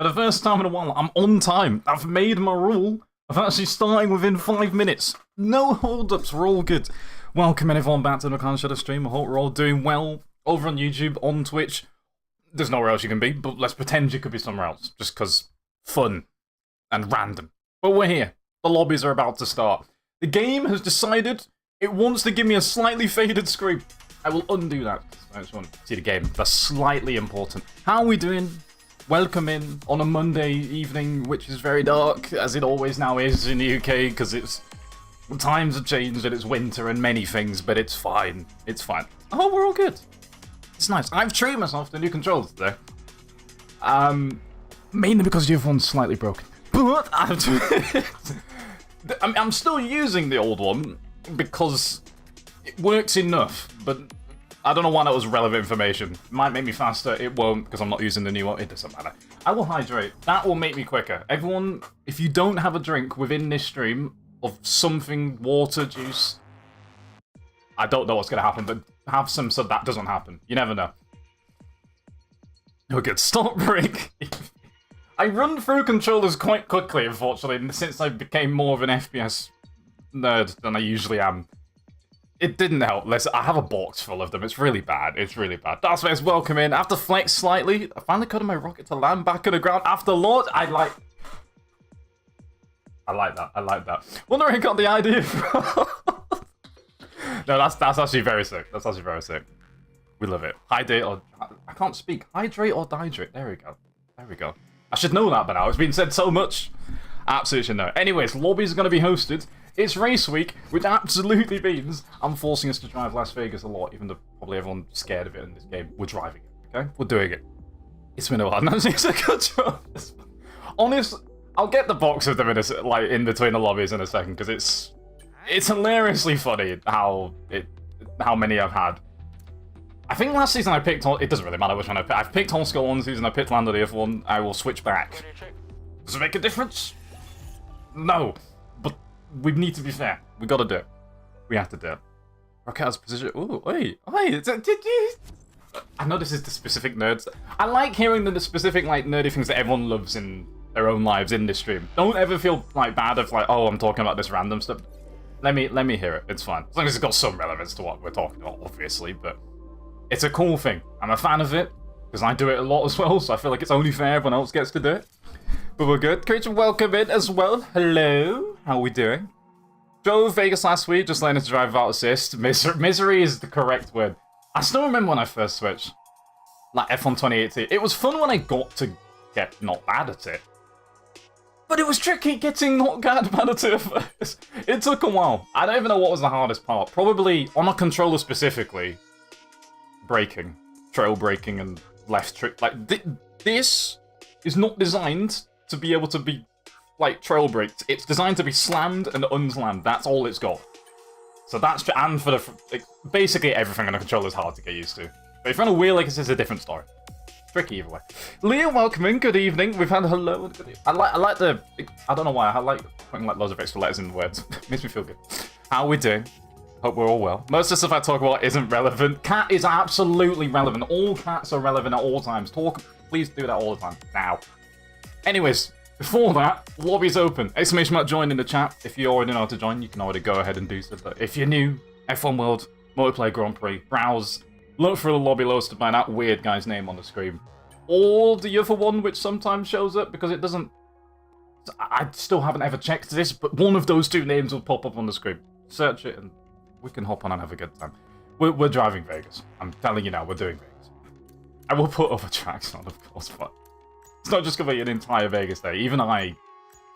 For the first time in a while, I'm on time. I've made my rule of actually starting within 5 minutes. No hold-ups, we're all good. Welcome everyone back to the McLaren Shadow stream. I hope we're all doing well over on YouTube, on Twitch. There's nowhere else you can be, but let's pretend you could be somewhere else, just because fun and random. But we're here. The lobbies are about to start. The game has decided it wants to give me a slightly faded screen. I will undo that. I just want to see the game. That's slightly important. How are we doing? Welcome in on a Monday evening, which is very dark, as it always now is in the UK, because it's times have changed and it's winter and many things, but it's fine. It's fine. Oh, we're all good. It's nice. I've treated myself to new controllers today. Mainly because the other one's slightly broken. But I'm still using the old one because it works enough, but I don't know why that was relevant information. It might make me faster, it won't, because I'm not using the new one. It doesn't matter. I will hydrate. That will make me quicker. Everyone, if you don't have a drink within this stream of something, water, juice, I don't know what's going to happen, but have some so that doesn't happen. You never know. Oh, good. Stop break. I run through controllers quite quickly, unfortunately, since I became more of an FPS nerd than I usually am. It didn't help. Listen, I have a box full of them. It's really bad. It's really bad. That's why it's welcome in. I have to flex slightly. I finally cut my rocket to land back on the ground after launch. I like that. I like that. Wonder where I got the idea from. No, that's actually very sick. That's actually very sick. We love it. Hydrate or... I can't speak. Hydrate or dihydrate. There we go. There we go. I should know that by now. It's been said so much. Absolutely should know. Anyways, lobbies are going to be hosted. It's race week, which absolutely means I'm forcing us to drive Las Vegas a lot, even though probably everyone's scared of it in this game. We're driving it, okay? We're doing it. It's been a while. It's a good job. Honest, I'll get the box of them in between the lobbies in a second, because it's hilariously funny how many I've had. I think last season I picked... It doesn't really matter which one I picked. I've picked Holskull one season, I picked Lando the other one. I will switch back. Does it make a difference? No. But we need to be fair. We gotta do it. We have to do it. Rocket has position... Ooh, wait. I know this is the specific nerds. I like hearing the specific, like, nerdy things that everyone loves in their own lives in this stream. Don't ever feel, like, bad if, like, oh, I'm talking about this random stuff. Let me hear it. It's fine. As long as it's got some relevance to what we're talking about, obviously, but... It's a cool thing. I'm a fan of it, because I do it a lot as well, so I feel like it's only fair everyone else gets to do it. But we're good. Creature, welcome in as well. Hello. How are we doing? Drove Vegas last week, just learning to drive without assist. Misery is the correct word. I still remember when I first switched. Like F1 2018. It was fun when I got to get not bad at it. But it was tricky getting not bad at it first. It took a while. I don't even know what was the hardest part. Probably, on a controller specifically, braking, trail braking, and left trick. Like this is not designed to be able to be like trail braked. It's designed to be slammed and unslammed. That's all it's got. So that's and for the basically everything on a controller is hard to get used to. But if you're on a wheel, like this is a different story. Tricky either way. Leah, welcome in. Good evening. We've had a hello. And good evening. I like the. I don't know why. I like putting like loads of extra letters in the words. Makes me feel good. How are we doing? Hope we're all well. Most of the stuff I talk about isn't relevant. Cat is absolutely relevant. All cats are relevant at all times. Please do that all the time. Now. Anyways, before that, lobby's open. Exclamation mark join in the chat. If you already know how to join, you can already go ahead and do so. But if you're new, F1 World, Multiplayer Grand Prix, browse, look for the lobby loads to find that weird guy's name on the screen. Or the other one, which sometimes shows up because it doesn't... I still haven't ever checked this, but one of those two names will pop up on the screen. Search it and we can hop on and have a good time. We're driving Vegas. I'm telling you now, we're doing Vegas. I will put other tracks on, of course, but it's not just going to be an entire Vegas day. Even I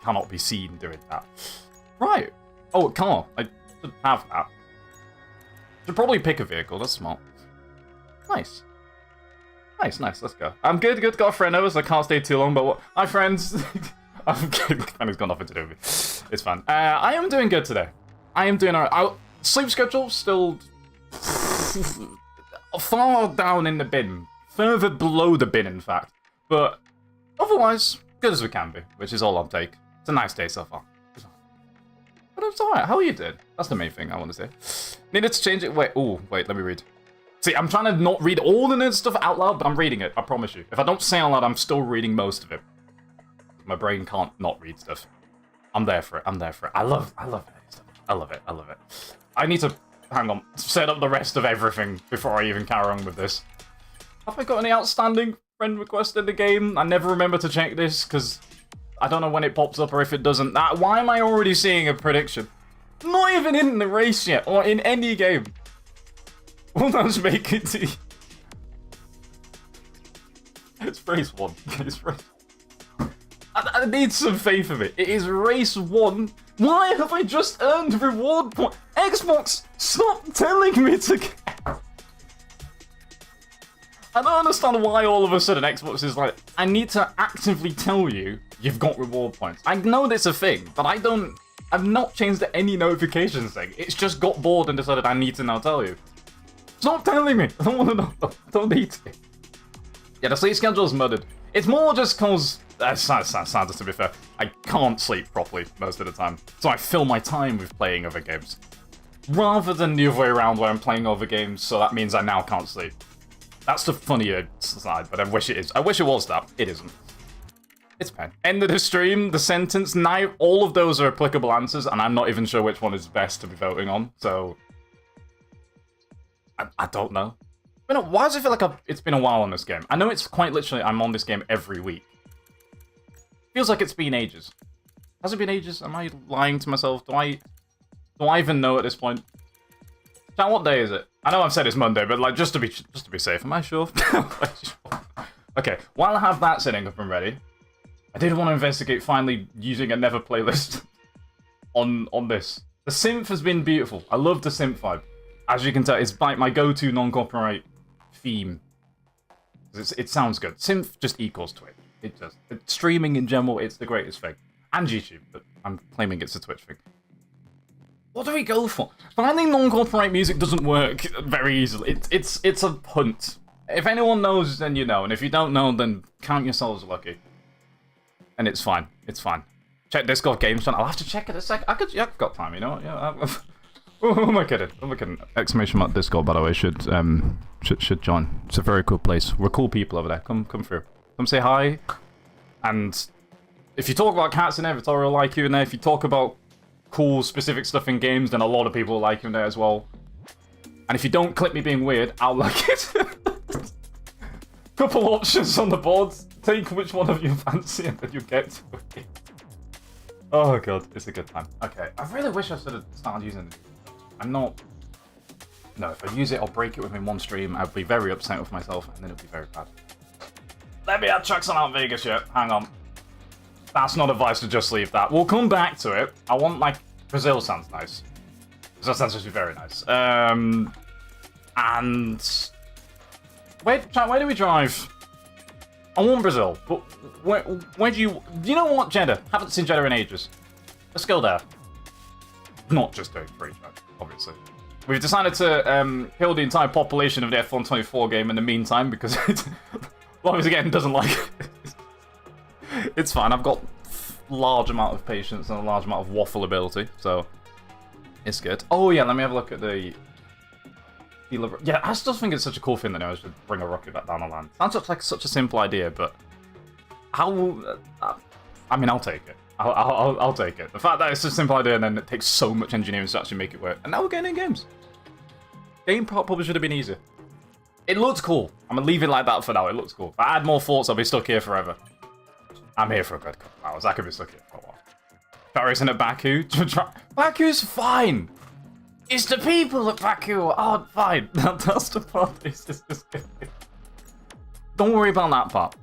cannot be seen doing that. Right. Oh, a car. I should have that. Should probably pick a vehicle. That's smart. Nice. Nice. Let's go. I'm good. Got a friend over, so I can't stay too long, but what? Hi, friends. I'm good. And it's got nothing to do with it. It's fun. I am doing good today. I am doing alright. Sleep schedule still far down in the bin. Further below the bin, in fact. But otherwise, good as we can be, which is all I'll take. It's a nice day so far. But it's alright. How are you doing? That's the main thing I want to say. Needed to change it. Wait, let me read. See, I'm trying to not read all the nerd stuff out loud, but I'm reading it. I promise you. If I don't say out loud, I'm still reading most of it. My brain can't not read stuff. I'm there for it. I'm there for it. I love it. I love it. I love it. I need to, hang on, set up the rest of everything before I even carry on with this. Have I got any outstanding friend requests in the game? I never remember to check this, because I don't know when it pops up or if it doesn't. Why am I already seeing a prediction? Not even in the race yet, or in any game. Will those make it to... It's race 1. It's race... I need some faith of it. It is race 1. Why have I just earned reward points? Xbox, stop telling me to get... I don't understand why all of a sudden Xbox is like, I need to actively tell you you've got reward points. I know that's a thing, but I've not changed any notifications thing. It's just got bored and decided I need to now tell you. Stop telling me. I don't want to know. I don't need to. Yeah, the sleep schedule's muddied. It's more just cause, sounds to be fair, I can't sleep properly most of the time. So I fill my time with playing other games. Rather than the other way around where I'm playing other games, so that means I now can't sleep. That's the funnier side, but I wish it is. I wish it was that. It isn't. It's pen. End of the stream, the sentence, now all of those are applicable answers, and I'm not even sure which one is best to be voting on, so... I don't know. But no, why does it feel like it's been a while on this game? I know it's quite literally, I'm on this game every week. Feels like it's been ages. Has it been ages? Am I lying to myself? Do I even know at this point? Chat, what day is it? I know I've said it's Monday, but like just to be safe, am I sure? Okay, while I have that setting up and ready, I did want to investigate finally using a never playlist on this. The synth has been beautiful. I love the synth vibe. As you can tell, it's like my go-to non-copyright theme. It sounds good. Synth just equals Twitch. It does. Streaming in general, it's the greatest thing. And YouTube, but I'm claiming it's a Twitch thing. What do we go for? Finding non-copyright music doesn't work very easily. It's a punt. If anyone knows, then you know. And if you don't know, then count yourselves lucky. And it's fine. It's fine. Check Discord Games Channel. I'll have to check it a sec. I've got time, you know? Yeah, who am I kidding? Who am I kidding? Exclamation mark Discord, by the way, should join. It's a very cool place. We're cool people over there. Come through. Come say hi. And if you talk about cats in there, Vittorio will like you in there. If you talk about cool, specific stuff in games, then a lot of people will like you in there as well. And if you don't clip me being weird, I'll like it. Couple options on the board. Take which one of you fancy and then you get to it. Oh god, it's a good time. Okay, I really wish I should have started using it. I'm not... No, if I use it, I'll break it within one stream. I'll be very upset with myself, and then it'll be very bad. Let me add tracks on Out Vegas yet. Hang on. That's not advice to just leave that. We'll come back to it. I want, like... Brazil sounds nice. Brazil sounds actually very nice. And... Where do we drive? I want Brazil, but where do you... You know what, Jeddah? Haven't seen Jeddah in ages. Let's go there. Not just doing free track, obviously. We've decided to kill the entire population of the F1 24 game in the meantime because Lobbies again doesn't like it. It's fine. I've got large amount of patience and a large amount of waffle ability, so it's good. Oh yeah, let me have a look at the... Yeah, I still think it's such a cool thing that I should bring a rocket back down the land. Sounds like such a simple idea, but how? I mean, I'll take it. I'll take it. The fact that it's a simple idea and then it takes so much engineering to actually make it work, and now we're getting in games. Game probably should have been easier. It looks cool. I'm gonna leave it like that for now. It looks cool. If I add more thoughts, I'll be stuck here forever. I'm here for a good couple hours. I could be stuck here for a while. Start racing at Baku. Baku's fine. It's the people at Baku aren't fine. That's the part. Don't worry about that part.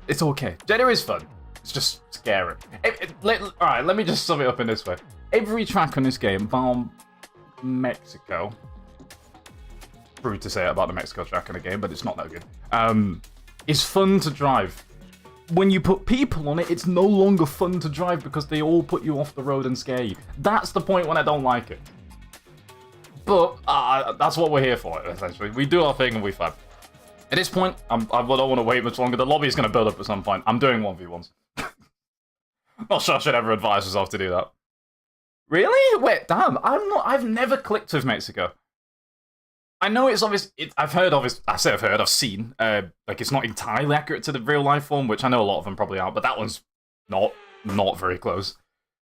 It's okay. Jeddah is fun. It's just scary. Alright, let me just sum it up in this way. Every track on this game, bar Mexico. Rude to say it about the Mexico track in the game, but it's not that good. Is fun to drive. When you put people on it, it's no longer fun to drive because they all put you off the road and scare you. That's the point when I don't like it. But that's what we're here for, essentially. We do our thing and we fun. At this point, I don't want to wait much longer. The lobby is going to build up at some point. I'm doing 1v1s. Not sure I should ever advise myself to do that. Really? Wait, damn. I've never clicked with Mexico. I know it's obvious. I've seen. Like it's not entirely accurate to the real life form, which I know a lot of them probably aren't, but that one's not very close.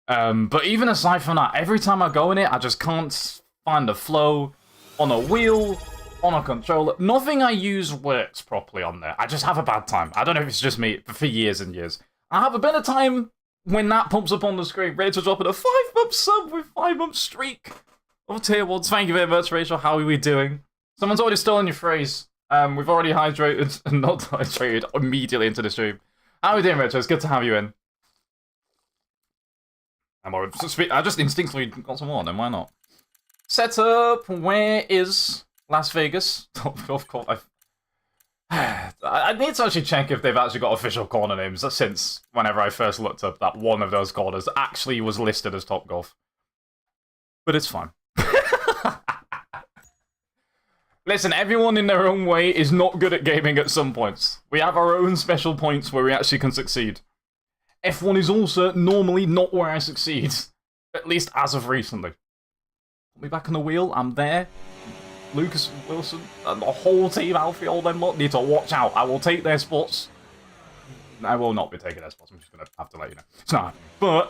But even aside from that, every time I go in it, I just can't find the flow on a wheel, on a controller. Nothing I use works properly on there. I just have a bad time. I don't know if it's just me, but for years and years. I have a better time when that pops up on the screen. Rachel dropping a 5-month sub with 5-month streak of tier 1s. Thank you very much, Rachel. How are we doing? Someone's already stolen your phrase. We've already hydrated and not hydrated immediately into the stream. How are we doing, Rachel? It's good to have you in. I just instinctively got some more, then why not? Setup, where is Las Vegas? Of course, I need to actually check if they've actually got official corner names since whenever I first looked up that one of those corners actually was listed as Top Golf. But it's fine. Listen, everyone in their own way is not good at gaming at some points. We have our own special points where we actually can succeed. F1 is also normally not where I succeed. At least as of recently. Put me back on the wheel, I'm there. Lucas Wilson and the whole team, Alfie, all them lot, need to watch out. I will take their spots. I will not be taking their spots, I'm just going to have to let you know. It's not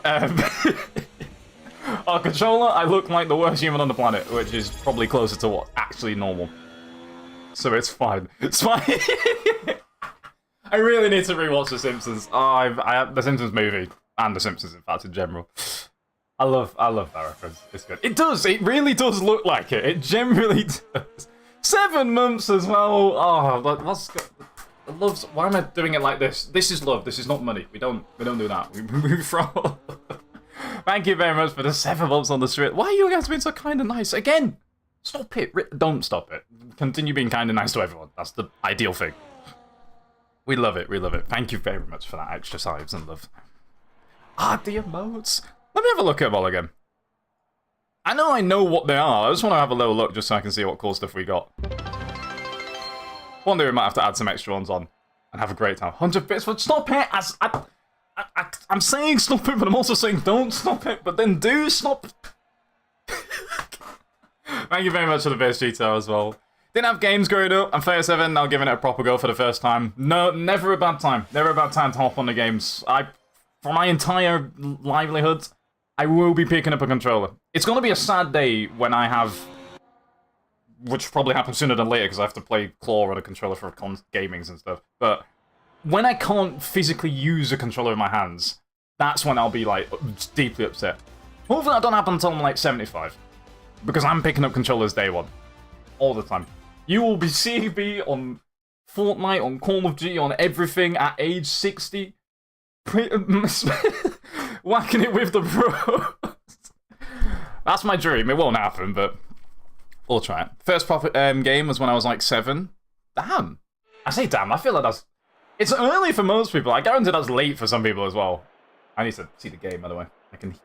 happening. But, our controller, I look like the worst human on the planet, which is probably closer to what's actually normal. So it's fine. It's fine. I really need to rewatch The Simpsons. I have the Simpsons movie, and The Simpsons, in fact, in general. I love that reference. It's good. It does. It really does look like it. It generally does. 7 months as well. Oh, that's good. Love's. Why am I doing it like this? This is love. This is not money. We don't do that. We move from. Thank you very much for the 7 months on the street. Why are you guys being so kind and nice again? Stop it. Don't stop it. Continue being kind and nice to everyone. That's the ideal thing. We love it. We love it. Thank you very much for that exercise and love. The emotes. Let me have a look at them all again. I know what they are. I just want to have a little look just so I can see what cool stuff we got. One day we might have to add some extra ones on and have a great time. 100 bits for stop it. I'm saying stop it, but I'm also saying don't stop it, but then do stop. Thank you very much for the base detail as well. Didn't have games growing up. I'm 37, now giving it a proper go for the first time. No, never a bad time. Never a bad time to hop on the games. For my entire livelihood, I will be picking up a controller. It's going to be a sad day when I have... Which probably happens sooner than later, because I have to play Claw on a controller for gamings and stuff. But when I can't physically use a controller in my hands, that's when I'll be, like, deeply upset. Hopefully that don't happen until I'm, like, 75. Because I'm picking up controllers day one. All the time. You will be seeing me on Fortnite, on Call of Duty, on everything at age 60. Whacking it with the pros. That's my dream. It won't happen, but we'll try it. First proper game was when I was like 7. Damn. I say damn, I feel like that's... It's early for most people. I guarantee that's late for some people as well. I need to see the game, by the way. I can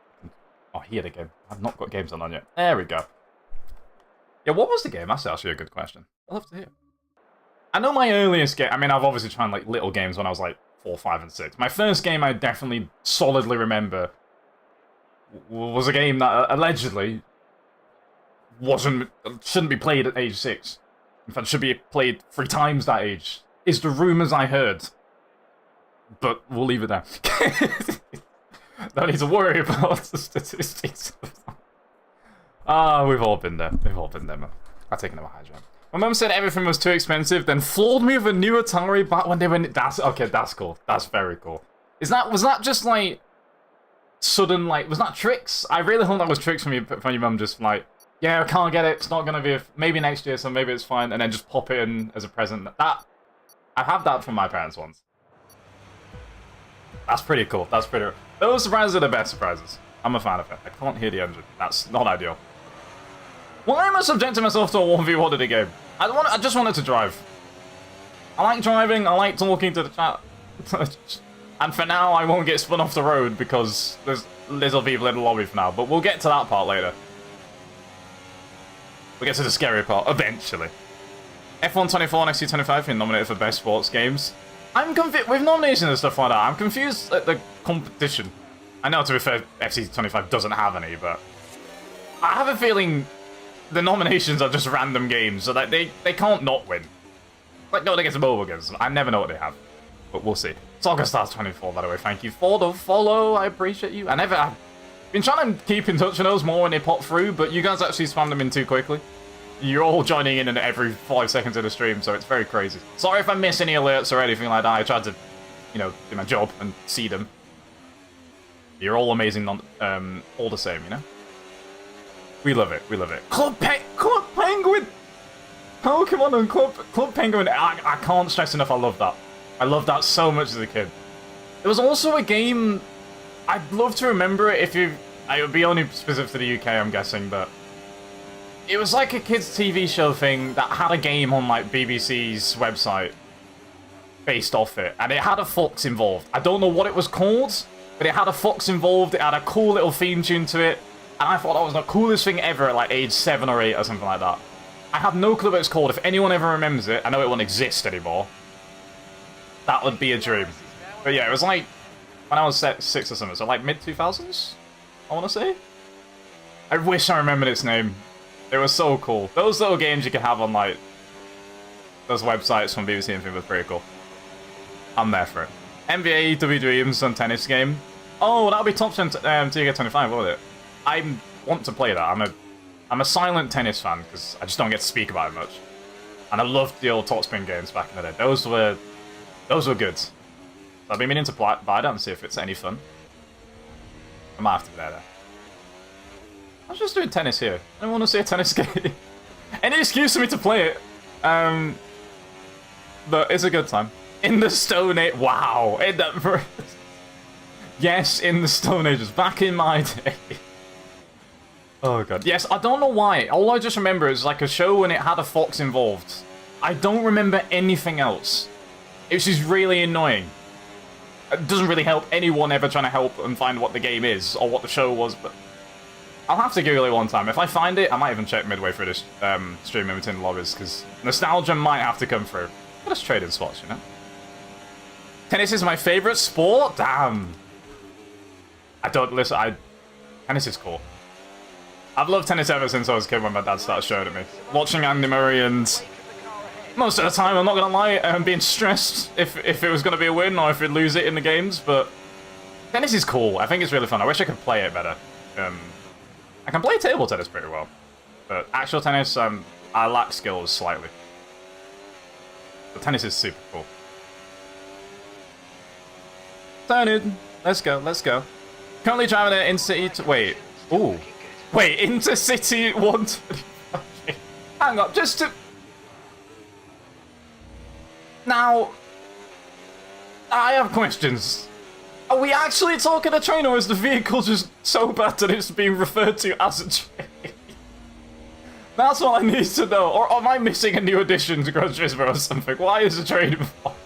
hear the game. I've not got games on yet. There we go. Yeah, what was the game? That's actually a good question. I'd love to hear. I know my earliest game... I mean, I've obviously tried like little games when I was like 4, 5, and 6. My first game I definitely solidly remember was a game that allegedly shouldn't be played at age 6. In fact, should be played 3 times that age. Is the rumours I heard. But we'll leave it there. Don't need to worry about the statistics. We've all been there. We've all been there, man. I've taken another hydrant. My mum said everything was too expensive, then floored me with a new Atari back when they went... Okay, that's cool. That's very cool. Was that just, like, sudden, like... Was that tricks? I really thought that was tricks from your mum, just like, yeah, I can't get it. It's not going to be... Maybe next year, so maybe it's fine. And then just pop it in as a present. I've had that from my parents once. That's pretty cool. That's pretty... Those surprises are the best surprises. I'm a fan of it. I can't hear the engine. That's not ideal. Why am I subjecting myself to a 1v1 in a game? I just wanted to drive. I like driving, I like talking to the chat. And for now, I won't get spun off the road because there's little people in the lobby for now. But we'll get to that part later. We'll get to the scary part, eventually. F1 24 and XC25 been nominated for Best Sports Games. I'm confused, with nominations and stuff like that, I'm confused at the competition. I know, to be fair, FC25 doesn't have any, but I have a feeling the nominations are just random games, so that they can't not win. Like going against mobile games. I never know what they have, but we'll see. SoccerStars24, by the way, thank you for the follow. I appreciate you. I've been trying to keep in touch with those more when they pop through, but you guys actually spam them in too quickly. You're all joining in every 5 seconds of the stream, so it's very crazy. Sorry if I miss any alerts or anything like that. I tried to, you know, do my job and see them. You're all amazing, all the same, you know? We love it, we love it. Club Penguin! Pokemon and Club Penguin, I can't stress enough, I love that. I loved that so much as a kid. There was also a game, I'd love to remember it if you... It would be only specific to the UK, I'm guessing, but... It was like a kids' TV show thing that had a game on, like, BBC's website based off it, and it had a fox involved. I don't know what it was called, but it had a fox involved, it had a cool little theme tune to it, and I thought that was the coolest thing ever at, like, age 7 or 8 or something like that. I have no clue what it's called. If anyone ever remembers it, I know it won't exist anymore. That would be a dream. But yeah, it was like, when I was 6 or something, so like mid-2000s, I want to say? I wish I remembered its name. It was so cool. Those little games you can have on, like, those websites from BBC and things was pretty cool. I'm there for it. NBA, WWE, some tennis game. Oh, that'll be top 10 TG 25, won't it? I want to play that. I'm a silent tennis fan, because I just don't get to speak about it much. And I loved the old Topspin games back in the day. Those were good. So I've been meaning to buy that and see if it's any fun. I might have to be there. I was just doing tennis here. I don't want to see a tennis game. Any excuse for me to play it. But it's a good time. In the Stone Age. Wow. Yes, in the Stone Ages. Back in my day. Oh god. Yes, I don't know why. All I just remember is like a show when it had a fox involved. I don't remember anything else. It was just really annoying. It doesn't really help anyone ever trying to help and find what the game is or what the show was, but I'll have to Google it one time. If I find it, I might even check midway through this stream in between the lobbies, because nostalgia might have to come through. Let us trade in spots, you know? Tennis is my favorite sport? Damn. I don't listen. Tennis is cool. I've loved tennis ever since I was a kid when my dad started showing it me. Watching Andy Murray, and most of the time, I'm not gonna lie, being stressed if it was gonna be a win or if we'd lose it in the games, but tennis is cool. I think it's really fun. I wish I could play it better. I can play table tennis pretty well, but actual tennis, I lack skills slightly. But tennis is super cool. Turn it. Let's go, let's go. Currently driving an Intercity wait. Ooh. Wait, Intercity 125. Hang on, just to... Now... I have questions. Are we actually talking a train, or is the vehicle just so bad that it's being referred to as a train? That's what I need to know. Or am I missing a new addition to Gran Turismo or something? Why is the train involved?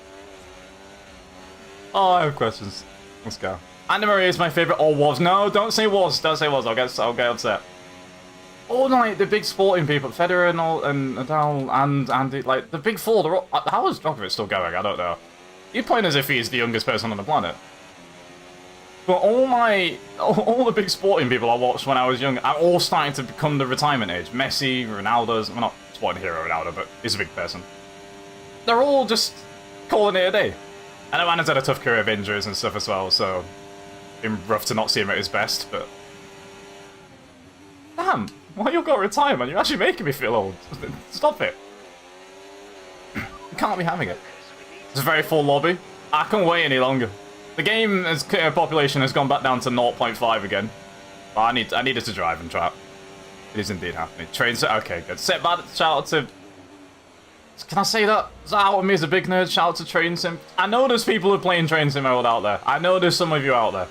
Oh, I have questions. Let's go. Andy Murray is my favourite, or was. No, don't say was. Don't say was. I'll get upset. All night, the big sporting people, Federer and all, and Nadal and Andy, like, the big four, they're all... How is Djokovic still going? I don't know. You're playing as if he's the youngest person on the planet. But all the big sporting people I watched when I was young are all starting to become the retirement age. Messi, Ronaldo's, well, not sporting hero Ronaldo, but he's a big person. They're all just calling it a day. I know Anna's had a tough career of injuries and stuff as well, so it's been rough to not see him at his best, but... Damn, why you got retirement? You're actually making me feel old. Stop it. You can't be having it. It's a very full lobby. I can't wait any longer. The game population has gone back down to 0.5 again. But I needed to drive and trap. It is indeed happening. Trains. Okay, good. Set bad. Shout out to. Can I say that? Is that out of me as a big nerd? Shout out to Train Sim. I know there's people who are playing Train Sim Mode out there. I know there's some of you out there.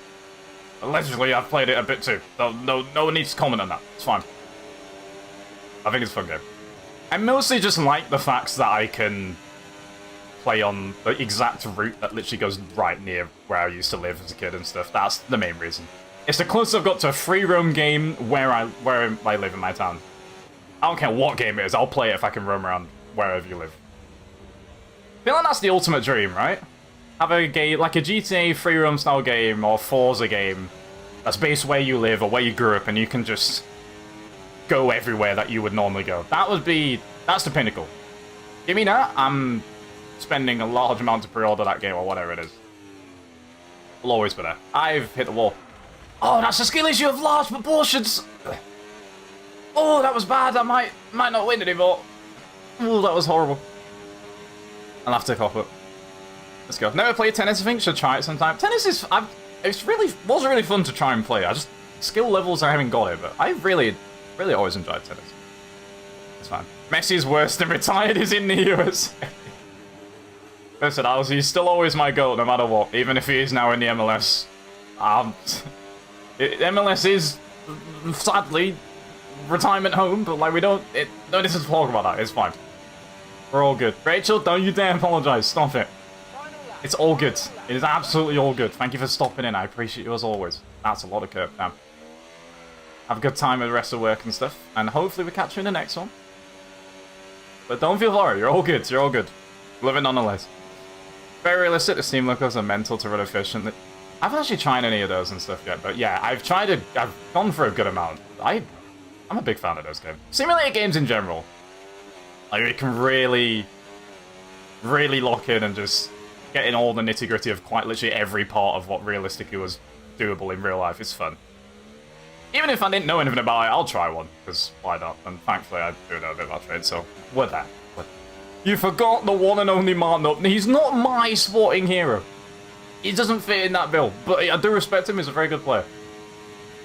Allegedly, I've played it a bit too. No one needs to comment on that. It's fine. I think it's a fun game. I mostly just like the fact that I can play on the exact route that literally goes right near where I used to live as a kid and stuff. That's the main reason. It's the closest I've got to a free roam game where I live in my town. I don't care what game it is, I'll play it if I can roam around wherever you live. I feel like that's the ultimate dream, right? Have a game, like a GTA free roam style game or Forza game that's based where you live or where you grew up, and you can just go everywhere that you would normally go. That's the pinnacle. Give me that, I'm spending a large amount to pre-order that game or whatever it is. Will always be there. I've hit the wall. Oh, that's a skill issue of large proportions. Oh, that was bad. I might not win anymore. Oh, that was horrible. I'll have to cop it. Let's go. Never played tennis, I think. Should try it sometime. Tennis is... was really fun to try and play. Skill levels, I haven't got it, but I really always enjoyed tennis. It's fine. Messi's worse than retired is in the USA. Listen, he's still always my GOAT, no matter what. Even if he is now in the MLS. MLS is, sadly, retirement home, but like we don't need to talk about that. It's fine. We're all good. Rachel, don't you dare apologize. Stop it. It's all good. It is absolutely all good. Thank you for stopping in. I appreciate you as always. That's a lot of curve. Damn. Have a good time with the rest of work and stuff, and hopefully we catch you in the next one. But don't feel worried. You're all good. You're all good. Living nonetheless. Very realistic. The Steam locals are mental to run efficiently. I haven't actually tried any of those and stuff yet, but yeah, I've gone for a good amount. I'm a big fan of those games. Simulator games in general. Like, you can really lock in and just get in all the nitty-gritty of quite literally every part of what realistically was doable in real life. It's fun. Even if I didn't know anything about it, I'll try one, because why not? And thankfully I do know a bit about trade, so we're there. You forgot the one and only Martin Upton. He's not my sporting hero. He doesn't fit in that bill, but I do respect him. He's a very good player.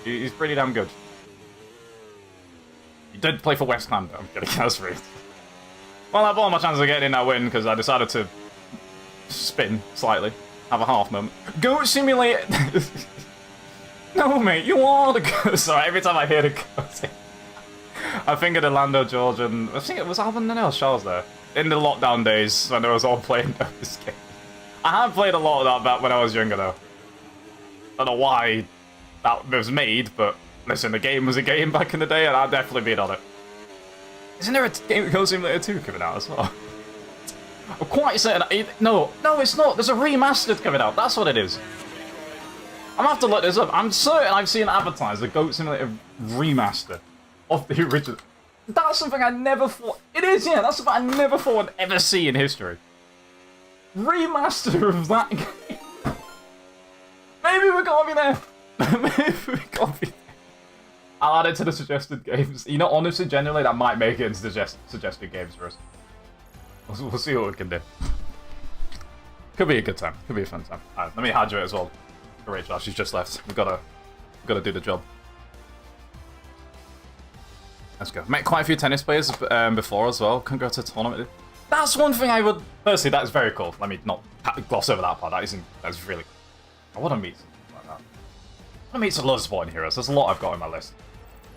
He's pretty damn good. He did play for West Ham, though. I'm kidding. That's rude. Well, I bought my chance of getting in that win because I decided to spin slightly. Have a half moment. Goat Simulator. No, mate, you are the goat. Sorry, every time I hear the goat, I think of the Lando George and I think it was Alvin Nanel Charles there. In the lockdown days when I was all playing this game. I have played a lot of that back when I was younger, though. I don't know why that was made, but listen, the game was a game back in the day, and I've definitely been on it. Isn't there a game Goat Simulator 2 coming out as well? I'm quite certain. No, it's not. There's a remastered coming out. That's what it is. I'm gonna have to look this up. I'm certain I've seen advertised the Goat Simulator remaster of the original. That's something I never thought. It is, yeah. That's something I never thought I'd ever see in history. Remaster of that game. Maybe we're gonna be there. Maybe we're gonna be there. I'll add it to the suggested games. You know, honestly, genuinely, that might make it into the suggested games for us. We'll see what we can do. Could be a good time. Could be a fun time. Alright, let me hydrate as well. Rachel, she's just left. We've gotta do the job. Let's go. Met quite a few tennis players before as well. Couldn't go to a tournament. That's one thing I would... Firstly, that is very cool. Let me not gloss over that part. That's really cool. I want to meet something like that. I want to meet some loads of sporting heroes. There's a lot I've got on my list.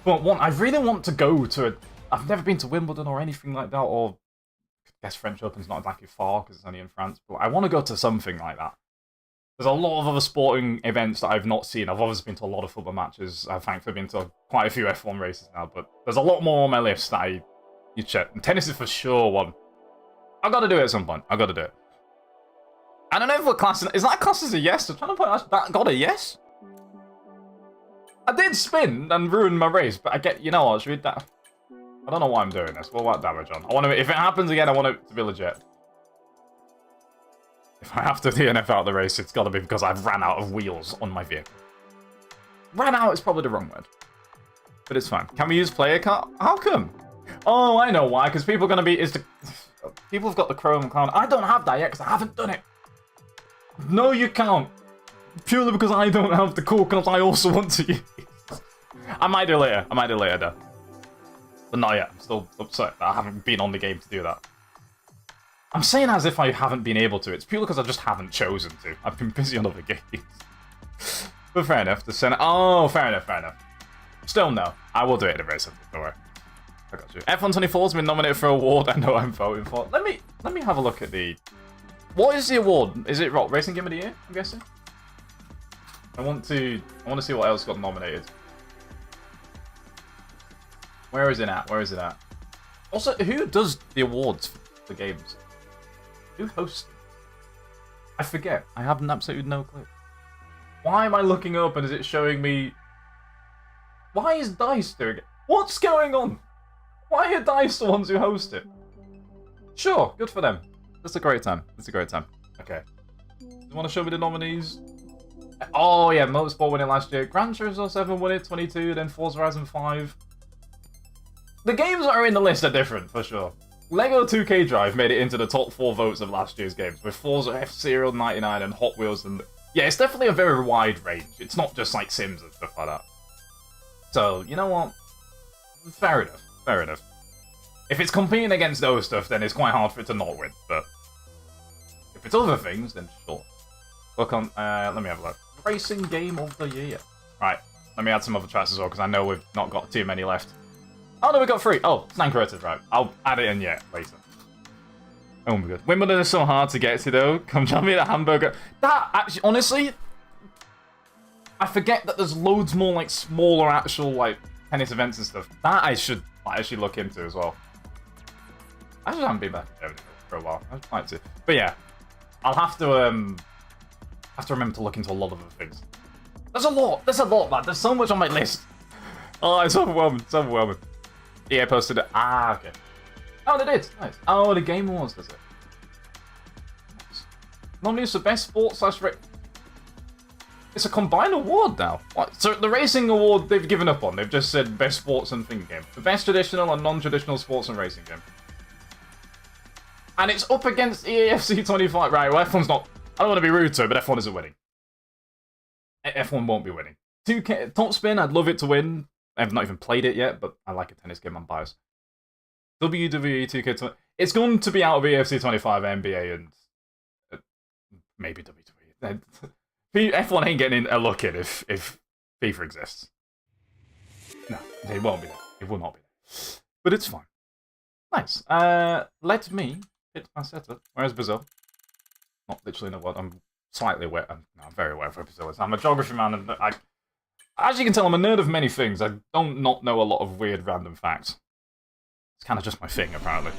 But one, I really want to go to a... I've never been to Wimbledon or anything like that, or... I guess French Open's not exactly far, because it's only in France, but I want to go to something like that. There's a lot of other sporting events that I've not seen. I've obviously been to a lot of football matches. I've thankfully been to quite a few F1 races now, but there's a lot more on my list that you check. And tennis is for sure one. I've got to do it at some point. I've got to do it. I don't know if we're classing... Is that classed as a yes? I'm trying to point that got a yes? I did spin and ruin my race, but I get... You know what? Should we... I don't know why I'm doing this. What about damage on? I want to... If it happens again, I want it to be legit. If I have to DNF out of the race, it's got to be because I've ran out of wheels on my vehicle. Ran out is probably the wrong word. But it's fine. Can we use player card? How come? Oh, I know why. Because people are going to be... People have got the Chrome clown. I don't have that yet because I haven't done it. No, you can't. Purely because I don't have the cool cards I also want to use. I might do later. Though. But not yet. I'm still upset that I haven't been on the game to do that. I'm saying as if I haven't been able to. It's purely because I just haven't chosen to. I've been busy on other games. But fair enough. The Senate. Oh, fair enough. Still, no. I will do it in a race. Don't worry. I got you. F124 has been nominated for an award. I know I'm voting for. Let me have a look at the... What is the award? Is it Rock Racing Game of the Year, I'm guessing? I want to see what else got nominated. Where is it at? Also, who does the awards for the games? Who hosts them? I forget. I have absolutely no clue. Why am I looking up and is it showing me... Why is DICE doing it? What's going on? Why are DICE the ones who host it? Sure, good for them. It's a great time. It's a great time. Okay. Do you want to show me the nominees? Oh yeah, Motorsport won it last year. Gran Turismo 7 won it, 22, then Forza Horizon 5. The games that are in the list are different, for sure. Lego 2K Drive made it into the top 4 votes of last year's games, with Forza F-Zero 99 and Hot Wheels and... Yeah, it's definitely a very wide range. It's not just like Sims and stuff like that. So, you know what? Fair enough. Fair enough. If it's competing against those stuff, then it's quite hard for it to not win, but... If it's other things, then sure. Look on, let me have a look. Racing Game of the Year. Right, let me add some other tracks as well, because I know we've not got too many left. Oh no, we got 3. Oh, it's Nange, right. I'll add it in yet, later. Oh my god. Wimbledon is so hard to get to, though. Come join me at Hamburger. That, actually, honestly... I forget that there's loads more, like, smaller actual, like, tennis events and stuff. That I should actually look into as well. I just haven't been back for a while. I'd like to. But yeah, I'll have to remember to look into a lot of other things. There's a lot, man. There's so much on my list. Oh, it's overwhelming. It's overwhelming. EA posted it. Ah, okay. Oh, they did. Nice. Oh, the Game Awards does it. Nice. Nominees for Best Sports / It's a combined award now. What? So the Racing Award they've given up on. They've just said Best Sports and Thing Game. The Best Traditional and Non-Traditional Sports and Racing Game. And it's up against EAFC 25. Right, well, F1's not... I don't want to be rude to it, but F1 isn't winning. F1 won't be winning. 2K Top Spin, I'd love it to win. I've not even played it yet, but I like a tennis game, I'm biased. WWE 2K20. It's going to be out of EFC 25, NBA, and maybe WWE. F1 ain't getting a look in if FIFA exists. No, it won't be there. It will not be there. But it's fine. Nice. Let me hit my setup. Where's Brazil? Not literally in the world. I'm slightly aware. I'm very aware of where Brazil is. I'm a geography man, and as you can tell, I'm a nerd of many things. I don't not know a lot of weird random facts. It's kind of just my thing, apparently.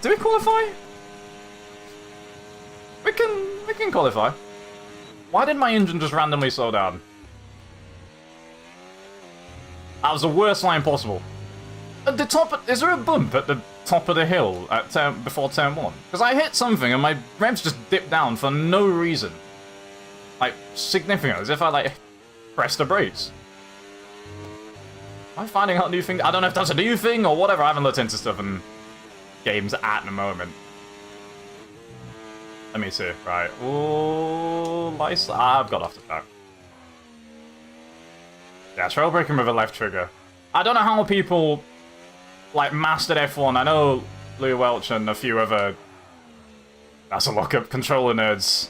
Do we qualify? We can qualify. Why did my engine just randomly slow down? That was the worst line possible. At the top, is there a bump at the top of the hill at before turn 1? Because I hit something and my revs just dipped down for no reason. Like, significant, as if I, like, pressed the brakes. Am I finding out new things? I don't know if that's a new thing or whatever. I haven't looked into stuff in games at the moment. Let me see. Right. Oh, license. I've got off the track. Yeah, trail braking with a left trigger. I don't know how people, like, mastered F1. I know Lou Welch and a few other... That's a lookup. Controller nerds.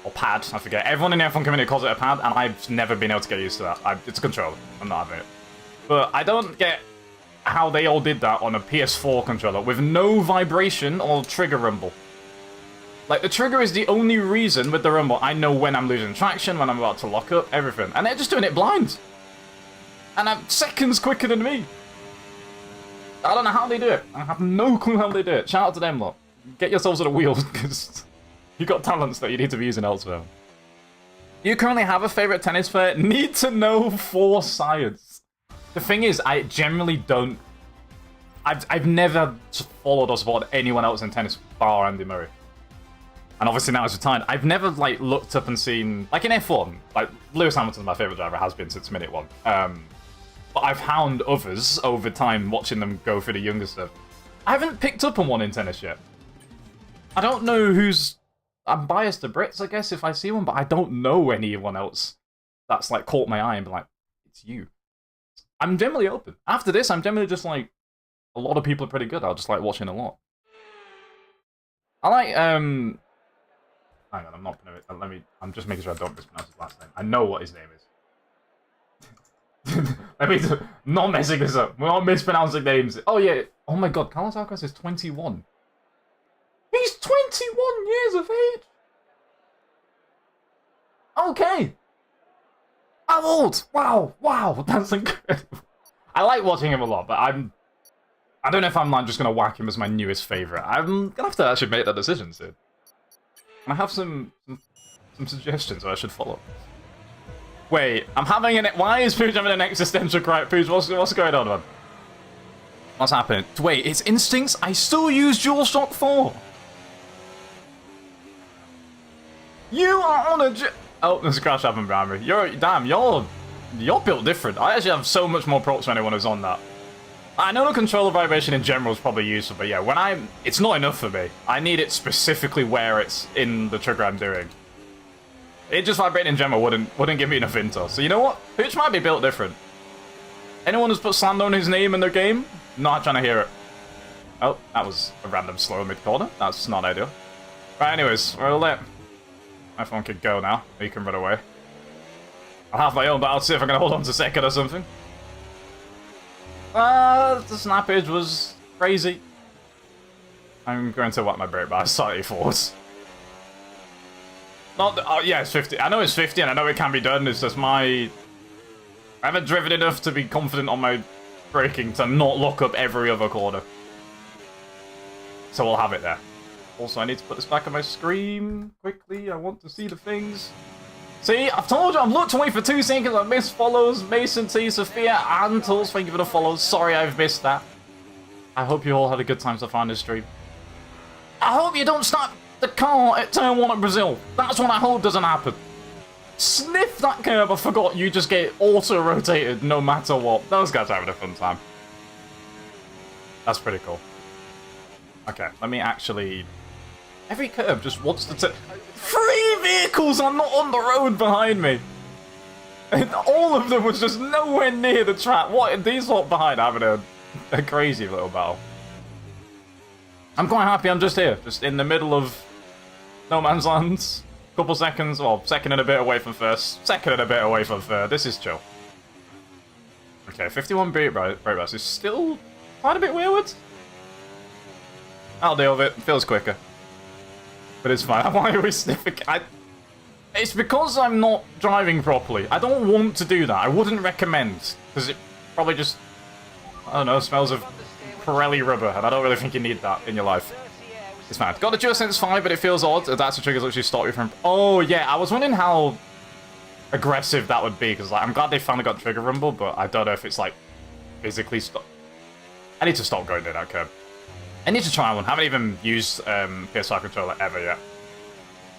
Or pad, I forget. Everyone in the F1 community calls it a pad, and I've never been able to get used to that. It's a controller. I'm not having it. But I don't get how they all did that on a PS4 controller with no vibration or trigger rumble. Like, the trigger is the only reason with the rumble I know when I'm losing traction, when I'm about to lock up, everything. And they're just doing it blind. And I'm seconds quicker than me. I don't know how they do it. I have no clue how they do it. Shout out to them, lot. Get yourselves on the wheels, because you got talents that you need to be using elsewhere. Do you currently have a favorite tennis player? Need to know for science. The thing is, I generally don't... I've never followed or supported anyone else in tennis bar Andy Murray. And obviously now he's retired. I've never, like, looked up and seen... Like, in F1, like, Lewis Hamilton's my favourite driver, has been since minute 1. But I've found others over time, watching them go through the younger stuff. I haven't picked up on one in tennis yet. I don't know who's... I'm biased to Brits, I guess, if I see one, but I don't know anyone else that's, like, caught my eye and been like, it's you. I'm generally open. After this, I'm generally just like, a lot of people are pretty good. I'll just like watching a lot. I like, hang on, I'm not gonna, I'm just making sure I don't mispronounce his last name. I know what his name is. Let me not messing this up. We're not mispronouncing names. Oh yeah, oh my god, Carlos Alcaraz is 21. He's 21 years of age! Okay! I'm old! Wow, wow, that's incredible. I like watching him a lot, but I don't know if I'm like, just gonna whack him as my newest favourite. I'm gonna have to actually make that decision soon. I have some suggestions that I should follow. Wait, I'm having an... Why is Pooch having an existential crisis? Pooch, what's going on, man? What's happening? Wait, it's instincts? I still use DualShock 4. You are on a... Oh, there's a crash happened behind me. You're built different. I actually have so much more props when anyone is on that. I know the controller vibration in general is probably useful, but yeah, it's not enough for me. I need it specifically where it's in the trigger I'm doing. It just vibrating in general wouldn't give me enough intel. So you know what? Pooch might be built different. Anyone who's put Slander on his name in their game? Not trying to hear it. Oh, that was a random slow mid-corner. That's not ideal. Right, anyways, we'll let my phone could go now. You can run away. I'll have my own, but I'll see if I can hold on to second or something. The snappage was crazy. I'm going to whack my brake by slightly forwards. Oh yeah, it's 50. I know it's 50 and I know it can be done. It's just I haven't driven enough to be confident on my braking to not look up every other corner. So we'll have it there. Also, I need to put this back on my screen quickly. I want to see the things. See, I've told you, I've looked away for 2 seconds. I've missed follows. Mason T, Sophia, and Tools, thank you for the follows. Sorry I've missed that. I hope you all had a good time so far in this stream. I hope you don't start the car at turn 1 at Brazil. That's what I hope doesn't happen. Sniff that curb, I forgot you just get auto-rotated no matter what. Those guys are having a fun time. That's pretty cool. Okay, let me actually... Every curb just wants to take... 3 vehicles are not on the road behind me! And all of them was just nowhere near the track. What? These lot behind having a crazy little battle. I'm quite happy I'm just here. Just in the middle of no man's land. Couple seconds, well, second and a bit away from first. Second and a bit away from third. This is chill. Okay, 51 brake bus is still quite a bit wayward. I'll deal with it. It feels quicker. But it's fine. Why are we sniffing? It's because I'm not driving properly. I don't want to do that. I wouldn't recommend. Because it probably just, I don't know, smells of Pirelli rubber. And I don't really think you need that in your life. It's fine. Got the DualSense 5, but it feels odd. That's the triggers actually stop you from... Oh, yeah. I was wondering how aggressive that would be. Because like, I'm glad they finally got trigger rumble, but I don't know if it's like physically stop. I need to stop going near that curb. I need to try one. I haven't even used PS5 controller ever yet.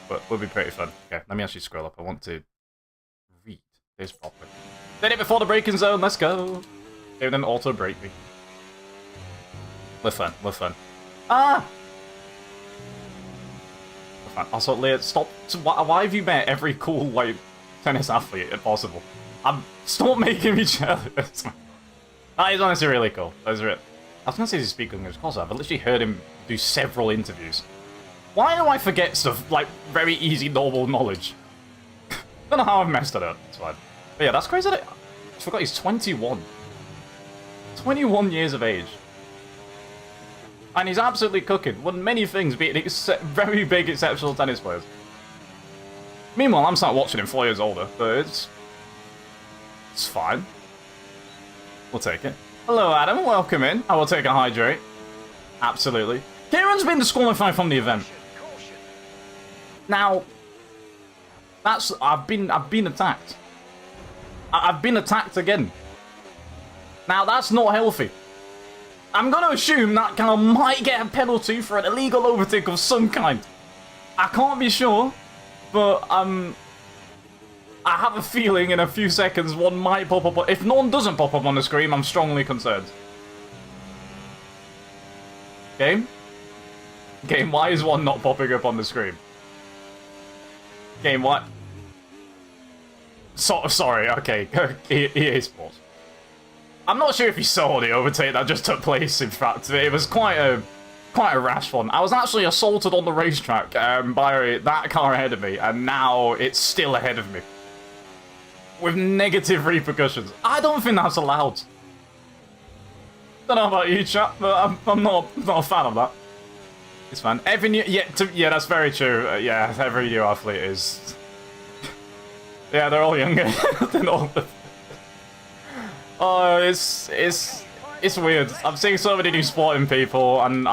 But will be pretty fun. Okay, let me actually scroll up. I want to read this properly. Did it before the braking zone. Let's go. They didn't auto brake me. We're fun. We're fun. Ah! We're fun. Also, Leah, stop. Why have you met every cool, like, tennis athlete if possible? Stop making me jealous. That is honestly really cool. That is really... I was going to say he speaks English, of course I've literally heard him do several interviews. Why do I forget stuff, like, very easy, normal knowledge? Don't know how I've messed it up, it's fine. But yeah, that's crazy that I forgot he's 21. 21 years of age. And he's absolutely cooking. Won many things, beating very big, exceptional tennis players. Meanwhile, I'm starting watching him 4 years older, but it's fine. We'll take it. Hello, Adam. Welcome in. I will take a hydrate. Absolutely. Kieran's been disqualified from the event. Now, that's... I've been attacked. I've been attacked again. Now, that's not healthy. I'm going to assume that guy might get a penalty for an illegal overtake of some kind. I can't be sure, but I have a feeling in a few seconds one might pop up. If none doesn't pop up on the screen, I'm strongly concerned. Game? Game, why is one not popping up on the screen? Game, what? Sorry, okay. EA Sports. I'm not sure if you saw the overtake that just took place, in fact. It was quite a rash one. I was actually assaulted on the racetrack by that car ahead of me, and now it's still ahead of me. With negative repercussions. I don't think that's allowed. Don't know about you, chat, but I'm not a fan of that. It's fine. Every new... Yeah, that's very true. Yeah, every new athlete is... Yeah, they're all younger than all the... Oh, it's weird. I'm seeing so many new sporting people, and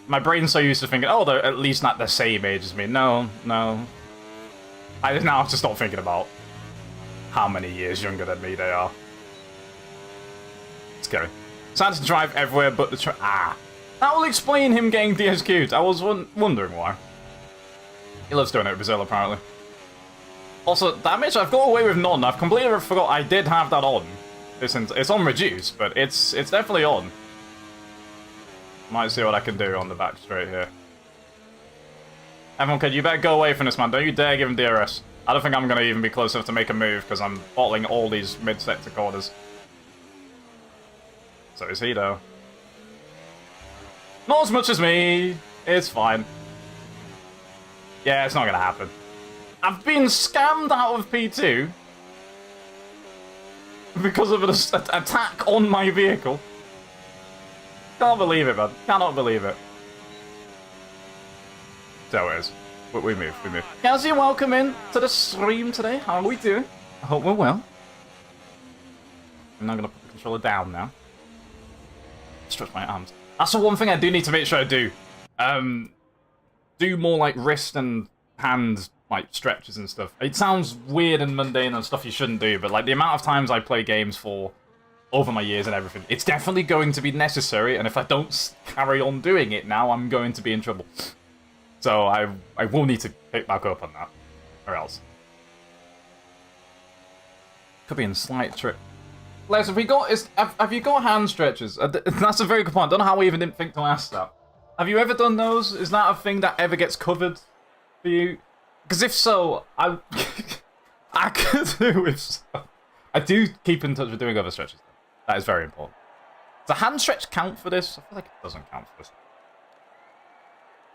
my brain's so used to thinking, oh, they're at least not the same age as me. No. I just now have to stop thinking about how many years younger than me they are. Scary. Sad to drive everywhere but the that will explain him getting DSQ'd. I was wondering why. He loves doing it with Brazil, apparently. Also, damage, I've got away with none. I've completely forgot I did have that on. It's on reduce, but it's definitely on. Might see what I can do on the back straight here. Everyone, you better go away from this man. Don't you dare give him DRS. I don't think I'm going to even be close enough to make a move because I'm bottling all these mid-sector corners. So is he, though. Not as much as me. It's fine. Yeah, it's not going to happen. I've been scammed out of P2 because of an attack on my vehicle. Can't believe it, man. Cannot believe it. So it is. But we move. Kelsey, welcome in to the stream today. How are we doing? I hope we're well. I'm now going to put the controller down now. Stretch my arms. That's the one thing I do need to make sure I do. Do more like wrist and hand like stretches and stuff. It sounds weird and mundane and stuff you shouldn't do, but like the amount of times I play games for over my years and everything, it's definitely going to be necessary, and if I don't carry on doing it now, I'm going to be in trouble. So I will need to pick back up on that, or else. Could be in slight trip. Les, have you got hand stretches? That's a very good point. I don't know how we even didn't think to ask that. Have you ever done those? Is that a thing that ever gets covered for you? Because if so, I could do if so. I do keep in touch with doing other stretches. That is very important. Does a hand stretch count for this? I feel like it doesn't count for this.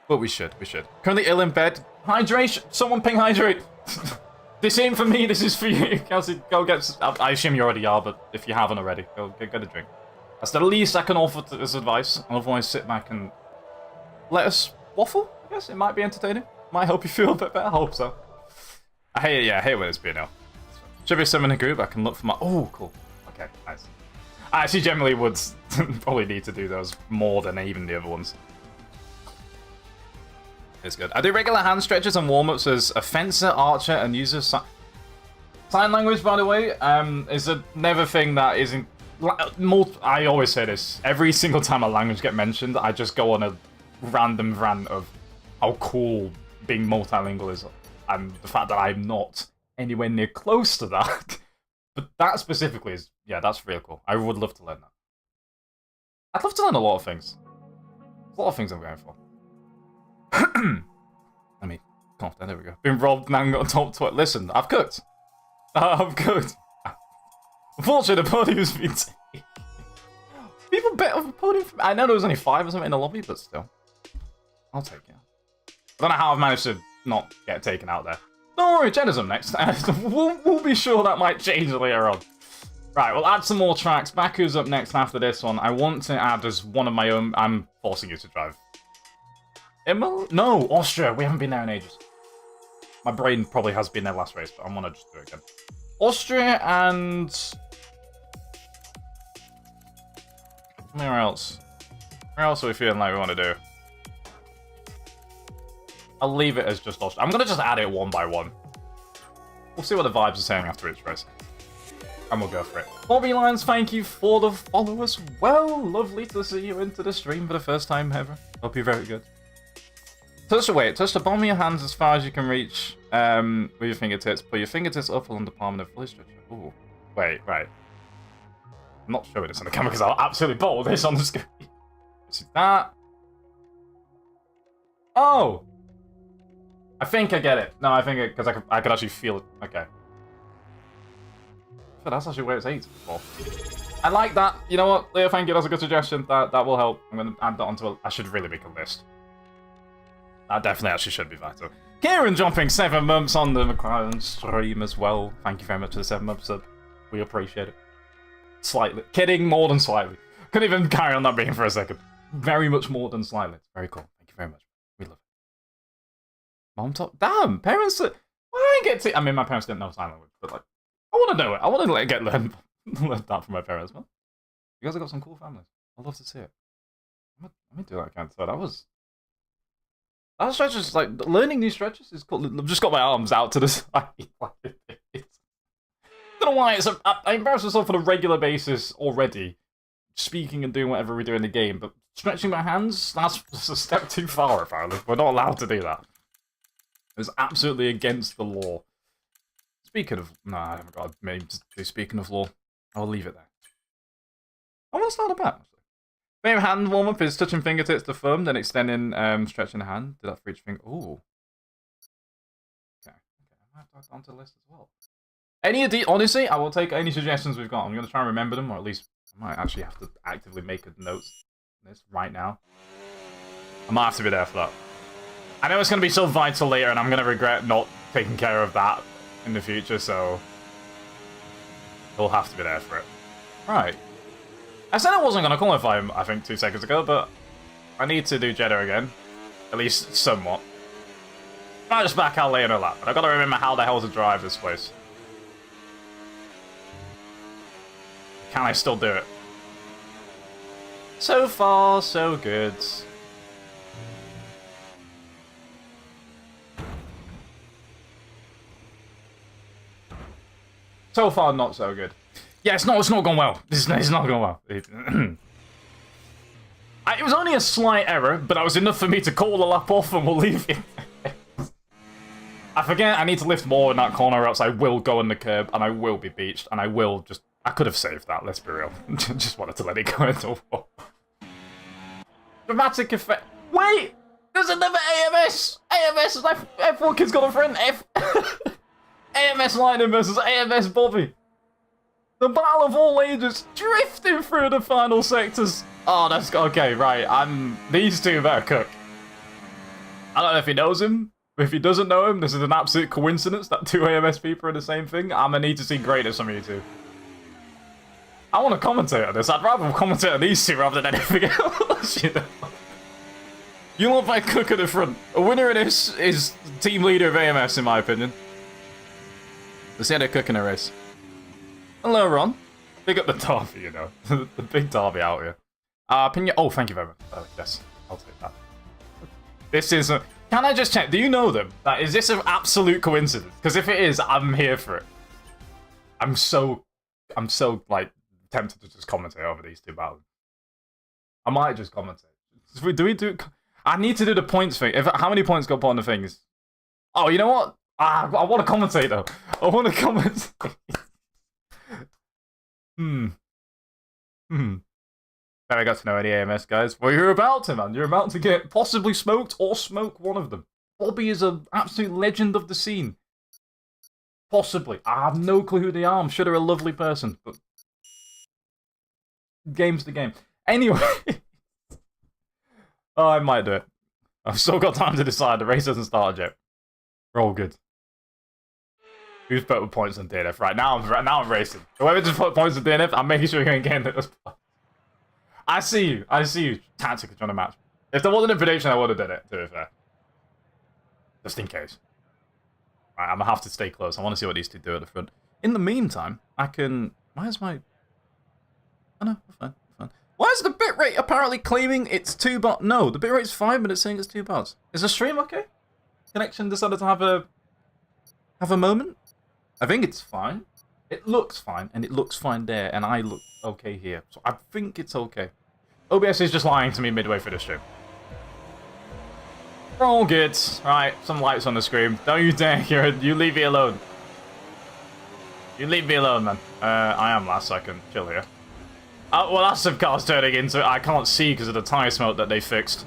But we should. Currently ill in bed. Hydration. Someone ping hydrate. This ain't for me, this is for you. Kelsey, go get... I assume you already are, but if you haven't already, go get a drink. That's the least I can offer as advice. Otherwise, sit back and let us waffle, I guess. It might be entertaining. Might help you feel a bit better. I hope so. I hate when it's BNL. Should be some in a group. I can look for my... Oh, cool. Okay, nice. I actually generally would probably need to do those more than even the other ones. It's good. I do regular hand stretches and warm-ups as a fencer, archer, and user sign language, by the way, is another thing that isn't... I always say this. Every single time a language gets mentioned, I just go on a random rant of how cool being multilingual is, and the fact that I'm not anywhere near close to that. But that specifically is... Yeah, that's real cool. I would love to learn that. I'd love to learn a lot of things. A lot of things I'm going for. Let me calm down. There we go. Been robbed, now got top 20. Listen, I've cooked. I've cooked. Unfortunately, the podium's been taken. People bet on the podium. I know there was only 5 or something in the lobby, but still. I'll take it. I don't know how I've managed to not get taken out there. Don't worry, Jenna's up next. we'll be sure that might change later on. Right, we'll add some more tracks. Baku's up next after this one. I want to add as one of my own... I'm forcing you to drive. No, Austria. We haven't been there in ages. My brain probably has been there last race, but I want to just do it again. Austria and... Where else? Where else are we feeling like we want to do? I'll leave it as just Austria. I'm going to just add it one by one. We'll see what the vibes are saying after each race. And we'll go for it. Bobby Lyons, thank you for the follow as well. Lovely to see you into the stream for the first time ever. Hope you're very good. Touch the palm of your hands as far as you can reach with your fingertips. Put your fingertips up along the palm of the fully stretch. Ooh. Wait, right. I'm not showing this on the camera because I'll absolutely bottle this on the screen. See that? Oh! I think I get it. No, I think it, because I could actually feel it. Okay. But that's actually where it's 8 for. I like that. You know what, Leo, thank you. That's a good suggestion. That will help. I'm going to add that onto a... I should really make a list. That definitely actually should be vital. Kieran jumping 7 months on the McLaren stream as well. Thank you very much for the 7 months sub. We appreciate it. Slightly. Kidding, more than slightly. Couldn't even carry on that being for a second. Very much more than slightly. Very cool. Thank you very much. We love it. Mom talk. Damn, parents. Why I get to... I mean, my parents didn't know sign language, but like, I want to know it. I want to get learn that from my parents, man. You guys have got some cool families. I'd love to see it. Let me do that again. So that was... That stretch is like learning new stretches is cool. I've just got my arms out to the side. don't know why I embarrass myself on a regular basis already, speaking and doing whatever we do in the game, but stretching my hands, that's a step too far, apparently. We're not allowed to do that. It's absolutely against the law. Speaking of... No, I haven't got a name to do speaking of law. I'll leave it there. I want to start a bet. Main hand warm-up is touching fingertips to thumb, then extending, stretching the hand. Do that for each finger. Ooh. Okay. I might have to add onto the list as well. Any of the... Honestly, I will take any suggestions we've got. I'm going to try and remember them, or at least I might actually have to actively make a note of this right now. I might have to be there for that. I know it's going to be so vital later, and I'm going to regret not taking care of that in the future, so... We'll have to be there for it. Right. I said I wasn't going to qualify him, I think, 2 seconds ago, but I need to do Jeddah again. At least somewhat. Might just back out later in a lap, but I've got to remember how the hell to drive this place. Can I still do it? So far, so good. So far, not so good. Yeah, it's not going well. It's not going well. It was only a slight error, but that was enough for me to call the lap off and we'll leave it. I forget I need to lift more in that corner or else I will go on the curb and I will be beached and I will just... I could have saved that, let's be real. Just wanted to let it go into a wall. Dramatic effect. Wait! There's another AMS! AMS F1 kid's got a friend. AMS Lightning versus AMS Bobby. The battle of all ages, drifting through the final sectors. Oh, that's okay, right. These two better cook. I don't know if he knows him. If he doesn't know him, this is an absolute coincidence that 2 AMS people are the same thing. I'm gonna need to see greatness from you two. I want to commentate on this. I'd rather commentate on these two rather than anything else, you know. You look like cook at the front. A winner of this is team leader of AMS, in my opinion. Let's see how they're cooking a race. Hello, Ron. Big up the derby, you know. The big derby out here. Oh, thank you very much. Oh, yes, I'll take that. This is... Can I just check? Do you know them? Is this an absolute coincidence? Because if it is, I'm here for it. I'm so, like, tempted to just commentate over these two battles. I might just commentate. Do we do... I need to do the points thing. How many points got put on the things? Oh, you know what? I want to commentate, though. I want to commentate. Never got to know any AMS guys. Well, you're about to, man. You're about to get possibly smoked or smoke one of them. Bobby is an absolute legend of the scene. Possibly. I have no clue who they are. I'm sure they're a lovely person, but... Game's the game. Anyway. Oh, I might do it. I've still got time to decide. The race hasn't started yet. We're all good. Who's put with points on DNF? Right, now I'm racing. Whoever just put points on DNF, I'm making sure you're going to get in this. I see you. Tactically trying to match. If there wasn't a prediction, I would have done it, to be fair. Just in case. Right, I'm going to have to stay close. I want to see what these two do at the front. In the meantime, I can... Where's my... Oh no, we're fine. Why is the bitrate apparently claiming it's 2 bars? No, the bitrate's fine, but it's saying it's 2 bars. Is the stream okay? Connection decided to have a moment? I think it's fine. It looks fine, and it looks fine there, and I look okay here. So I think it's okay. OBS is just lying to me midway through the stream. We're all good. Right, some lights on the screen. Don't you dare, Kieran. You leave me alone. You leave me alone, man. I am last, so I can chill here. Well, that's some cars turning into... I can't see because of the tyre smoke that they fixed.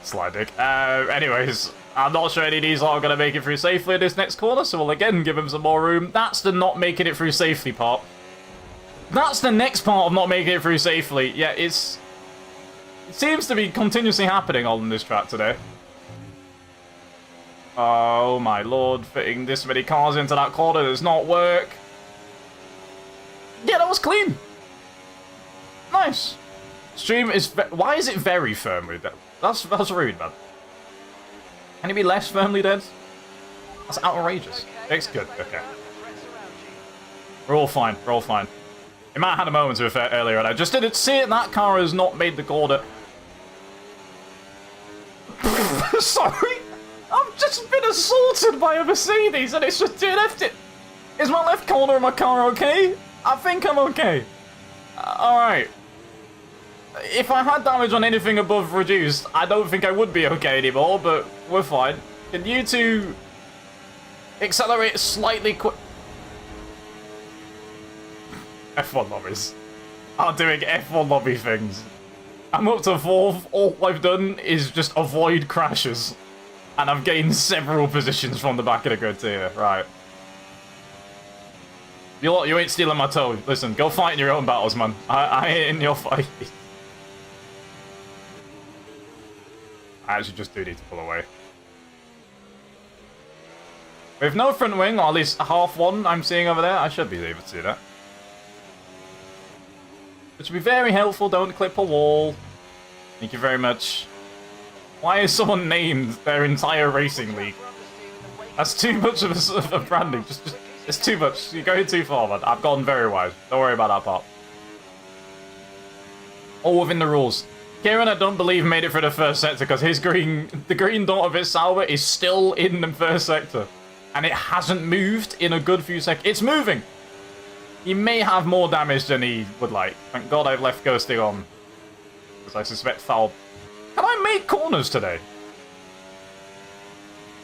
Slide dick. Anyways, I'm not sure any of these are going to make it through safely in this next corner, so we'll again give them some more room. That's the not making it through safely part. That's the next part of not making it through safely. Yeah, it seems to be continuously happening on this track today. Oh my lord, fitting this many cars into that corner does not work. Yeah, that was clean. Nice. Stream is... Why is it very firmly dead? That's rude, man. Can it be less firmly dead? That's outrageous. It's good. Okay. We're all fine. We're all fine. It might have had a moment to effect earlier, and I just didn't see it. That car has not made the corner. Sorry. I've just been assaulted by a Mercedes, and it's just DNF'd it. Is my left corner of my car okay? I think I'm okay. Alright. If I had damage on anything above reduced, I don't think I would be okay anymore, but we're fine. Can you two accelerate slightly quick? F1 lobbies. I'm doing F1 lobby things. I'm up to 4th. All I've done is just avoid crashes. And I've gained several positions from the back of the grid here. Right. You lot, you ain't stealing my toe. Listen, go fight in your own battles, man. I ain't in your fight. I actually just do need to pull away. With no front wing, or at least half one I'm seeing over there, I should be able to see that. Which would be very helpful, don't clip a wall. Thank you very much. Why is someone named their entire racing league? That's too much of a branding, just it's too much. You're going too far, man. I've gone very wide. Don't worry about that part. All within the rules. Kieran, I don't believe, made it through the first sector because his the green dot of his Sauber is still in the first sector. And it hasn't moved in a good few seconds. It's moving! He may have more damage than he would like. Thank God I've left ghosting on. Because I suspect foul. Can I make corners today?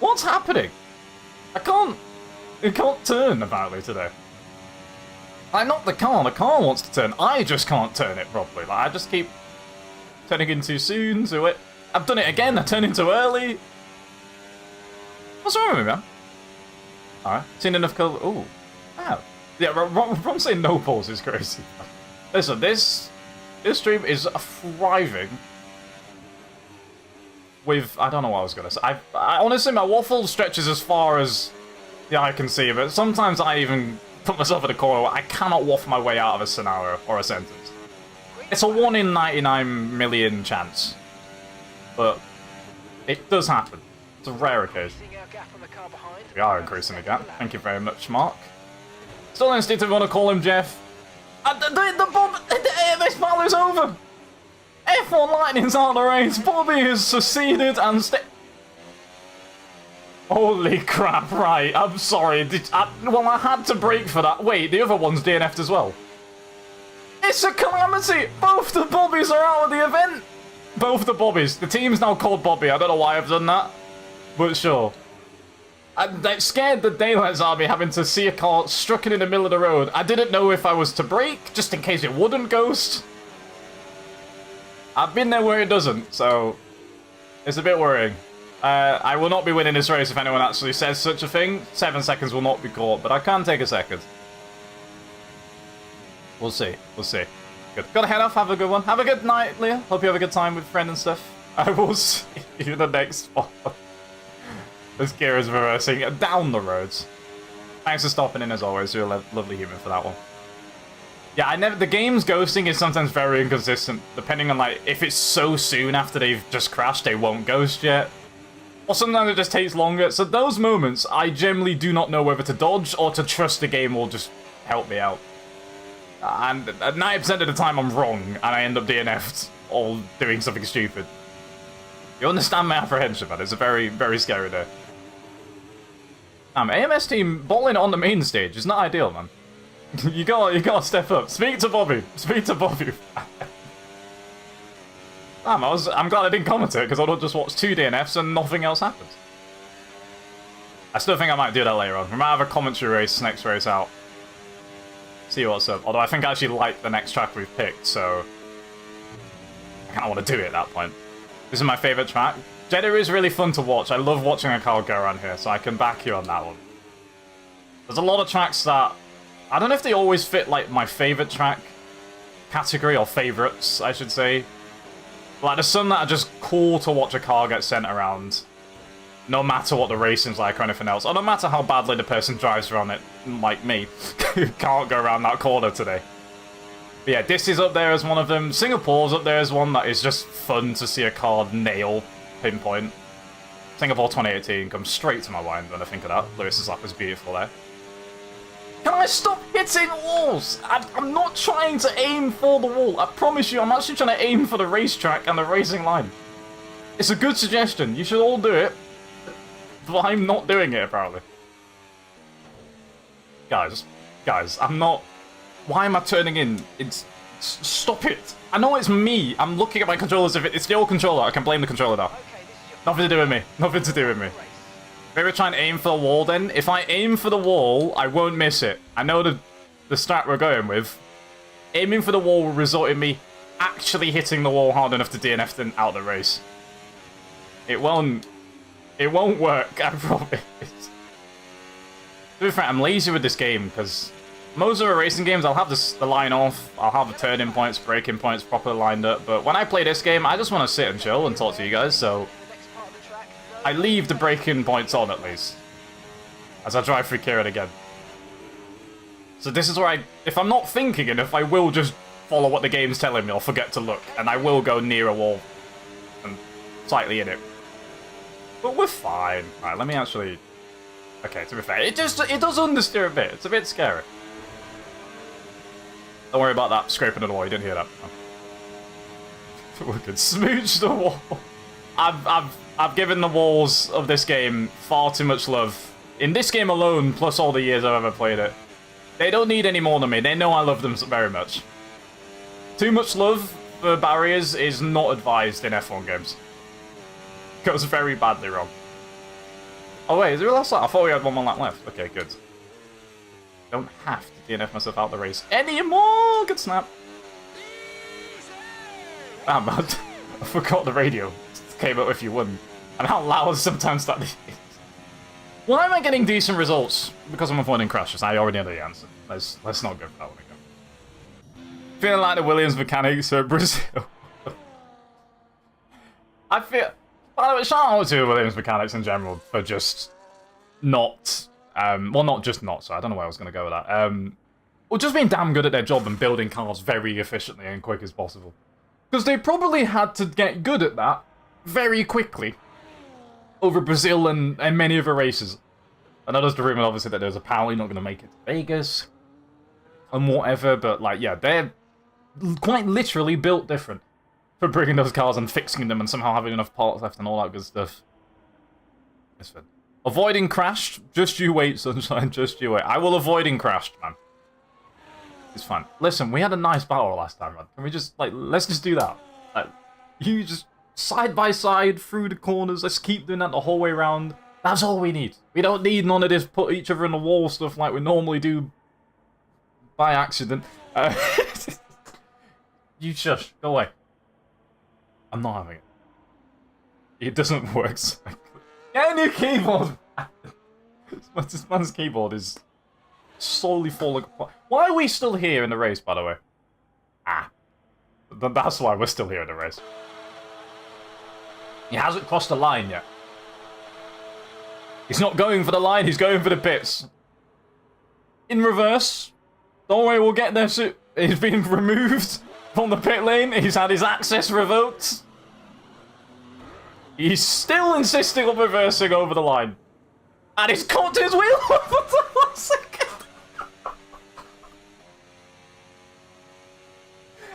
What's happening? I can't turn apparently today. I'm not the car wants to turn. I just can't turn it properly. Like, I just keep turning in too soon to it. I've done it again, I turned in too early. What's wrong with me, man? Alright, seen enough colour. Ooh. Wow. Yeah, Ron saying no balls is crazy. Listen, this stream is thriving with, I don't know what I was going to say. I honestly, my waffle stretches as far as the eye can see, but sometimes I even put myself in a corner where I cannot waffle my way out of a scenario or a sentence. It's a 1 in 99 million chance, but it does happen. It's a rare occasion. We are increasing the gap. Thank you very much, Mark. Still instinctively want to call him Jeff. The AMS battle is over! F1 Lightning's out of the race. Bobby has succeeded and holy crap, right. I'm sorry. Well, I had to brake for that. Wait, the other one's DNF'd as well. It's a calamity! Both the Bobbies are out of the event! Both the Bobbies. The team's now called Bobby. I don't know why I've done that, but sure. That scared the daylights out of me having to see a car struck in the middle of the road. I didn't know if I was to brake, just in case it wouldn't ghost. I've been there where it doesn't, so it's a bit worrying. I will not be winning this race if anyone actually says such a thing. 7 seconds will not be caught, but I can take a second. We'll see. We'll see. Good. Gotta head off. Have a good one. Have a good night, Leah. Hope you have a good time with friend and stuff. I will see you in the next spot. As Kira's reversing down the roads. Thanks for stopping in as always. You're a lovely human for that one. Yeah, the game's ghosting is sometimes very inconsistent, depending on, like, if it's so soon after they've just crashed, they won't ghost yet. Or sometimes it just takes longer. So those moments, I generally do not know whether to dodge or to trust the game will just help me out. And 90% of the time I'm wrong, and I end up DNF'd or doing something stupid. You understand my apprehension, man. It's a very, very scary day. AMS team balling on the main stage is not ideal, man. you gotta step up. Speak to Bobby. Speak to Bobby. Damn, I'm glad I didn't commentate because I would have just watched 2 DNFs and nothing else happened. I still think I might do that later on. We might have a commentary race next race out. See what's up. Although I think I actually like the next track we've picked, so I kind of want to do it at that point. This is my favourite track. Jeddah is really fun to watch. I love watching a car go around here, so I can back you on that one. There's a lot of tracks that I don't know if they always fit like my favourite track category, or favourites, I should say. Like, there's some that are just cool to watch a car get sent around, no matter what the racing's like or anything else, or no matter how badly the person drives around it, like me, who can't go around that corner today. But yeah, this is up there as one of them. Singapore's up there as one that is just fun to see a car nail pinpoint. Singapore 2018 comes straight to my mind when I think of that. Lewis's lap was beautiful there. Can I stop hitting walls? I'm not trying to aim for the wall. I promise you, I'm actually trying to aim for the racetrack and the racing line. It's a good suggestion. You should all do it. But I'm not doing it, apparently. Guys, I'm not... Why am I turning in? Stop it. I know it's me. I'm looking at my controller as if it's the old controller. I can blame the controller now. Nothing to do with me. Nothing to do with me. Maybe try and aim for the wall then. If I aim for the wall, I won't miss it. I know the strat we're going with. Aiming for the wall will result in me actually hitting the wall hard enough to DNF them out the race. It won't work, I promise. To be fair, I'm lazy with this game because most of the racing games I'll have the line off, I'll have the turning points, braking points properly lined up, but when I play this game, I just want to sit and chill and talk to you guys, so I leave the braking points on at least as I drive through Kieran again. So this is where if I'm not thinking enough, I will just follow what the game's telling me or forget to look, and I will go near a wall and slightly in it. But we're fine. Alright, let me actually... Okay, to be fair, it does understeer a bit. It's a bit scary. Don't worry about that scraping of the wall. You didn't hear that. Oh. We could smooch the wall. I've given the walls of this game far too much love. In this game alone, plus all the years I've ever played it. They don't need any more than me. They know I love them very much. Too much love for barriers is not advised in F1 games. Goes very badly wrong. Oh wait, is there a last lap? I thought we had one more lap left. Okay, good. Don't have to DNF myself out the race anymore. Good snap. Ah, man. I forgot the radio came up if you wouldn't. And how loud sometimes that is. Why am I getting decent results? Because I'm avoiding crashes. I already know the answer. Let's not go for that one again. Feeling like the Williams mechanics for Brazil. I feel... By the way, shout out to Williams mechanics in general for just not... well, not just not, so I don't know where I was going to go with that. Well, just being damn good at their job and building cars very efficiently and quick as possible. Because they probably had to get good at that very quickly over Brazil and many other races. I know there's the rumour, obviously, that there's apparently not going to make it to Vegas and whatever, but, like, yeah, they're quite literally built different for bringing those cars and fixing them and somehow having enough parts left and all that good stuff. It's fun. Avoiding crashed, just you wait, sunshine, just you wait. I will avoiding crashed, man. It's fine. Listen, we had a nice battle last time, man. Can we just, like, let's just do that. Like, you just side by side through the corners. Let's keep doing that the whole way around. That's all we need. We don't need none of this put each other in the wall stuff like we normally do by accident. You shush. Go away. I'm not having it. It doesn't work. Get a new keyboard! This man's keyboard is slowly falling apart. Why are we still here in the race, by the way? Ah. That's why we're still here in the race. He hasn't crossed the line yet. He's not going for the line, he's going for the pits. In reverse. Don't worry, we'll get there soon. He's been removed from the pit lane. He's had his access revoked. He's still insisting on reversing over the line. And he's caught his wheel for the last second.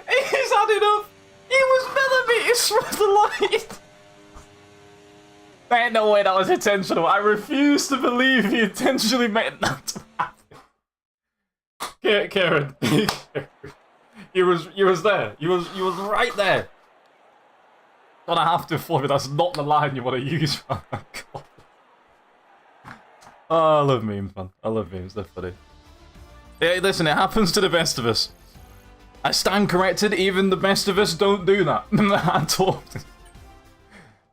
He's had enough. He was millimeters from the line. There ain't no way that was intentional. I refuse to believe he intentionally made that to happen. Kieran. You was there. You was right there. Gonna have to flip it. That's not the line you want to use. Oh my god. Oh, I love memes, man. I love memes. They're funny. Hey, listen, it happens to the best of us. I stand corrected. Even the best of us don't do that at all.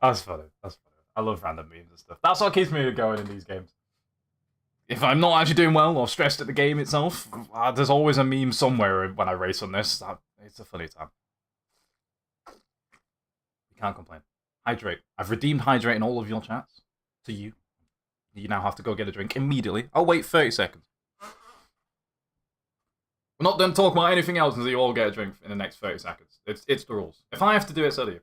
That's funny. That's funny. I love random memes and stuff. That's what keeps me going in these games. If I'm not actually doing well or stressed at the game itself, there's always a meme somewhere when I race on this. It's a funny time. You can't complain. Hydrate. I've redeemed hydrate in all of your chats. To you. You now have to go get a drink immediately. I'll wait 30 seconds. We're not done talking about anything else until you all get a drink in the next 30 seconds. It's the rules. If I have to do it, so do you.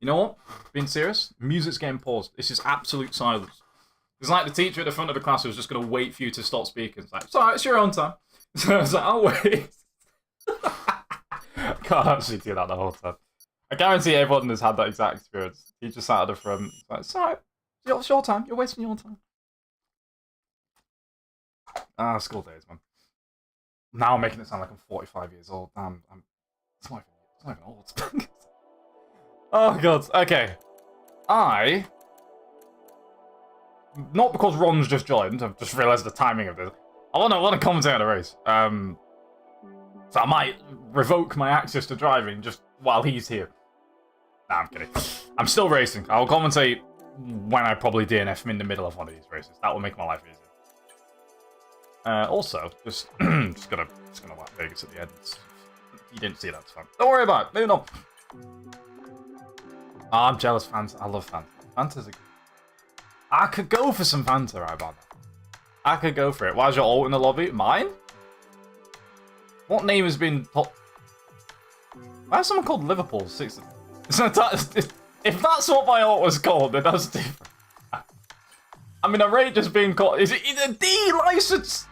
You know what? Being serious, music's getting paused. This is absolute silence. It's like the teacher at the front of the class who's just going to wait for you to stop speaking. It's like, it's alright, it's your own time. So I was like, I'll wait. I can't actually do that the whole time. I guarantee everyone has had that exact experience. He just sat at the front. It's like, it's alright. It's your time. You're wasting your time. School days, man. Now I'm making it sound like I'm 45 years old. Damn, it's not even old. Oh, God. Okay. Not because Ron's just joined, I've just realised the timing of this. I want to commentate on the race. So I might revoke my access to driving just while he's here. Nah, I'm kidding. I'm still racing. I'll commentate when I probably DNF him in the middle of one of these races. That will make my life easier. Also, just gonna lap Vegas at the end. You didn't see that, it's fine. Don't worry about it. Moving on. Oh, I'm jealous, Fanta. I love Fanta. Fanta's a... I could go for some Fanta right about now. I could go for it. Why's your ult in the lobby? Mine? What name has been top? Why is someone called Liverpool 6? If that's what my ult was called, then that's different. I mean, a rate just being called. Is it a D license?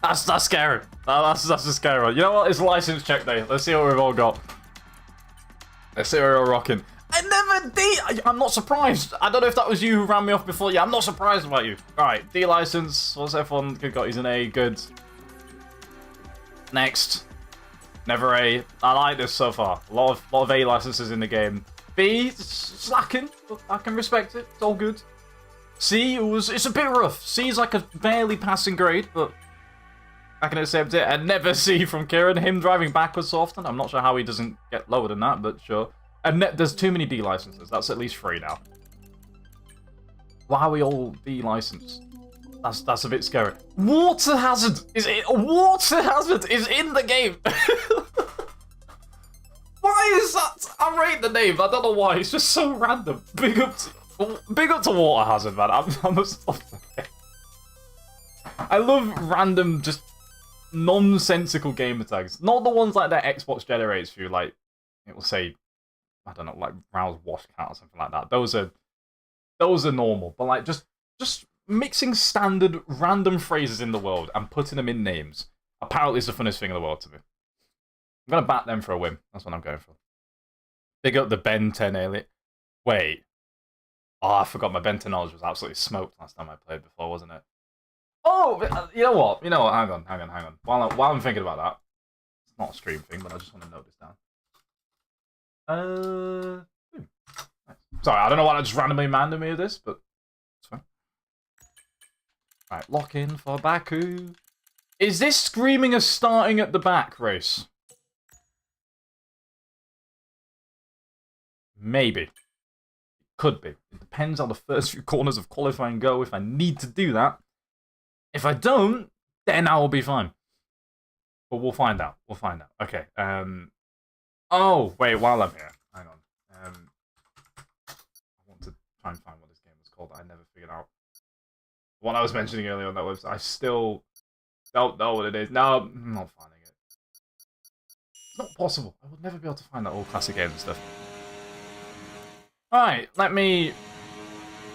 That's scary. That's a scary one. You know what? It's license check day. Let's see what we've all got. Let's see what we're all rocking. I never D. I'm not surprised. I don't know if that was you who ran me off before. Yeah, I'm not surprised about you. All right, D license. What's everyone got? He's an A. Good. Next. Never A. I like this so far. A lot of A licenses in the game. B, slacking, but I can respect it. It's all good. C, it's a bit rough. C is like a barely passing grade, but I can accept it. And never C from Kieran. Him driving backwards so often. I'm not sure how he doesn't get lower than that, but sure. And there's too many D licenses. That's at least 3 now. Why are we all D licensed? That's a bit scary. Water hazard is in the game. Why is that? I rate the name. I don't know why. It's just so random. Big up to Water Hazard, man. I'm a stop. I love random, just nonsensical gamer tags. Not the ones like that Xbox generates for you. Like it will say, I don't know, like Rouse Wash Cat or something like that. Those are normal. But like just mixing standard random phrases in the world and putting them in names apparently is the funnest thing in the world to me. I'm going to bat them for a win. That's what I'm going for. Big up the Ben 10 alien. Wait. Oh, I forgot my Ben 10 knowledge was absolutely smoked last time I played before, wasn't it? Oh, you know what? Hang on. While I'm thinking about that. It's not a stream thing, but I just want to note this down. Nice. Sorry, I don't know why I just randomly reminded me of this, but it's fine. Alright, lock in for Baku. Is this screaming a starting at the back race? Maybe. Could be. It depends on the first few corners of qualifying go if I need to do that. If I don't, then I will be fine. But we'll find out. Okay. Oh, wait, while I'm here. Hang on. I want to try and find what this game was called that I never figured out. What I was mentioning earlier on that website. I still don't know what it is. No, I'm not finding it. It's not possible. I would never be able to find that old classic games and stuff. Alright, let me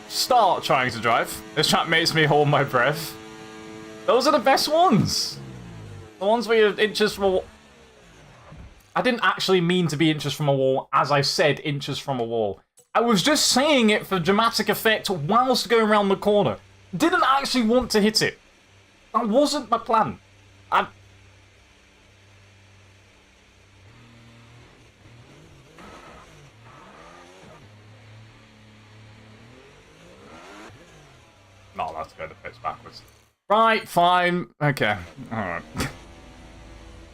start trying to drive. This chat makes me hold my breath. Those are the best ones. The ones where you're inches from a wall. I didn't actually mean to be inches from a wall as I said inches from a wall. I was just saying it for dramatic effect whilst going around the corner. Didn't actually want to hit it. That wasn't my plan. No, let's go the pitch backwards. Right, fine. Okay. Alright.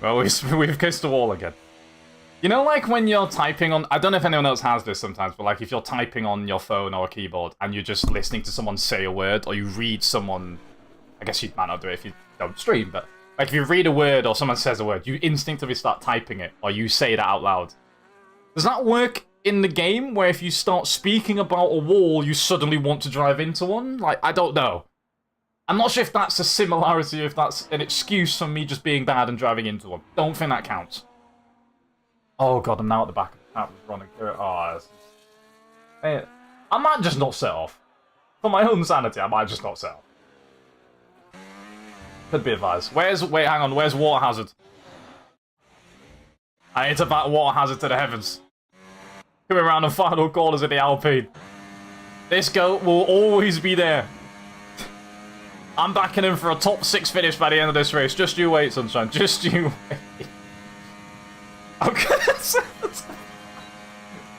Well, we've kissed the wall again. You know, like when you're typing on... I don't know if anyone else has this sometimes, but like if you're typing on your phone or a keyboard and you're just listening to someone say a word, or you read someone... I guess you might not do it if you don't stream, but like if you read a word or someone says a word, you instinctively start typing it, or you say that out loud. Does that work in the game, where if you start speaking about a wall, you suddenly want to drive into one? Like, I don't know. I'm not sure if that's a similarity, if that's an excuse for me just being bad and driving into one. Don't think that counts. Oh god, I'm now at the back of the cab running through it. Oh, hey, I might just not set off. For my own sanity, I might just not set off. Could be advised. Wait, hang on, where's Water Hazard? I need to bat Water Hazard to the heavens. Coming around the final corners of the Alpine. This goat will always be there. I'm backing him for a top 6 finish by the end of this race. Just you wait, Sunshine. Just you wait. Okay.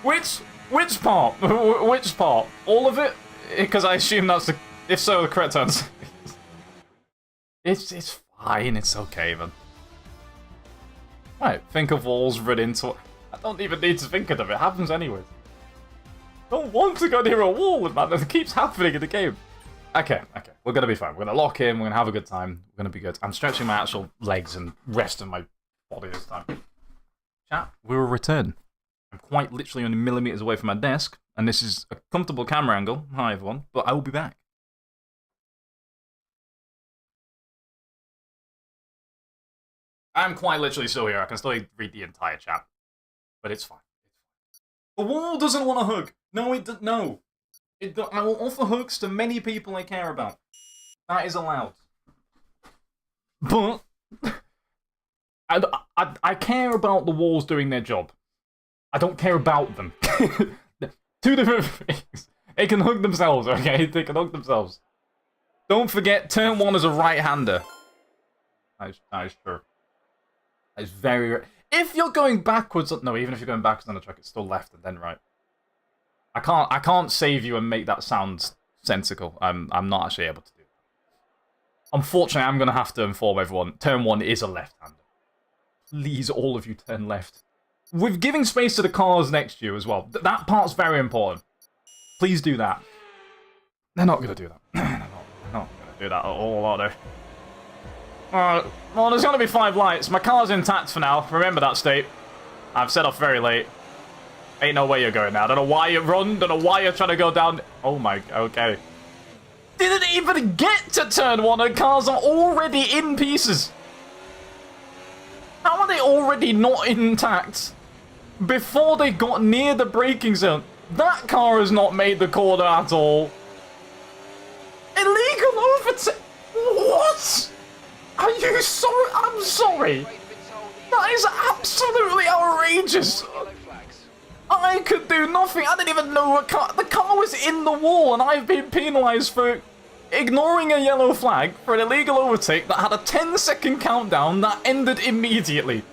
Which part? Which part? All of it? Because I assume that's the... If so, the correct answer. It's fine. It's okay, man. Right, think of walls run into... I don't even need to think of it. It happens anyways. I don't want to go near a wall, man. It keeps happening in the game. Okay. We're going to be fine. We're going to lock in. We're going to have a good time. We're going to be good. I'm stretching my actual legs and resting my body this time. Chat, we will return. I'm quite literally only millimeters away from my desk, and this is a comfortable camera angle. Hi, everyone. But I will be back. I'm quite literally still here. I can still read the entire chat. But it's fine. The wall doesn't want a hug. No, it doesn't. No. I will offer hugs to many people I care about. That is allowed. But I care about the walls doing their job. I don't care about them. Two different things. They can hug themselves, okay? They can hug themselves. Don't forget, turn 1 is a right-hander. That is true. That is very... If you're going backwards... No, even if you're going backwards on the track, it's still left and then right. I can't save you and make that sound sensical. I'm not actually able to do that. Unfortunately, I'm going to have to inform everyone. Turn 1 is a left-hander. Please, all of you, turn left. With giving space to the cars next to you as well. That part's very important. Please do that. They're not going to do that. They're not going to do that at all, are they? Well, there's going to be 5 lights. My car's intact for now. Remember that, State. I've set off very late. Ain't no way you're going now. Don't know why you run. Don't know why you're trying to go down. Oh my... Okay. Didn't even get to turn 1 and cars are already in pieces. How are they already not intact? Before they got near the braking zone. That car has not made the corner at all. Illegal overtake. What? Are you sorry? I'm sorry. That is absolutely outrageous. I could do nothing. I didn't even know the car was in the wall, and I've been penalised for ignoring a yellow flag for an illegal overtake that had a 10-second countdown that ended immediately.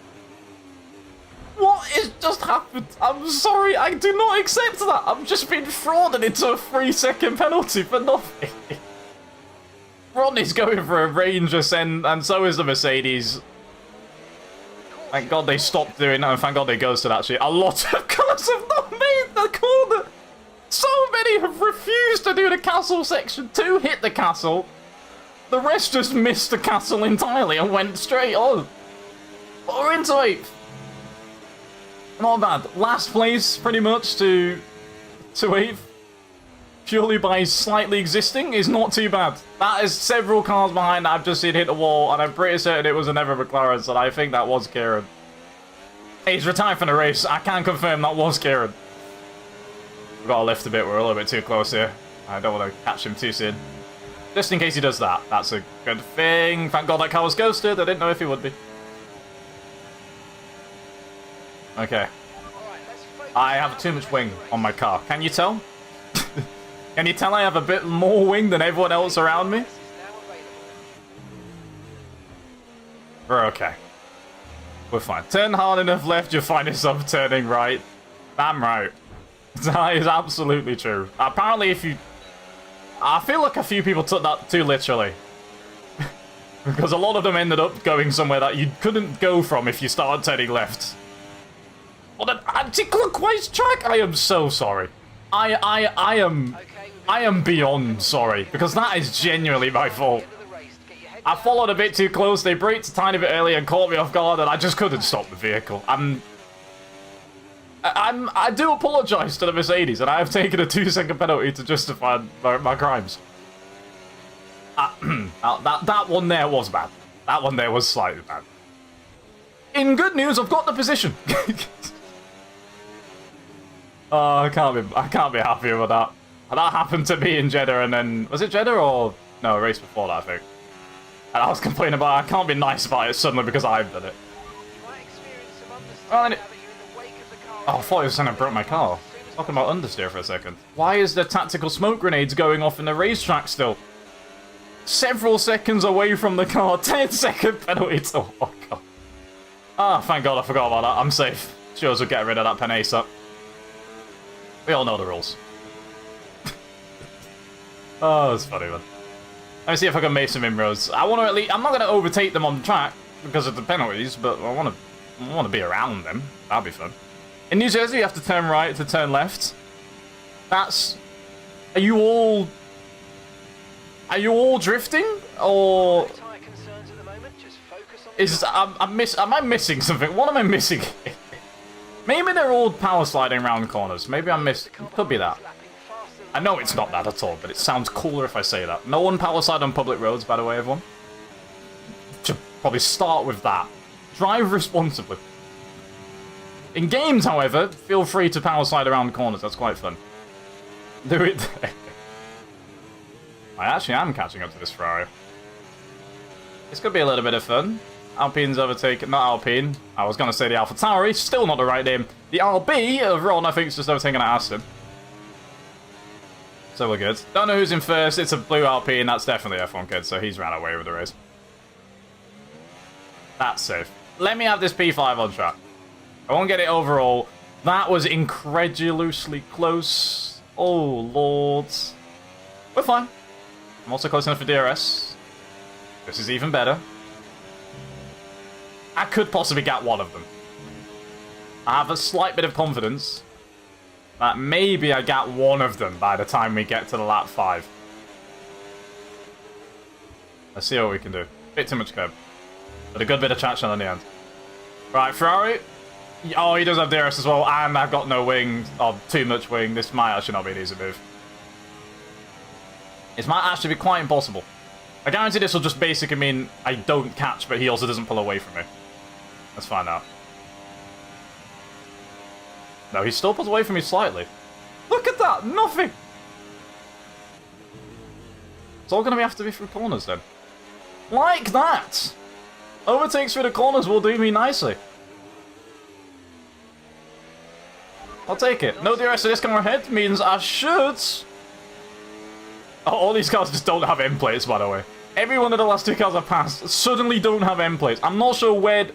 What has just happened? I'm sorry, I do not accept that. I've just been frauded into a 3-second penalty for nothing. Rodney's going for a range ascent, and so is the Mercedes. Thank God they stopped doing that, and thank God they ghosted, actually. A lot of cars have not made the corner. So many have refused to do the castle section. 2 hit the castle. The rest just missed the castle entirely and went straight on. Or into 8th. Not bad. Last place, pretty much, to 8th. Purely by slightly existing is not too bad. That is several cars behind that I've just seen hit the wall, and I'm pretty certain it was another McLaren, so I think that was Kieran. He's retired from the race. I can confirm that was Kieran. We've got to lift a bit. We're a little bit too close here. I don't want to catch him too soon. Just in case he does that. That's a good thing. Thank God that car was ghosted. I didn't know if he would be. Okay. I have too much wing on my car. Can you tell? Can you tell I have a bit more wing than everyone else around me? We're okay. We're fine. Turn hard enough left, you'll find yourself turning right. Damn right. That is absolutely true. Apparently if you... I feel like a few people took that too literally. Because a lot of them ended up going somewhere that you couldn't go from if you started turning left. On an anti-clockwise track? I am so sorry. I am beyond sorry, because that is genuinely my fault. I followed a bit too close, they braked a tiny bit early and caught me off guard, and I just couldn't stop the vehicle. I do apologise to the Mercedes, and I have taken a 2-second penalty to justify my crimes. That one there was bad. That one there was slightly bad. In good news, I've got the position. Oh, I can't be happy with that. That happened to me in Jeddah, and then... Was it Jeddah or... No, a race before that, I think. And I was complaining about it. I can't be nice about it suddenly because I've done it. Oh, I thought he was saying I broke my car. Talking about understeer for a second. Why is there tactical smoke grenades going off in the racetrack still? several seconds away from the car. 10-second penalty to walk off. Ah, thank God I forgot about that. I'm safe. Sure will get rid of that pen ASAP. We all know the rules. Oh, that's funny, man. Let me see if I can make some inroads. I want to at least... I'm not going to overtake them on the track because of the penalties, but I want to be around them. That'd be fun. In New Jersey, you have to turn right to turn left. That's... Are you all drifting? Or... Am I missing something? What am I missing? Maybe they're all power sliding around corners. Maybe I missed... Could be that. I know it's not that at all, but it sounds cooler if I say that. No one power slide on public roads, by the way, everyone. Should probably start with that. Drive responsibly. In games, however, feel free to power slide around corners. That's quite fun. Do it. I actually am catching up to this Ferrari. This could be a little bit of fun. Alpine's overtaken. Not Alpine. I was going to say the AlphaTauri. Still not the right name. The RB of Ron, I think, is just overtaken at Aston. So we're good. Don't know who's in first. It's a blue Alpine. That's definitely F1 kid, so he's ran away with the race. That's safe. Let me have this P5 on track. I won't get it overall. That was incredulously close. Oh, Lord. We're fine. I'm also close enough for DRS. This is even better. I could possibly get one of them. I have a slight bit of confidence that maybe I get one of them by the time we get to the lap 5. Let's see what we can do. Bit too much curb. But a good bit of traction on the end. Right, Ferrari. Oh, he does have DRS as well, and I've got no wing, or too much wing. This might actually not be an easy move. This might actually be quite impossible. I guarantee this will just basically mean I don't catch, but he also doesn't pull away from me. Let's find out. No, he still pulls away from me slightly. Look at that! Nothing! It's all going to have to be through corners then. Like that! Overtakes through the corners will do me nicely. I'll take it. No DRS to this camera ahead means I should... Oh, all these cars just don't have end plates, by the way. Every one of the last 2 cars I've passed suddenly don't have end plates. I'm not sure where...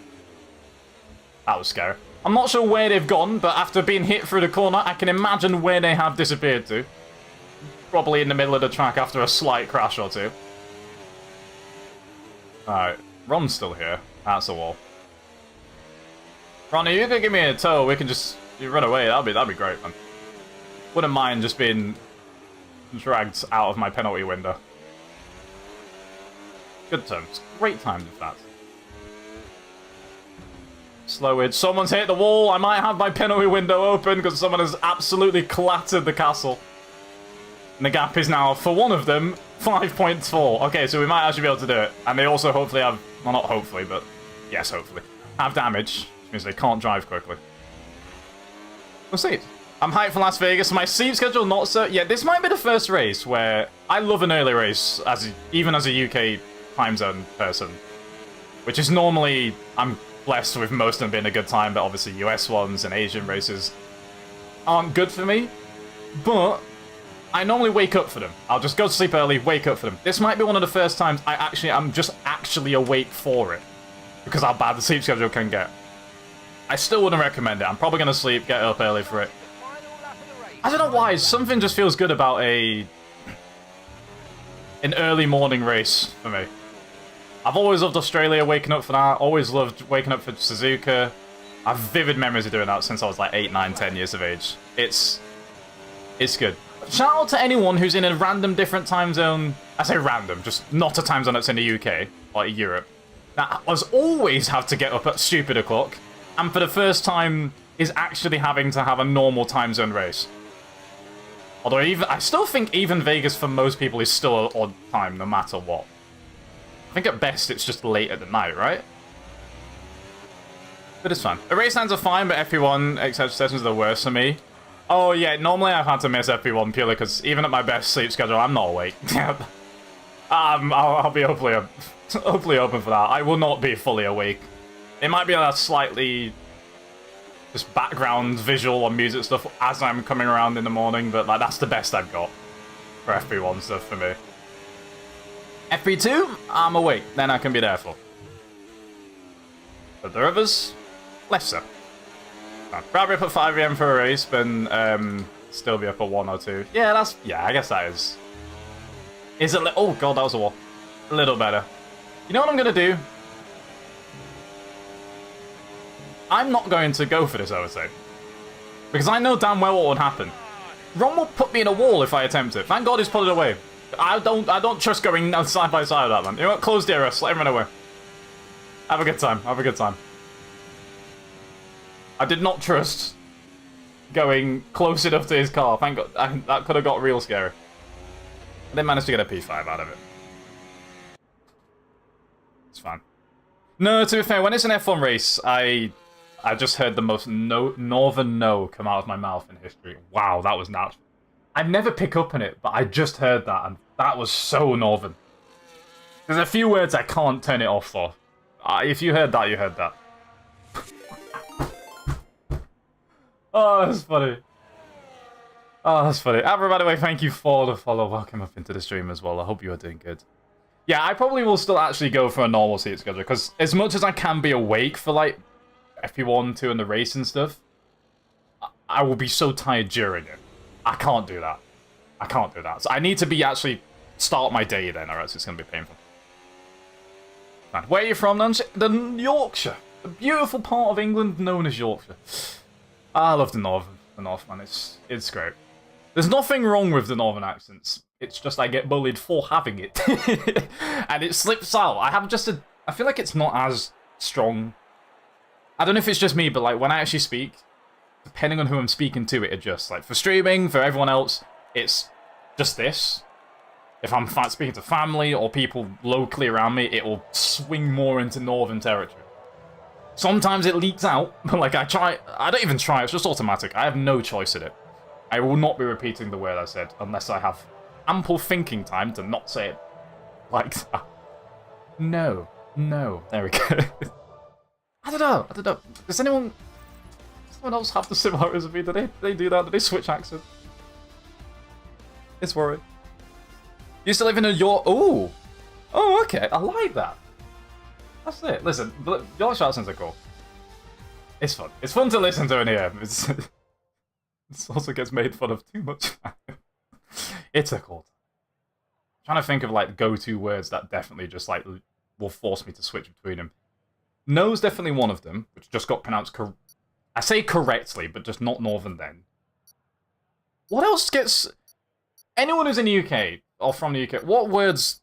That was scary. I'm not sure where they've gone, but after being hit through the corner, I can imagine where they have disappeared to. Probably in the middle of the track after a slight crash or two. Alright, Ron's still here. That's a wall. Ron, if you could give me a tow, we can just run away. That'd be great, man. Wouldn't mind just being dragged out of my penalty window. Good terms. Great times, in fact. Slow it. Someone's hit the wall. I might have my penalty window open because someone has absolutely clattered the castle. And the gap is now, for one of them, 5.4. Okay, so we might actually be able to do it. And they also hopefully have... Well, not hopefully, but... Yes, hopefully. Have damage, which means they can't drive quickly. We'll see. I'm hyped for Las Vegas. My sleep schedule not so... Yeah, this might be the first race where... I love an early race, even as a UK time zone person. Which is normally... I'm blessed with most of them being a good time, but obviously US ones and Asian races aren't good for me. But I normally wake up for them. I'll just go to sleep early, wake up for them. This might be one of the first times I'm just actually awake for it. Because how bad the sleep schedule can get. I still wouldn't recommend it. I'm probably going to sleep, get up early for it. I don't know why, something just feels good about an early morning race for me. I've always loved Australia, waking up for that. Always loved waking up for Suzuka. I have vivid memories of doing that since I was like 8, 9, 10 years of age. It's good. Shout out to anyone who's in a random different time zone. I say random, just not a time zone that's in the UK or Europe. That has always had to get up at stupid o'clock. And for the first time is actually having to have a normal time zone race. Although I still think even Vegas for most people is still an odd time, no matter what. I think at best it's just late at the night, right? But it's fine. The race times are fine, but FP1 exception sessions are the worst for me. Oh yeah, normally I've had to miss FP1 purely because even at my best sleep schedule, I'm not awake. I'll be hopefully open for that. I will not be fully awake. It might be a slightly just background visual or music stuff as I'm coming around in the morning, but like that's the best I've got for FP1 stuff for me. FP2, I'm awake, then I can be there for. But the others, less so. I'd rather be up at 5 AM for a race than still be up at 1 or 2. Yeah, I guess that is. Is it? Oh god, that was a wall. A little better. You know what I'm gonna do? I'm not going to go for this, I would say. Because I know damn well what would happen. Ron will put me in a wall if I attempt it. Thank god he's put it away. I don't trust going side by side with that, man. You know what? Close near us. Let him run away. Have a good time. Have a good time. I did not trust going close enough to his car. Thank god. That could have got real scary. I didn't manage to get a P5 out of it. It's fine. No, to be fair, when it's an F1 race, I just heard the most northern no come out of my mouth in history. Wow, that was natural. I never pick up on it, but I just heard that, and that was so northern. There's a few words I can't turn it off for. If you heard that, you heard that. Oh, that's funny. Oh, that's funny. Abra, by the way, thank you for the follow. Welcome up into the stream as well. I hope you are doing good. Yeah, I probably will still actually go for a normal seat schedule, because as much as I can be awake for, like, FP1, 2, and the race and stuff, I will be so tired during it. I can't do that. I can't do that. So I need to be actually start my day then, or else it's going to be painful. Man, where are you from, Nange? The Yorkshire. A beautiful part of England known as Yorkshire. I love the North, man. It's great. There's nothing wrong with the Northern accents. It's just I get bullied for having it. And it slips out. I feel like it's not as strong. I don't know if it's just me, but like when I actually speak, depending on who I'm speaking to, it adjusts. Like for streaming, for everyone else, it's just this. If I'm speaking to family or people locally around me, it will swing more into Northern territory. Sometimes it leaks out, but like I don't even try, it's just automatic. I have no choice in it. I will not be repeating the word I said unless I have ample thinking time to not say it like that. No. There we go. I don't know. Does anyone else have the similarities of me? Do they do that? Do they switch accent? It's worrying. You used to live in a York. Oh, okay. I like that. That's it. Listen, Yorkshire accents are cool. It's fun. It's fun to listen to in here. It also gets made fun of too much. It's a cool time. I'm trying to think of like go-to words that definitely just like will force me to switch between them. No's definitely one of them, which just got pronounced I say correctly, but just not Northern then. What else gets... Anyone who's in the UK, or from the UK, what words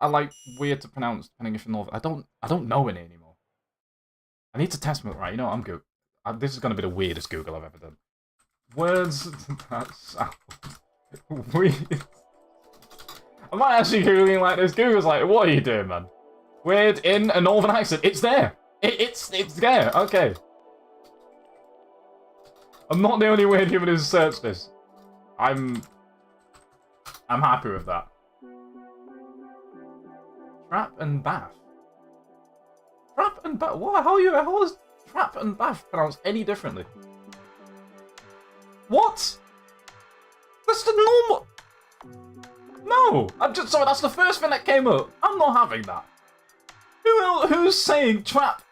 are like weird to pronounce depending if you're Northern? I don't know any anymore. I need to test me, right? You know, I'm good. This is going to be the weirdest Google I've ever done. Words that sound weird. I might actually Googling like this. Google's like, what are you doing, man? Weird in a Northern accent. It's there. It's there. Okay. I'm not the only weird human who's searched this. I'm happy with that. Trap and bath. Trap and bath. What? How is trap and bath pronounced any differently? What? That's the normal. No, sorry. That's the first thing that came up. I'm not having that. Who's saying trap?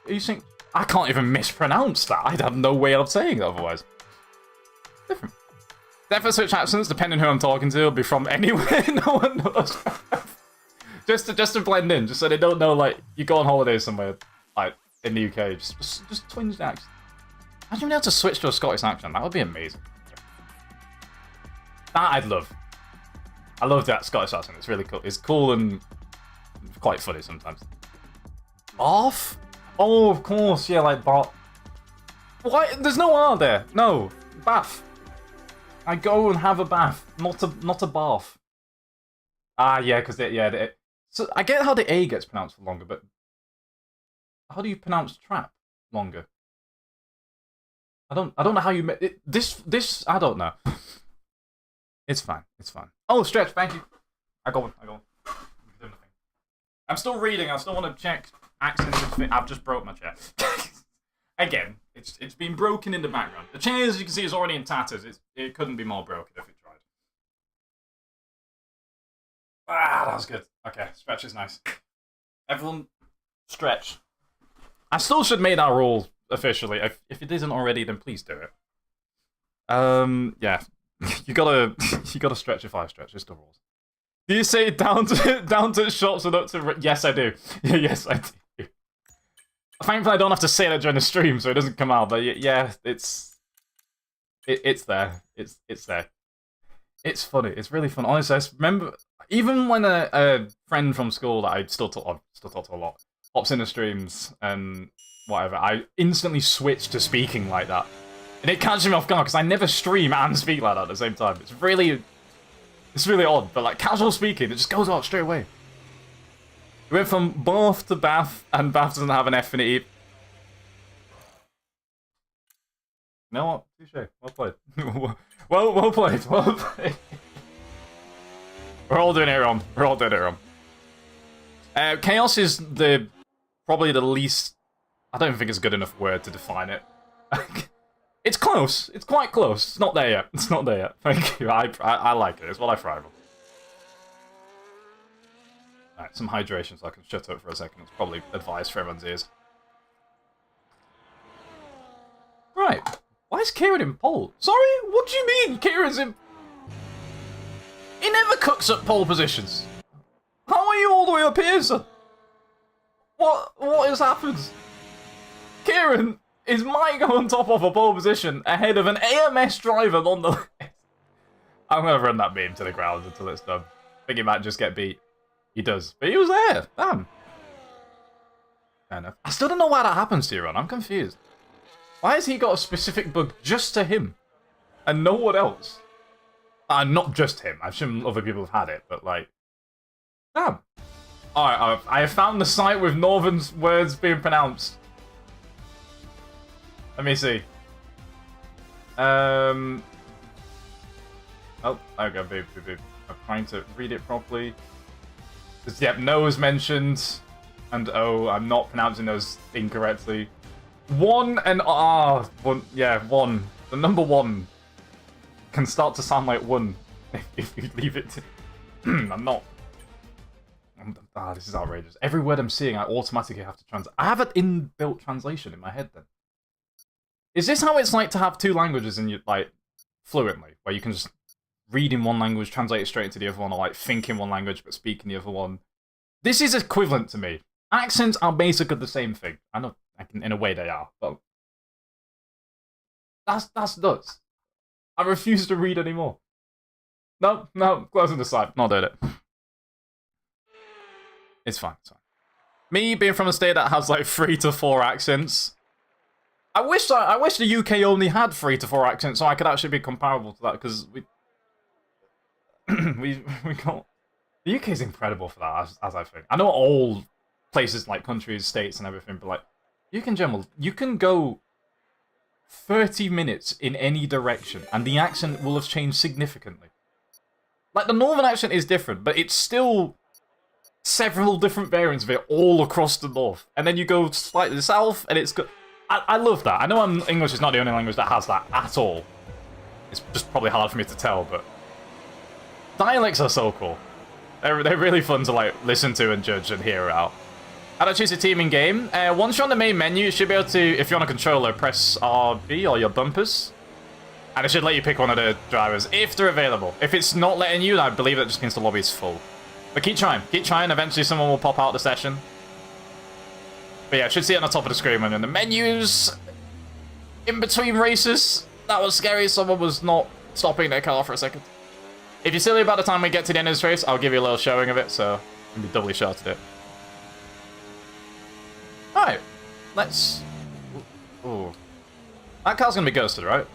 Are you saying? I can't even mispronounce that. I'd have no way of saying it otherwise. Different. Definitely switch accents depending who I'm talking to. It'll be from anywhere. No one knows. just to blend in, just so they don't know. Like you go on holiday somewhere, like in the UK, just twinge the accent. Imagine being able to switch to a Scottish accent. That would be amazing. That I'd love. I love that Scottish accent. It's really cool. It's cool and quite funny sometimes. Off? Oh, of course. Yeah, like Bart. Why? There's no R there. No. Bath. I go and have a bath, not a bath. Ah, yeah, because so I get how the A gets pronounced for longer, but how do you pronounce trap longer? I don't know how you this. I don't know. It's fine. It's fine. Oh, Stretch, thank you. I got one. I'm still reading. I still want to check accents. I've just broke my chair. Again, it's been broken in the background. The chair, as you can see, is already in tatters. It couldn't be more broken if it Ah, that was good. Okay, stretch is nice. Everyone, stretch. I still should make that rule officially. If it isn't already, then please do it. Yeah, you gotta stretch if I stretch. It's the rules. Do you say down to shots and up to? Yes, I do. Yes, I do. Thankfully, I don't have to say that during the stream, so it doesn't come out. But yeah, it's there. It's there. It's funny. It's really fun. Honestly, I remember even when a friend from school that I still talk to a lot hops in the streams and whatever, I instantly switch to speaking like that, and it catches me off guard because I never stream and speak like that at the same time. It's really odd, but like casual speaking, it just goes out straight away. We went from Bath to Bath, and Bath doesn't have an F in it. You know what? Touché. Well played. well played. Well played. We're all doing it wrong. We're all doing it wrong. Chaos is probably the least. I don't think it's a good enough word to define it. It's close. It's quite close. It's not there yet. It's not there yet. Thank you. I like it. It's what I thrive on. Alright, some hydration so I can shut up for a second. It's probably advice for everyone's ears. Right. Why is Kieran in pole? Sorry? What do you mean Kieran's in... He never cooks up pole positions. How are you all the way up here, son? What has happened? Kieran might go on top of a pole position ahead of an AMS driver nonetheless. I'm going to run that meme to the ground until it's done. I think he might just get beat. He does. But he was there. Damn. Fair enough. I still don't know why that happens to you, Ron. I'm confused. Why has he got a specific bug just to him? And no one else? Not just him. I'm sure other people have had it, but like... Damn. Alright, I have found the site with Northern words being pronounced. Let me see. Oh, there we go. Boop. I'm trying to read it properly. Yep, no is mentioned. And oh, I'm not pronouncing those incorrectly. One and one. Yeah, one. The number one can start to sound like one if you leave it to... I'm not... this is outrageous. Every word I'm seeing, I automatically have to translate. I have an inbuilt translation in my head then. Is this how it's like to have two languages in your, like, fluently? Where you can just read in one language, translate it straight into the other one, or like think in one language but speak in the other one? This is equivalent to me. Accents are basically the same thing. I know, in a way they are, but... That's nuts. I refuse to read anymore. No, closing the site. Not doing it. It's fine. Me being from a state that has like 3 to 4 accents. I wish the UK only had 3 to 4 accents so I could actually be comparable to that, because we got... The UK is incredible for that, as I think. I know all places like countries, states and everything, but like, UK in general, you can go 30 minutes in any direction and the accent will have changed significantly. Like, the northern accent is different, but it's still several different variants of it all across the north. And then you go slightly south and it's good. I love that. I know English is not the only language that has that at all. It's just probably hard for me to tell, but dialects are so cool. They're really fun to like listen to and judge and hear out. How do I choose a team in game? Once you're on the main menu, you should be able to, if you're on a controller, press RB or your bumpers. And it should let you pick one of the drivers, if they're available. If it's not letting you, I believe that just means the lobby is full. But keep trying, eventually someone will pop out the session. But yeah, I should see it on the top of the screen when in the menus. In between races. That was scary, someone was not stopping their car for a second. If you're silly about the time we get to the end of this race, I'll give you a little showing of it, so I'll be doubly sure to do it. Alright, let's... Ooh. That car's gonna be ghosted, right?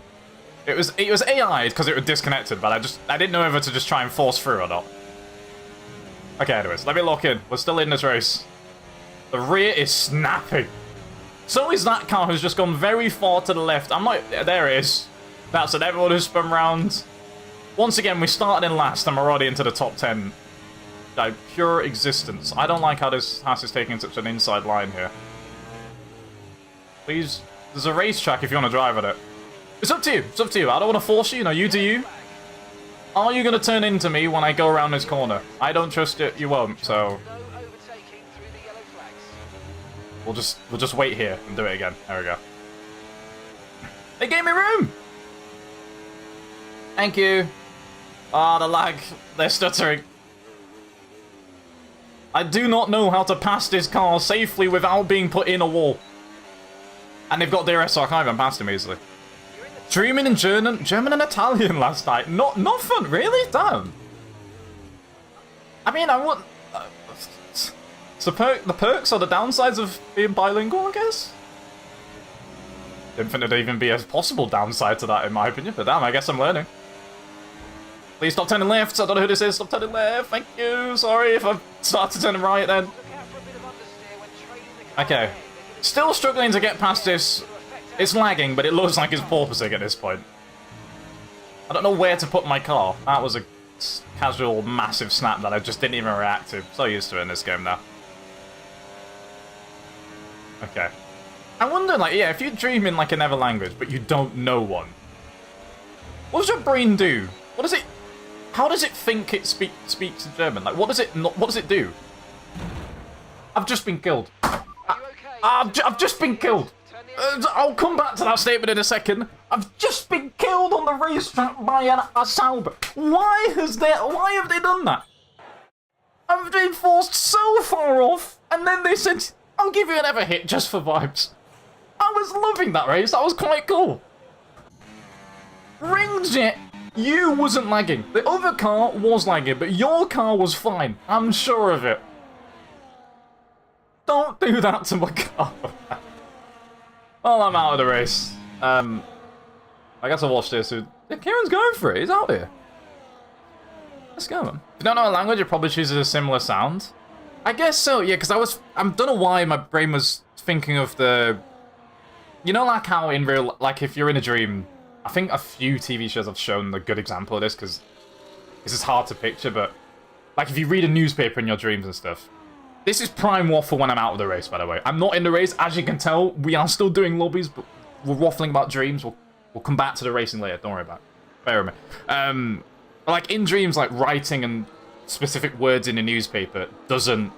It was AI'd because it was disconnected, but I didn't know whether to just try and force through or not. Okay, anyways, let me lock in. We're still in this race. The rear is snapping. So is that car who's just gone very far to the left. I'm like, there it is. That's it, everyone who's spun round. Once again, we started in last and we're already into the top 10. Like, pure existence. I don't like how this Haas is taking such an inside line here. Please, there's a racetrack if you want to drive at it. It's up to you. It's up to you. I don't want to force you. You know, you do you. Are you gonna turn into me when I go around this corner? I don't trust it. You won't. So we'll just wait here and do it again. There we go. They gave me room. Thank you. Ah, the lag. They're stuttering. I do not know how to pass this car safely without being put in a wall. And they've got DRS, so I can't even pass them easily. Dreaming in German and Italian last night. Not fun, really? Damn. I mean, I wouldn't... the perks or the downsides of being bilingual, I guess? Didn't think there'd even be a possible downside to that, in my opinion. But damn, I guess I'm learning. Please stop turning left. I don't know who this is. Stop turning left. Thank you. Sorry if I started turning right then. Okay. Still struggling to get past this. It's lagging, but it looks like it's porpoising at this point. I don't know where to put my car. That was a casual, massive snap that I just didn't even react to. So used to it in this game now. Okay. I wonder, like, yeah, if you dream in, like, another language, but you don't know one, what does your brain do? What does it... How does it think it speaks German? Like, what does it do? I've just been killed. I've just been killed. I'll come back to that statement in a second. I've just been killed on the racetrack by a Sauber. Why have they done that? I've been forced so far off, and then they said, I'll give you another hit just for vibes. I was loving that race. That was quite cool. Ringjet, you wasn't lagging. The other car was lagging, but your car was fine. I'm sure of it. Don't do that to my car. Well, I'm out of the race. I guess I'll watch this. Yeah, Kieran's going for it. He's out here. Let's go, man. If you don't know a language, it probably chooses a similar sound. I guess so, yeah, because I don't know why my brain was thinking of the... You know, like how in real... Like, if you're in a dream... I think a few TV shows have shown a good example of this, because this is hard to picture, but... Like, if you read a newspaper in your dreams and stuff... This is prime waffle when I'm out of the race, by the way. I'm not in the race. As you can tell, we are still doing lobbies, but we're waffling about dreams. We'll come back to the racing later. Don't worry about it. Bear with me. Like, in dreams, like, writing and specific words in a newspaper doesn't...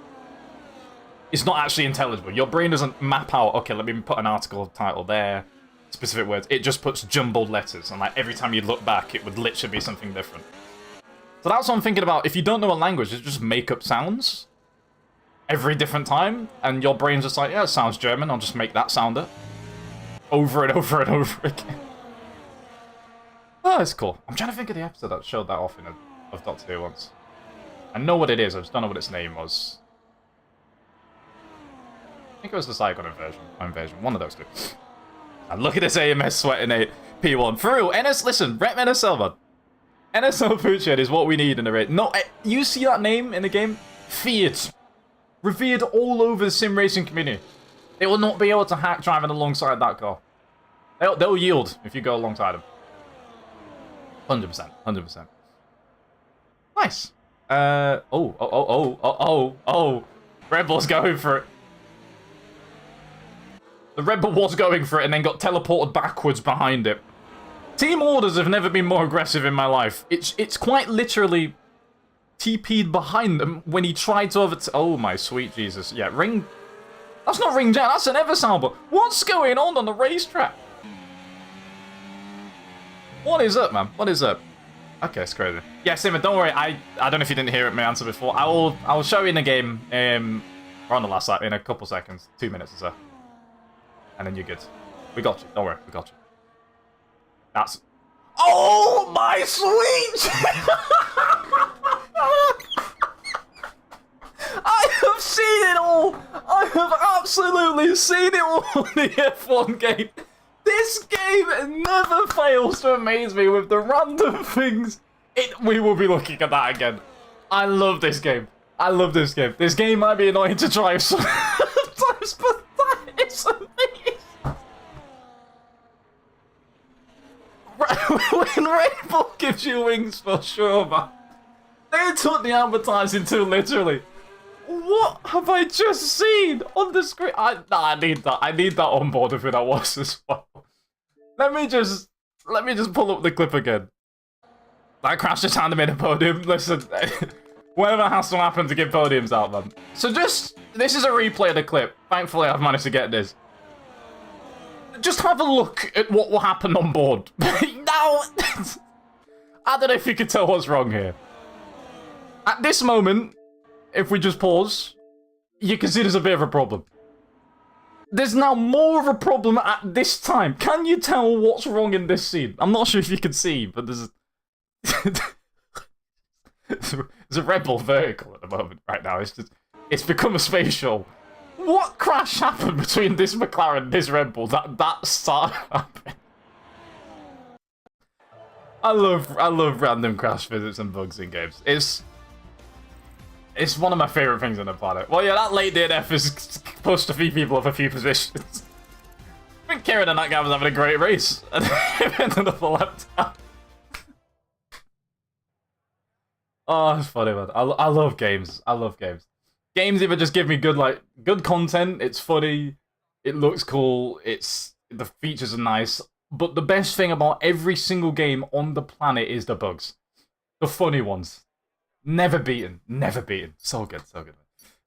It's not actually intelligible. Your brain doesn't map out, okay, let me put an article title there, specific words. It just puts jumbled letters, and, like, every time you look back, it would literally be something different. So that's what I'm thinking about. If you don't know a language, just make up sounds every different time, and your brain's just like, yeah, it sounds German, I'll just make that sounder. Over and over and over again. Oh, it's cool. I'm trying to think of the episode that showed that off of Doctor Who once. I know what it is, I just don't know what its name was. I think it was the Saigon invasion. One of those two. And look at this AMS sweating a P1. For real, listen, Rep NSL, man. NSL Poochhead is what we need in the race. No, you see that name in the game? Feared. Revered all over the sim racing community. They will not be able to hack driving alongside that car. They'll yield if you go alongside them. 100%. 100%. Nice. Oh. Red Bull's going for it. The Red Bull was going for it and then got teleported backwards behind it. Team orders have never been more aggressive in my life. It's quite literally TP'd behind them when he tried to oh my sweet Jesus. Yeah, Ring... That's not Ring Jet, that's an Eversalber. What's going on the racetrack? What is up, man? What is up? Okay, it's crazy. Yeah, Simon, don't worry. I don't know if you didn't hear my answer before. I will show you in the game. We're on the last lap in a couple seconds. 2 minutes or so. And then you're good. We got you. Don't worry. We got you. That's... Oh, my sweet... I have seen it all! I have absolutely seen it all on the F1 game. This game never fails to amaze me with the random things. We will be looking at that again. I love this game. I love this game. This game might be annoying to drive sometimes, but that is amazing. When Red Bull gives you wings for sure, man. They took the advertising too literally. What have I just seen on the screen? I need that. I need that on board of who that was as well. Let me just pull up the clip again. That crash just handed me the podium. Listen, whatever has to happen to get podiums out, man. So this is a replay of the clip. Thankfully, I've managed to get this. Just have a look at what will happen on board. Now, I don't know if you can tell what's wrong here. At this moment, if we just pause, you can see there's a bit of a problem. There's now more of a problem at this time. Can you tell what's wrong in this scene? I'm not sure if you can see, but there's a Red Bull vertical at the moment right now. It's become a spatial. What crash happened between this McLaren and this Red Bull that started happening? I love random crash physics and bugs in games. It's one of my favorite things on the planet. Well, yeah, that late DNF has pushed a few people off a few positions. I think Kieran and that guy was having a great race. And he ended up a lap down. Oh, it's funny, man. I love games. I love games. Games either just give me good content, it's funny, it looks cool, the features are nice, but the best thing about every single game on the planet is the bugs. The funny ones. Never beaten. Never beaten. So good, so good.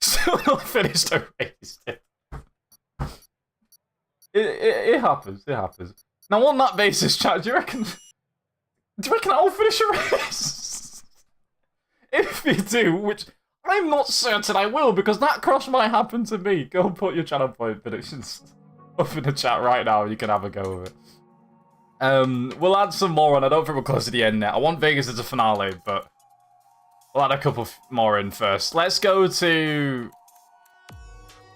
Still not finished a race. It happens, it happens. Now on that basis, chat, do you reckon I'll finish a race? If you do, which I'm not certain I will, because that crash might happen to me. Go and put your channel point predictions up in the chat right now, and you can have a go with it. We'll add some more on. I don't think we're close to the end now. I want Vegas as a finale, but we'll add a couple more in first. Let's go to...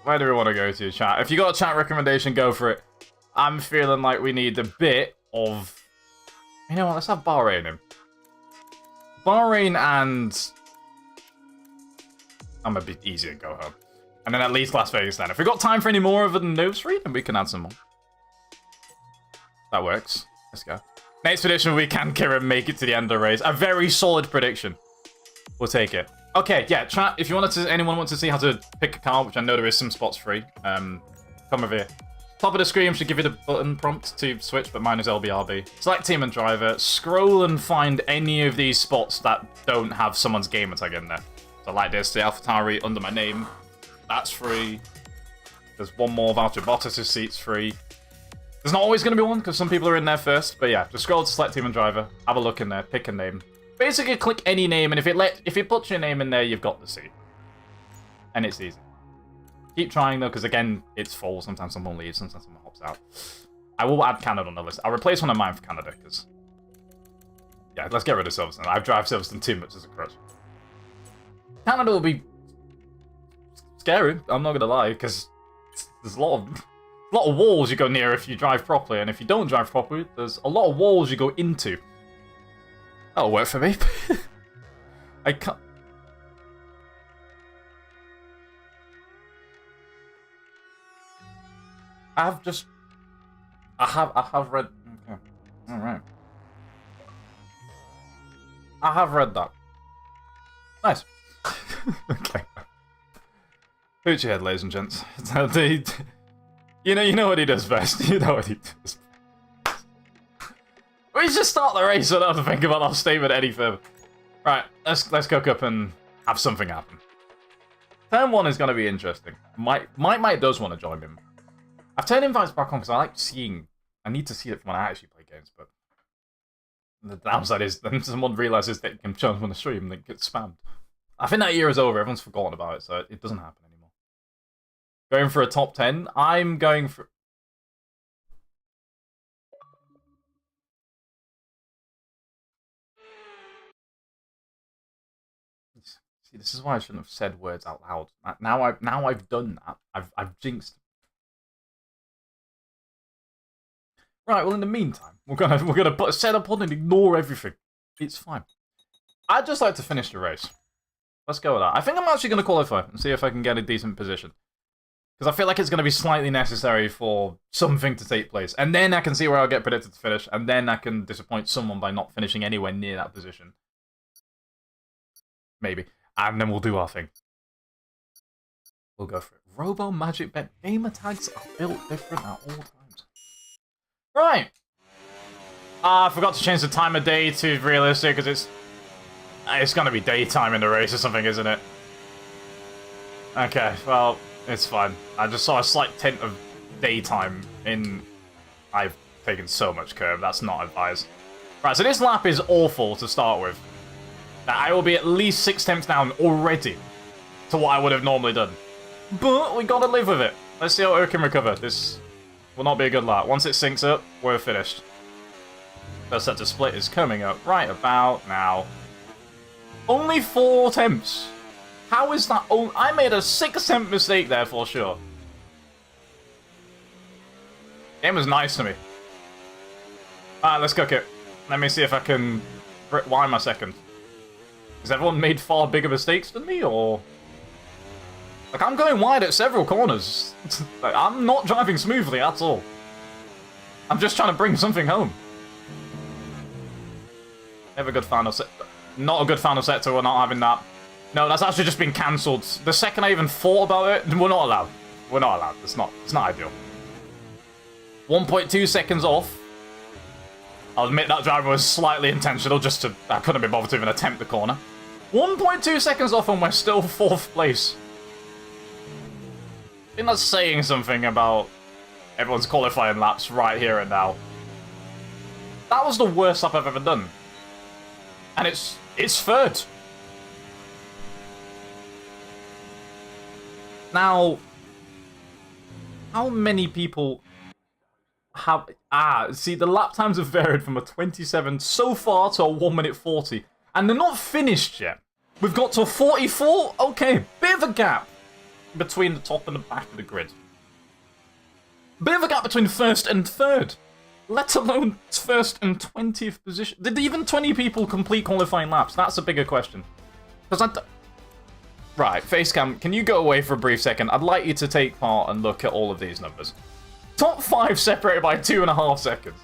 Where do we want to go to, chat? If you got a chat recommendation, go for it. I'm feeling like we need a bit of... You know what? Let's have Bahrain in. Bahrain and... I'm a bit easier to go home. And then at least Las Vegas then. If we've got time for any more other than Noobs Free, then we can add some more. That works. Let's go. Next prediction, we can Kieran make it to the end of the race. A very solid prediction. We'll take it. Okay, yeah, chat, if you wanted to, anyone wants to see how to pick a car, which I know there is some spots free, come over here. Top of the screen should give you the button prompt to switch, but mine is LBRB. Select team and driver, scroll and find any of these spots that don't have someone's gamer tag in there. So like this, the AlphaTauri under my name, that's free. There's one more, Valtteri Bottas' seat's free. There's not always going to be one, because some people are in there first, but yeah, just scroll to select team and driver, have a look in there, pick a name. Basically, click any name, and if it puts your name in there, you've got the seat. And it's easy. Keep trying, though, because, again, it's full. Sometimes someone leaves, sometimes someone hops out. I will add Canada on the list. I'll replace one of mine for Canada, because... Yeah, let's get rid of Silverstone. I've drive Silverstone too much as a crutch. Canada will be... scary, I'm not going to lie, because there's a lot of walls you go near if you drive properly, and if you don't drive properly, there's a lot of walls you go into. That'll work for me. I can't... I have read... Okay. Alright. I have read that. Nice. Okay. Put your head, ladies and gents. You know what he does best. You know what he does best. We just start the race, so I don't have to think about our statement any further. Right, let's cook up and have something happen. Turn 1 is going to be interesting. Mike does want to join him. I've turned invites back on because I like seeing... I need to see it when I actually play games, but... The downside is then someone realizes that you can join on the stream and then get spammed. I think that year is over, everyone's forgotten about it, so it doesn't happen anymore. Going for a top 10, I'm going for... See, this is why I shouldn't have said words out loud. Now I've done that. I've jinxed. Right. Well, in the meantime, we're gonna put a setup on and ignore everything. It's fine. I'd just like to finish the race. Let's go with that. I think I'm actually gonna qualify and see if I can get a decent position, because I feel like it's gonna be slightly necessary for something to take place, and then I can see where I'll get predicted to finish, and then I can disappoint someone by not finishing anywhere near that position. Maybe. And then we'll do our thing. We'll go for it. Robo Magic Bet. Gamer tags are built different at all times. Right. Ah, I forgot to change the time of day to realistic because it's gonna be daytime in the race or something, isn't it? Okay, well, it's fine. I just saw a slight tint of daytime in... I've taken so much curb, that's not advised. Right, so this lap is awful to start with. I will be at least 6 tenths down already to what I would have normally done. But we gotta live with it. Let's see how it can recover. This will not be a good lap. Once it syncs up, we're finished. First set to split is coming up right about now. Only 4 attempts. How is that? Oh, I made a 6 attempt mistake there for sure. Game was nice to me. Alright, let's cook it. Let me see if I can rewind my second. Has everyone made far bigger mistakes than me, or... Like, I'm going wide at several corners. Like, I'm not driving smoothly at all. I'm just trying to bring something home. Never a good final set. Not a good final sector, we're not having that. No, that's actually just been cancelled. The second I even thought about it, we're not allowed. We're not allowed. It's not ideal. 1.2 seconds off. I'll admit that driver was slightly intentional, just to... I couldn't be bothered to even attempt the corner. 1.2 seconds off and we're still 4th place. I think that's saying something about everyone's qualifying laps right here and now. That was the worst lap I've ever done. And it's 3rd. Now, how many people have... see, the lap times have varied from a 27 so far to a 1 minute 40. And they're not finished yet. We've got to 44? Okay, bit of a gap between the top and the back of the grid. Bit of a gap between 1st and 3rd. Let alone 1st and 20th position. Did even 20 people complete qualifying laps? That's a bigger question. Because Right, Facecam, can you go away for a brief second? I'd like you to take part and look at all of these numbers. Top 5 separated by 2.5 seconds.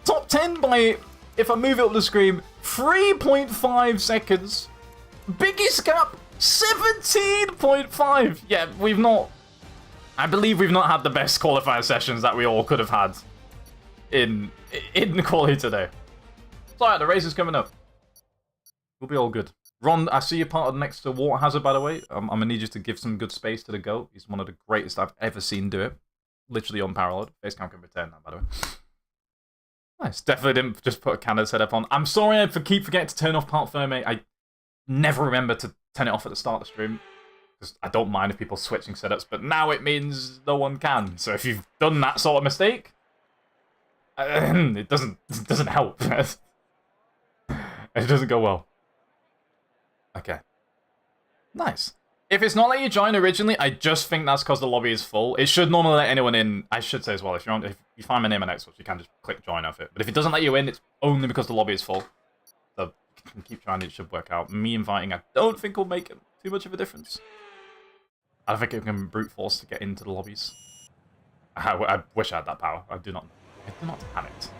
Top 10 by, if I move it up the screen, 3.5 seconds. Biggest gap, 17.5. Yeah, we've not... I believe we've not had the best qualifier sessions that we all could have had in the quality today. It's alright, the race is coming up. We'll be all good. Ron, I see you're part of next to Water Hazard, by the way. I'm going to need you to give some good space to the GOAT. He's one of the greatest I've ever seen do it. Literally unparalleled. Facecam can return that, by the way. Nice. Definitely didn't just put a Canada setup on. I'm sorry I keep forgetting to turn off Part Ferme. I never remember to turn it off at the start of the stream. Because I don't mind if people switching setups, but now it means no one can. So if you've done that sort of mistake, it doesn't help. It doesn't go well. Okay. Nice. If it's not letting you join originally, I just think that's because the lobby is full. It should normally let anyone in. I should say as well, if you find my name on Xbox, you can just click join off it. But if it doesn't let you in, it's only because the lobby is full. So you can keep trying, it should work out. Me inviting, I don't think will make too much of a difference. I don't think it can brute force to get into the lobbies. I wish I had that power. I do not have it.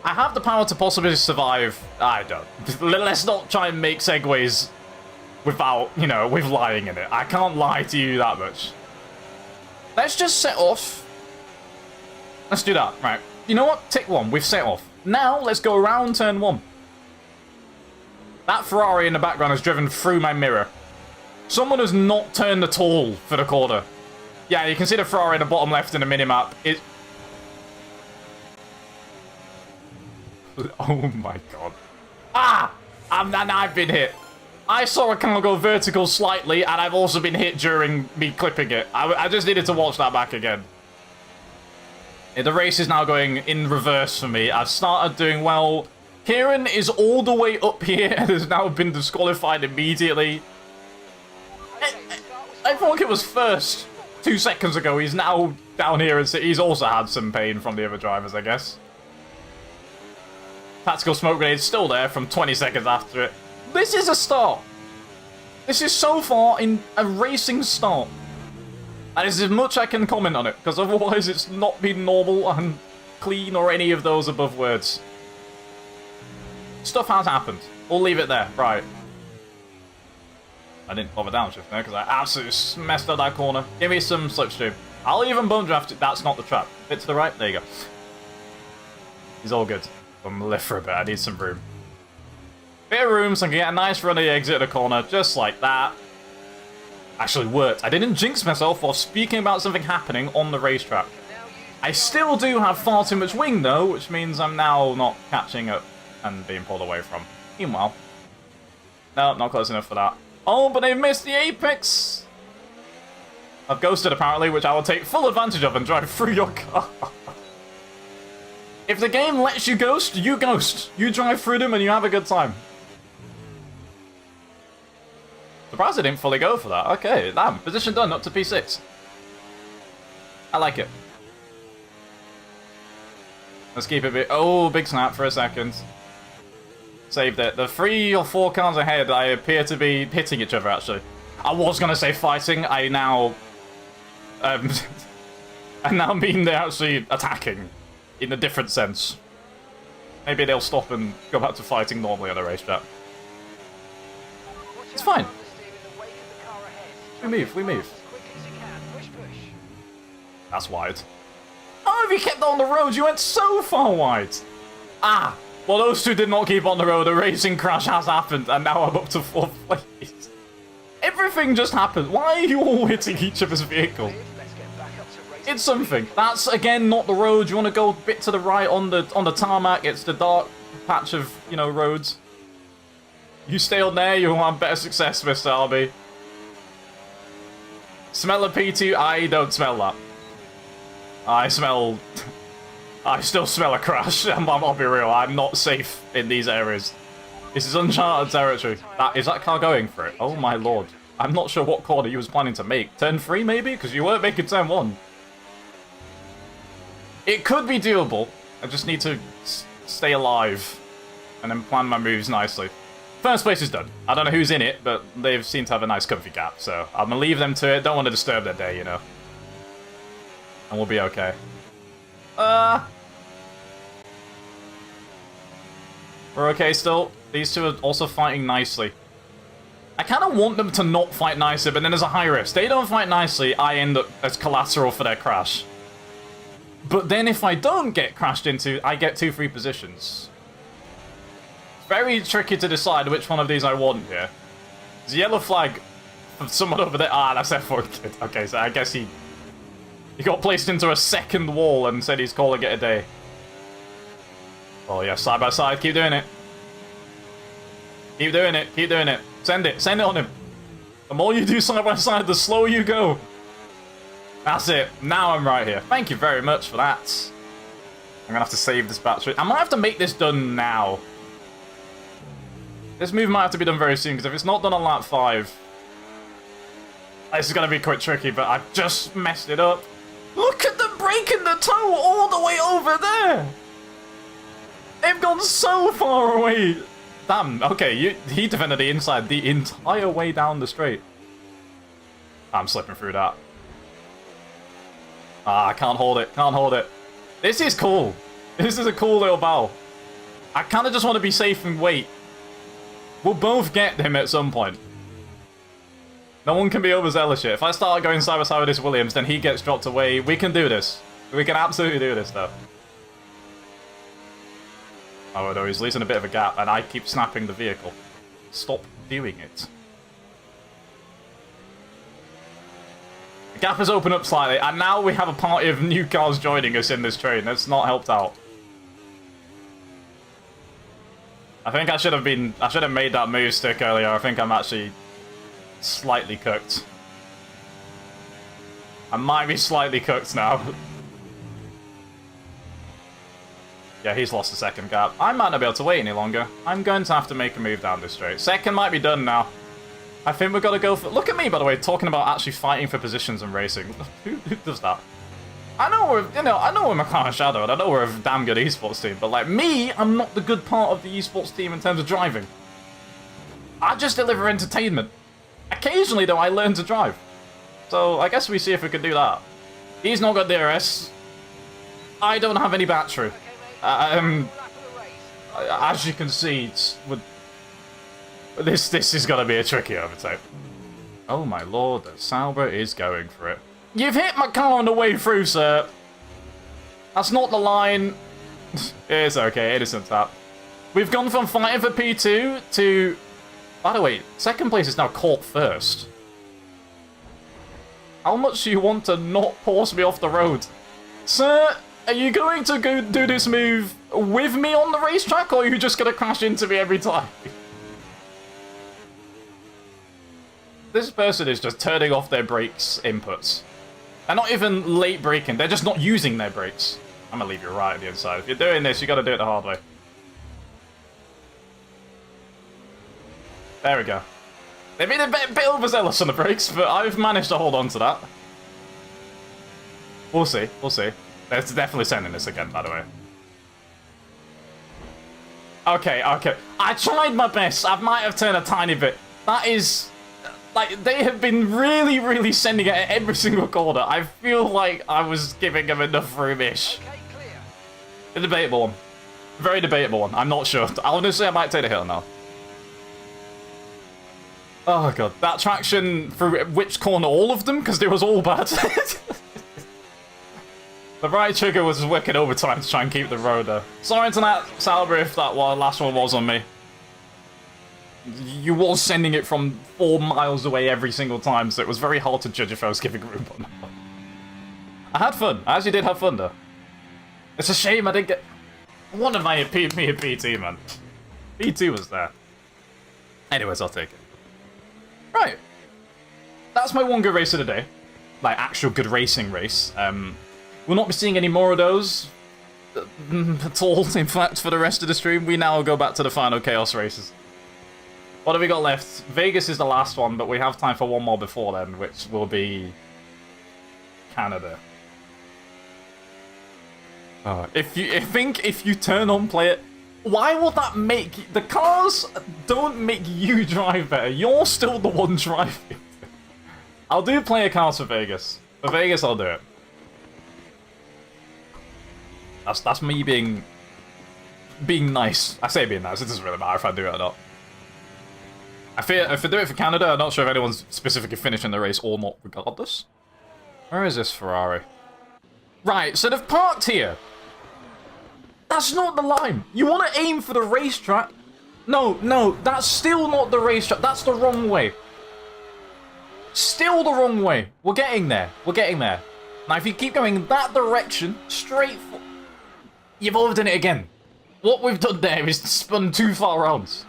I have the power to possibly survive. I don't. Let's not try and make segues without, with lying in it. I can't lie to you that much. Let's just set off. Let's do that. Right. You know what? Tick 1. We've set off. Now, let's go around turn 1. That Ferrari in the background has driven through my mirror. Someone has not turned at all for the corner. Yeah, you can see the Ferrari in the bottom left in the minimap. Oh my god. I've been hit. I saw a car go vertical slightly, and I've also been hit during me clipping it. I just needed to watch that back again. Yeah, the race is now going in reverse for me. I've started doing well. Kieran is all the way up here and has now been disqualified immediately. I thought it was first 2 seconds ago. He's now down here, and he's also had some pain from the other drivers, I guess. Tactical smoke grenade still there from 20 seconds after it. This is a start. This is so far in a racing start. And it's as much I can comment on it, because otherwise it's not been normal and clean or any of those above words. Stuff has happened. We'll leave it there. Right. I didn't bother downshift there because I absolutely messed up that corner. Give me some slipstream. I'll even bump draft it. That's not the trap. Bit to the right. There you go. He's all good. I'm gonna live for a bit. I need some room. Bit of room so I can get a nice runny exit at the corner, just like that. Actually worked. I didn't jinx myself while speaking about something happening on the racetrack. I still do have far too much wing though, which means I'm now not catching up and being pulled away from. Meanwhile. No, not close enough for that. Oh, but they missed the apex! I've ghosted apparently, which I will take full advantage of and drive through your car. If the game lets you ghost, you ghost. You drive through them and you have a good time. Surprised I didn't fully go for that. Okay, damn. Position done, up to P6. I like it. Let's keep it a bit... Oh, big snap for a second. Saved it. The 3 or 4 cars ahead, I appear to be hitting each other, actually. I was going to say fighting. I now... I now mean they're actually attacking. In a different sense. Maybe they'll stop and go back to fighting normally on a racetrack. It's fine. We move. That's wide. Oh, if you kept on the road, you went so far wide. Ah, well, those two did not keep on the road. A racing crash has happened, and now I'm up to 4th place. Everything just happened. Why are you all hitting each other's vehicle? It's something. That's, again, not the road. You want to go a bit to the right on the tarmac. It's the dark patch of, you know, roads. You stay on there, you'll have better success, Mr. RB. Smell a P2? I don't smell that. I still smell a crash. I'll be real, I'm not safe in these areas. This is uncharted territory. Is that car going for it? Oh my lord. I'm not sure what corner he was planning to make. Turn 3 maybe? Because you weren't making turn 1. It could be doable. I just need to stay alive and then plan my moves nicely. First place is done. I don't know who's in it, but they seem to have a nice comfy gap, so I'm gonna leave them to it. Don't want to disturb their day, you know. And we'll be okay. We're okay still. These two are also fighting nicely. I kind of want them to not fight nicely, but then there's a high risk. They don't fight nicely, I end up as collateral for their crash. But then if I don't get crashed into, I get 2 free positions. Very tricky to decide which one of these I want here. There's a yellow flag from someone over there. Ah, that's F1 kid. Okay, so I guess he got placed into a second wall and said he's calling it a day. Oh yeah, side by side, keep doing it. Keep doing it, keep doing it. Send it on him. The more you do side by side, the slower you go. That's it. Now I'm right here. Thank you very much for that. I'm gonna have to save this battery. I might have to make this done now. This move might have to be done very soon, because if it's not done on lap 5... This is gonna be quite tricky, but I've just messed it up. Look at them breaking the toe all the way over there! They've gone so far away! Damn, okay, he defended the inside the entire way down the straight. I'm slipping through that. Ah, I can't hold it, can't hold it. This is cool. This is a cool little battle. I kind of just want to be safe and wait. We'll both get him at some point. No one can be overzealous here. If I start going side by side with this Williams, then he gets dropped away. We can do this. We can absolutely do this, though. Oh no, he's losing a bit of a gap, and I keep snapping the vehicle. Stop doing it. The gap has opened up slightly, and now we have a party of new cars joining us in this train. That's not helped out. I think I should have made that move stick earlier. I think I'm actually slightly cooked. I might be slightly cooked now. Yeah, he's lost the second gap. I might not be able to wait any longer. I'm going to have to make a move down this straight. Second might be done now. I think we've got to go for... Look at me, by the way, talking about actually fighting for positions and racing. Who does that? I know we're McLaren Shadow, and I know we're a damn good esports team, but like me, I'm not the good part of the esports team in terms of driving. I just deliver entertainment. Occasionally, though, I learn to drive. So I guess we see if we can do that. He's not got DRS. I don't have any battery. As you can see, this is gonna be a tricky overtake. Oh my lord, the Sauber is going for it. You've hit my car on the way through, sir. That's not the line. It's okay, innocent tap. We've gone from fighting for P2 to... By the way, second place is now caught first. How much do you want to not force me off the road? Sir, are you going to go do this move with me on the racetrack, or are you just going to crash into me every time? This person is just turning off their brakes inputs. They're not even late braking, they're just not using their brakes. I'm going to leave you right at the inside. If you're doing this, you got to do it the hard way. There we go. They've been a bit overzealous on the brakes, but I've managed to hold on to that. We'll see, we'll see. They're definitely sending this again, by the way. Okay, okay. I tried my best. I might have turned a tiny bit. That is... Like, they have been really, really sending it at every single corner. I feel like I was giving them enough room-ish. A debatable one. Very debatable one. I'm not sure. Honestly, I might take a hit now. Oh god, that traction through which corner? All of them? Because they was all bad. The right trigger was working overtime to try and keep the road there. Sorry Internet, Salber, if that last one was on me. You was sending it from 4 miles away every single time, so it was very hard to judge if I was giving room or not. I had fun. I actually did have fun though. It's a shame I didn't get... One of me a PT, man. P2 was there. Anyways, I'll take it. Right. That's my one good race of the day. Like, actual good racing race. We'll not be seeing any more of those at all, in fact, for the rest of the stream. We now go back to the final Chaos races. What have we got left? Vegas is the last one, but we have time for one more before then, which will be... Canada. If you turn on play it... Why will that make... The cars don't make you drive better. You're still the one driving. I'll do player cars for Vegas. For Vegas, I'll do it. That's me being nice. I say being nice. It doesn't really matter if I do it or not. If I do it for Canada, I'm not sure if anyone's specifically finishing the race or not regardless. Where is this Ferrari? Right, so they've parked here. That's not the line. You want to aim for the racetrack? No, no, that's still not the racetrack. That's the wrong way. Still the wrong way. We're getting there. We're getting there. Now, if you keep going that direction, straight for... You've overdone it again. What we've done there is spun 2 far rounds.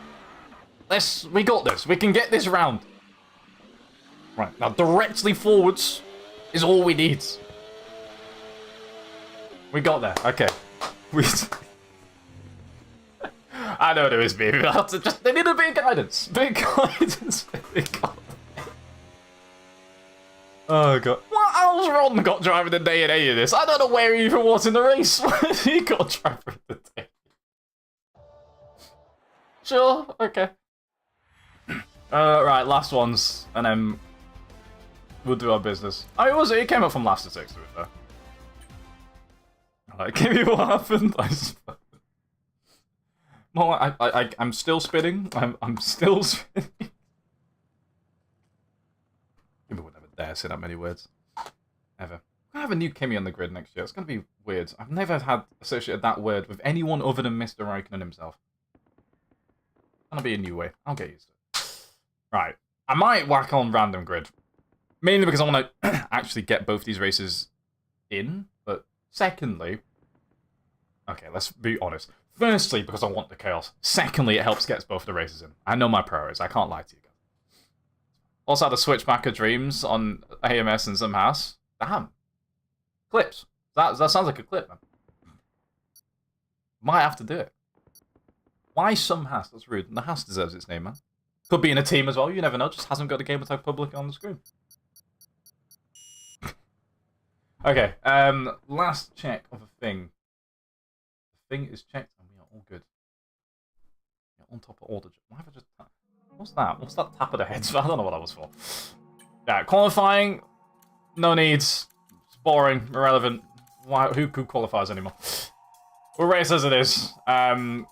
We got this. We can get this round. Right, now directly forwards is all we need. We got there. Okay. I know there is me. They need a bit of guidance. Big guidance. Big guidance. Oh god. What else Ron got driving the day in any of this? I don't know where he even was in the race. He got driving the day. Sure, okay. Right, last ones, and then we'll do our business. Oh, it came up from last to 6, to be fair. Like, give me what happened. Well, I'm still spinning. I'm still spinning. People would never dare say that many words. Ever. I have a new Kimmy on the grid next year. It's going to be weird. I've never had associated that word with anyone other than Mr. Raikkonen himself. It's going to be a new way. I'll get used to it. Right. I might whack on random grid. Mainly because I want to actually get both these races in. But secondly... Okay, let's be honest. Firstly, because I want the chaos. Secondly, it helps get both the races in. I know my priorities. I can't lie to you guys. Also had a switchback of dreams on AMS and some house. Damn. Clips. That sounds like a clip, man. Might have to do it. Why some house? That's rude. The house deserves its name, man. Could be in a team as well. You never know. Just hasn't got the gamer tag public on the screen. Okay. Last check of a thing. The thing is checked and we are all good. We're on top of all the... Why have I just... What's that? What's that tap of the heads? I don't know what that was for. Yeah, qualifying. No needs. It's boring. Irrelevant. Why? Who qualifies anymore? We'll race as it is. And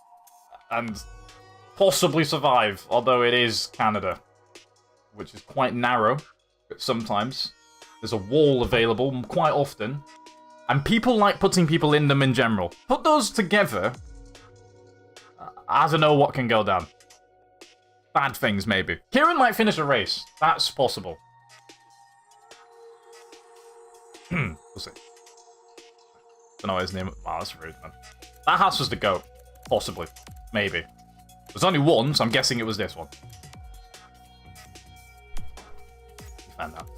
possibly survive, although it is Canada. Which is quite narrow. Sometimes. There's a wall available quite often. And people like putting people in them in general. Put those together, I don't know what can go down. Bad things, maybe. Kieran might finish a race. That's possible. We'll see. Don't know his name. Wow, that's rude, man. That house was the GOAT. Possibly. Maybe. There's only one, so I'm guessing it was this one. Find out.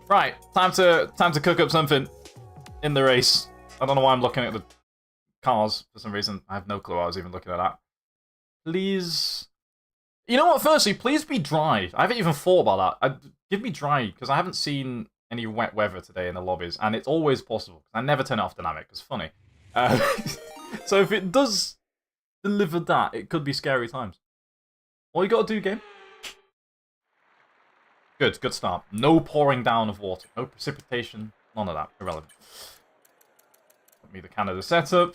Right, time to cook up something in the race. I don't know why I'm looking at the cars for some reason. I have no clue why I was even looking at that. Please. You know what? Firstly, please be dry. I haven't even thought about that. Give me dry, because I haven't seen any wet weather today in the lobbies, and it's always possible. I never turn it off dynamic. It's funny. So if it does deliver that, it could be scary times. All you gotta do, game. Good start. No pouring down of water. No precipitation. None of that. Irrelevant. Put me the Canada setup.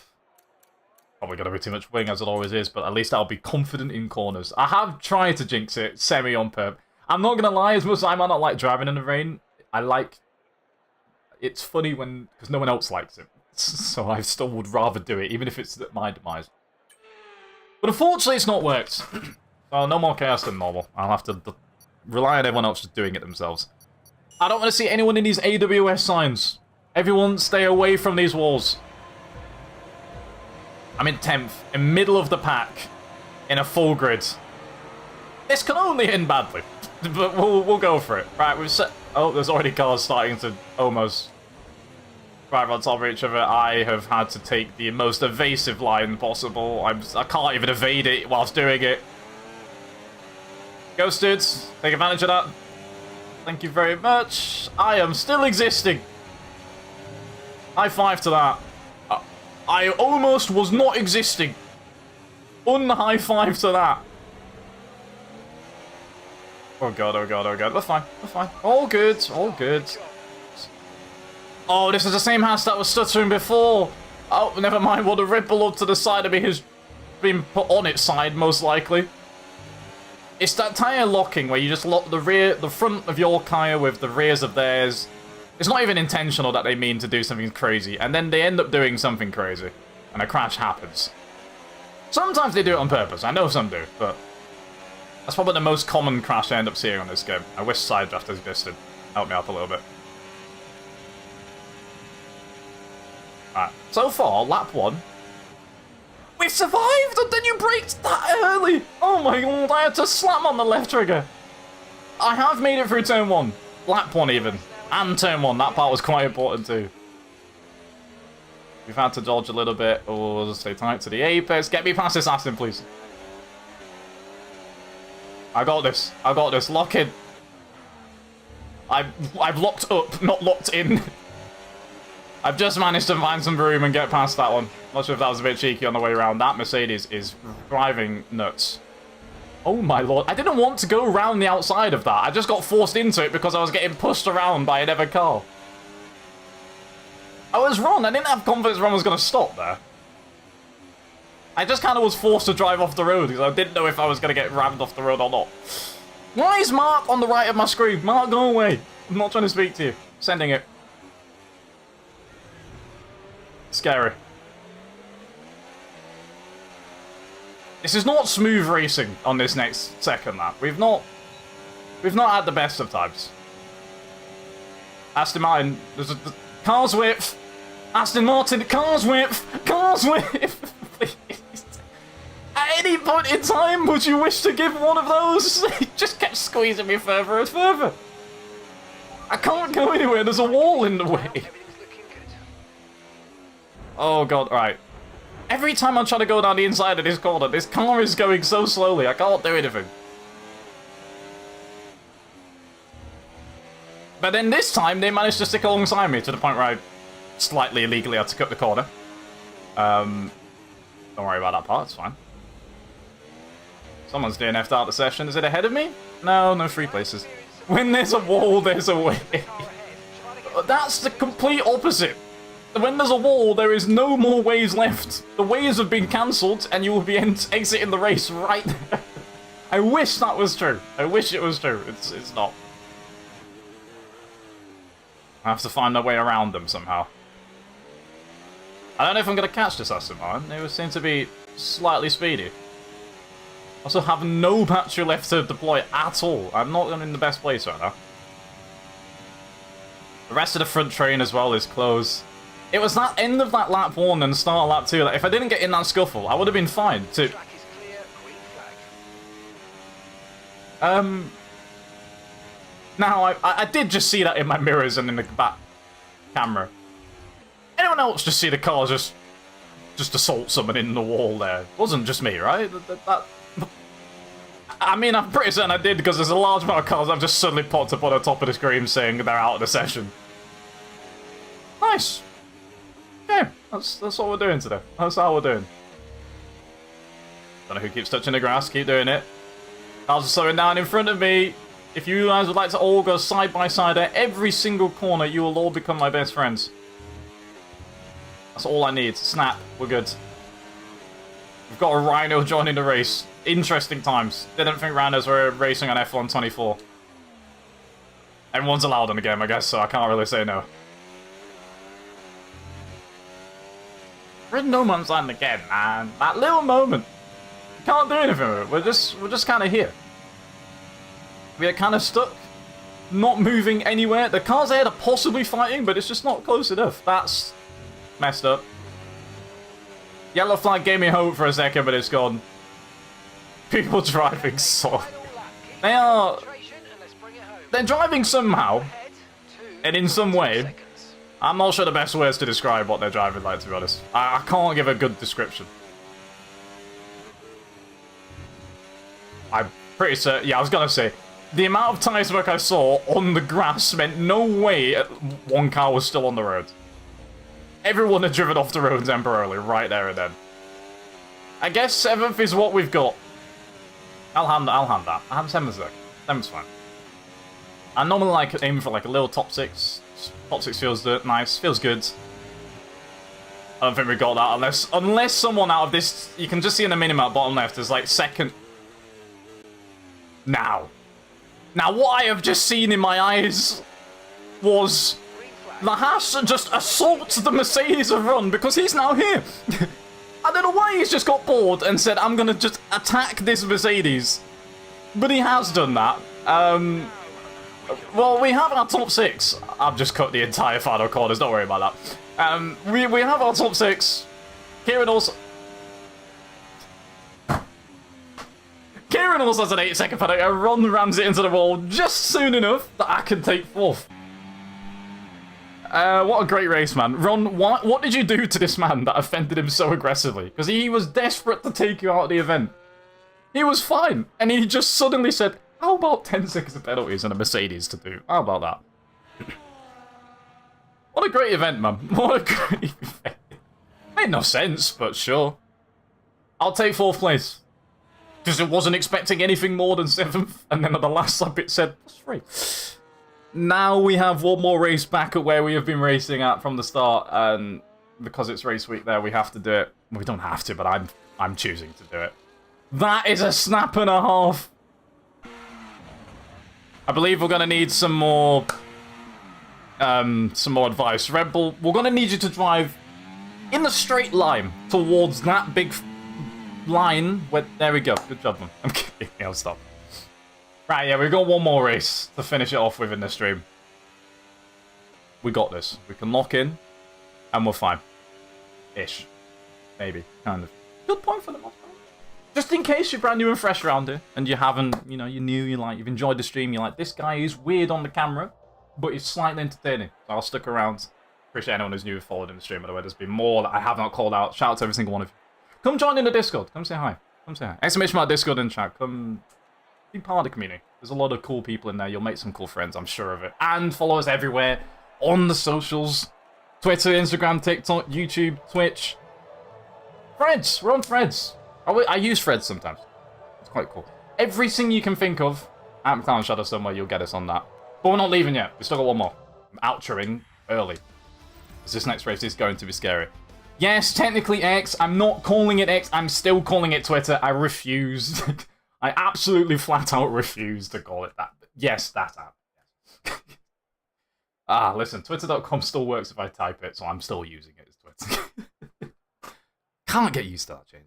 Probably gonna be too much wing, as it always is, but at least I'll be confident in corners. I have tried to jinx it, semi on perp. I'm not gonna lie, as much as I might not like driving in the rain, I like... It's funny when... because no one else likes it. So I still would rather do it, even if it's my demise. But unfortunately, it's not worked. Oh, no more chaos than normal. I'll have to rely on everyone else just doing it themselves. I don't want to see anyone in these AWS signs. Everyone stay away from these walls. I'm in 10th, in middle of the pack, in a full grid. This can only end badly, but we'll go for it. Right, we've set... Oh, there's already cars starting to almost drive on top of each other. I have had to take the most evasive line possible. I can't even evade it whilst doing it. Go, dudes. Take advantage of that. Thank you very much. I am still existing. High five to that. I almost was not existing. High five to that. Oh god, oh god, oh god. We're fine, we're fine. All good, all good. Oh, this is the same house that was stuttering before. Oh, never mind. Well, the ripple up to the side of me has been put on its side, most likely. It's that tyre locking where you just lock the front of your tyre with the rears of theirs. It's not even intentional that they mean to do something crazy, and then they end up doing something crazy, and a crash happens. Sometimes they do it on purpose. I know some do, but that's probably the most common crash I end up seeing on this game. I wish side draft existed. Help me out a little bit. Alright, so far, lap 1. We've survived, and then you braked that early! Oh my god, I had to slam on the left trigger. I have made it through turn 1. Lap 1 even. And turn 1, that part was quite important too. We've had to dodge a little bit. Oh, we'll stay tight to the apex. Get me past this Aston, please. I got this. I got this. Lock in. I've locked up, not locked in. I've just managed to find some room and get past that one. Not sure if that was a bit cheeky on the way around. That Mercedes is driving nuts. Oh my lord. I didn't want to go around the outside of that. I just got forced into it because I was getting pushed around by another car. I was wrong. I didn't have confidence Ron was going to stop there. I just kind of was forced to drive off the road because I didn't know if I was going to get rammed off the road or not. Why is Mark on the right of my screen? Mark, go away. I'm not trying to speak to you. Sending it. Scary. This is not smooth racing on this next second lap. We've not had the best of times. Aston Martin, there's a car's width. Aston Martin, car's width. Car's width. Please. At any point in time, would you wish to give one of those? He just kept squeezing me further and further. I can't go anywhere. There's a wall in the way. Oh god, right. Every time I'm trying to go down the inside of this corner, this car is going so slowly, I can't do anything. But then this time, they managed to stick alongside me to the point where I slightly illegally had to cut the corner. Don't worry about that part, it's fine. Someone's DNF'd out the session. Is it ahead of me? No, no free places. When there's a wall, there's a way. That's the complete opposite. When there's a wall, there is no more ways left. The ways have been cancelled, and you will be exiting the race right there. I wish that was true. I wish it was true. It's not. I have to find my way around them somehow. I don't know if I'm going to catch this Aston Martin. They seem to be slightly speedy. Also have no battery left to deploy at all. I'm not in the best place right now. The rest of the front train as well is closed. It was that end of that lap 1 and start of lap 2. Like, if I didn't get in that scuffle, I would have been fine. Now, I did just see that in my mirrors and in the back camera. Anyone else just see the car just assault someone in the wall there? It wasn't just me, right? I mean, I'm pretty certain I did because there's a large amount of cars I've just suddenly popped up on the top of the screen saying they're out of the session. Nice. Yeah, that's what we're doing today. That's how we're doing. Don't know who keeps touching the grass. Keep doing it. Cars are slowing down in front of me. If you guys would like to all go side by side at every single corner, you will all become my best friends. That's all I need. Snap. We're good. We've got a Rhino joining the race. Interesting times. Didn't think Rhinos were racing on F1 24. Everyone's allowed in the game, I guess, so I can't really say no. We're in no man's land again, man. That little moment. We can't do anything with it. We're just kind of here. We're kind of stuck. Not moving anywhere. The cars ahead are possibly fighting, but it's just not close enough. That's messed up. Yellow flag gave me hope for a second, but it's gone. People driving so... They're driving somehow. And in some way. I'm not sure the best words to describe what they're driving like, to be honest. I can't give a good description. I'm pretty certain... Yeah, I was gonna say... The amount of tyre smoke I saw on the grass meant no way one car was still on the road. Everyone had driven off the road temporarily, right there and then. I guess 7th is what we've got. I'll hand that. I have 7th though. 7th's fine. I normally like aim for like a little top 6. Top 6 feels nice, feels good. I don't think we got that unless someone out of this, you can just see in the minimap bottom left, there's like second. Now what I have just seen in my eyes was the Haas just assaults the Mercedes of Run because he's now here. I don't know why he's just got bored and said, I'm gonna just attack this Mercedes. But he has done that. Well, we have our top 6. I've just cut the entire final corners, don't worry about that. We have our top 6. Kieran also has an 8-second penalty. Ron rams it into the wall just soon enough that I can take 4th. What a great race, man. Ron, what did you do to this man that offended him so aggressively? Because he was desperate to take you out of the event. He was fine. And he just suddenly said, how about 10 seconds of penalties and a Mercedes to do? How about that? What a great event, man. What a great event. Made no sense, but sure. I'll take 4th place. Because it wasn't expecting anything more than 7th. And then at the last lap it said, that's 3. Now we have one more race back at where we have been racing at from the start. And because it's race week there, we have to do it. We don't have to, but I'm choosing to do it. That is a snap and a half. I believe we're going to need some more advice. Red Bull, we're going to need you to drive in the straight line towards that big line. There we go. Good job, man. I'm kidding. I'll stop. Right, yeah, we've got one more race to finish it off with in the stream. We got this. We can lock in, and we're fine. Ish. Maybe. Kind of. Good point for the most part. Just in case you're brand new and fresh around here, and you haven't, you're new, you've enjoyed the stream, you're like, this guy is weird on the camera, but he's slightly entertaining. So I'll stick around. Appreciate anyone who's new and followed in the stream, by the way. There's been more that I have not called out. Shout out to every single one of you. Come join in the Discord. Come say hi. Come say hi. Exclamation mark Discord and chat. Come be part of the community. There's a lot of cool people in there. You'll make some cool friends, I'm sure of it. And follow us everywhere on the socials. Twitter, Instagram, TikTok, YouTube, Twitch. Threads. We're on Threads. I use Threads sometimes. It's quite cool. Everything you can think of at McLaren Shadow somewhere, you'll get us on that. But we're not leaving yet. We've still got one more. I'm outroing early. Because this next race is going to be scary. Yes, technically X. I'm not calling it X. I'm still calling it Twitter. I refuse. I absolutely flat out refuse to call it that. Yes, that app. Yes. Listen, twitter.com still works if I type it, so I'm still using it as Twitter. Can't get used to that change.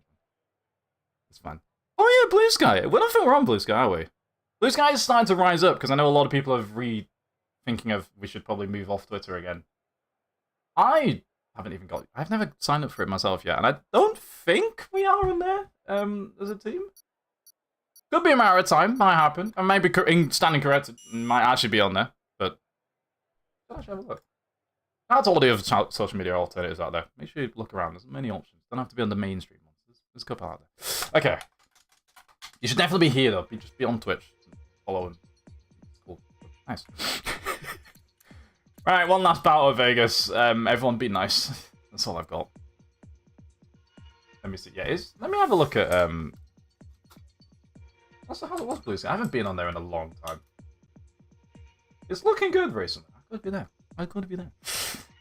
It's fine. Oh yeah, Blue Sky. We don't think we're on Blue Sky, are we? Blue Sky is starting to rise up, because I know a lot of people have thinking of we should probably move off Twitter again. I haven't even got... I've never signed up for it myself yet, and I don't think we are on there as a team. Could be a matter of time, might happen. And maybe standing correct, it might actually be on there, but... Let's have a look. That's all the other social media alternatives out there. Make sure you look around, there's many options. Don't have to be on the mainstream ones. There's a couple out there. Okay. You should definitely be here, though. Just be on Twitch. Follow him. Cool. Nice. Right, one last battle of Vegas. Everyone be nice. That's all I've got. Let me see. Yeah, let me have a look at... What's Blue Sky? I haven't been on there in a long time. It's looking good recently. I could be there. I could be there.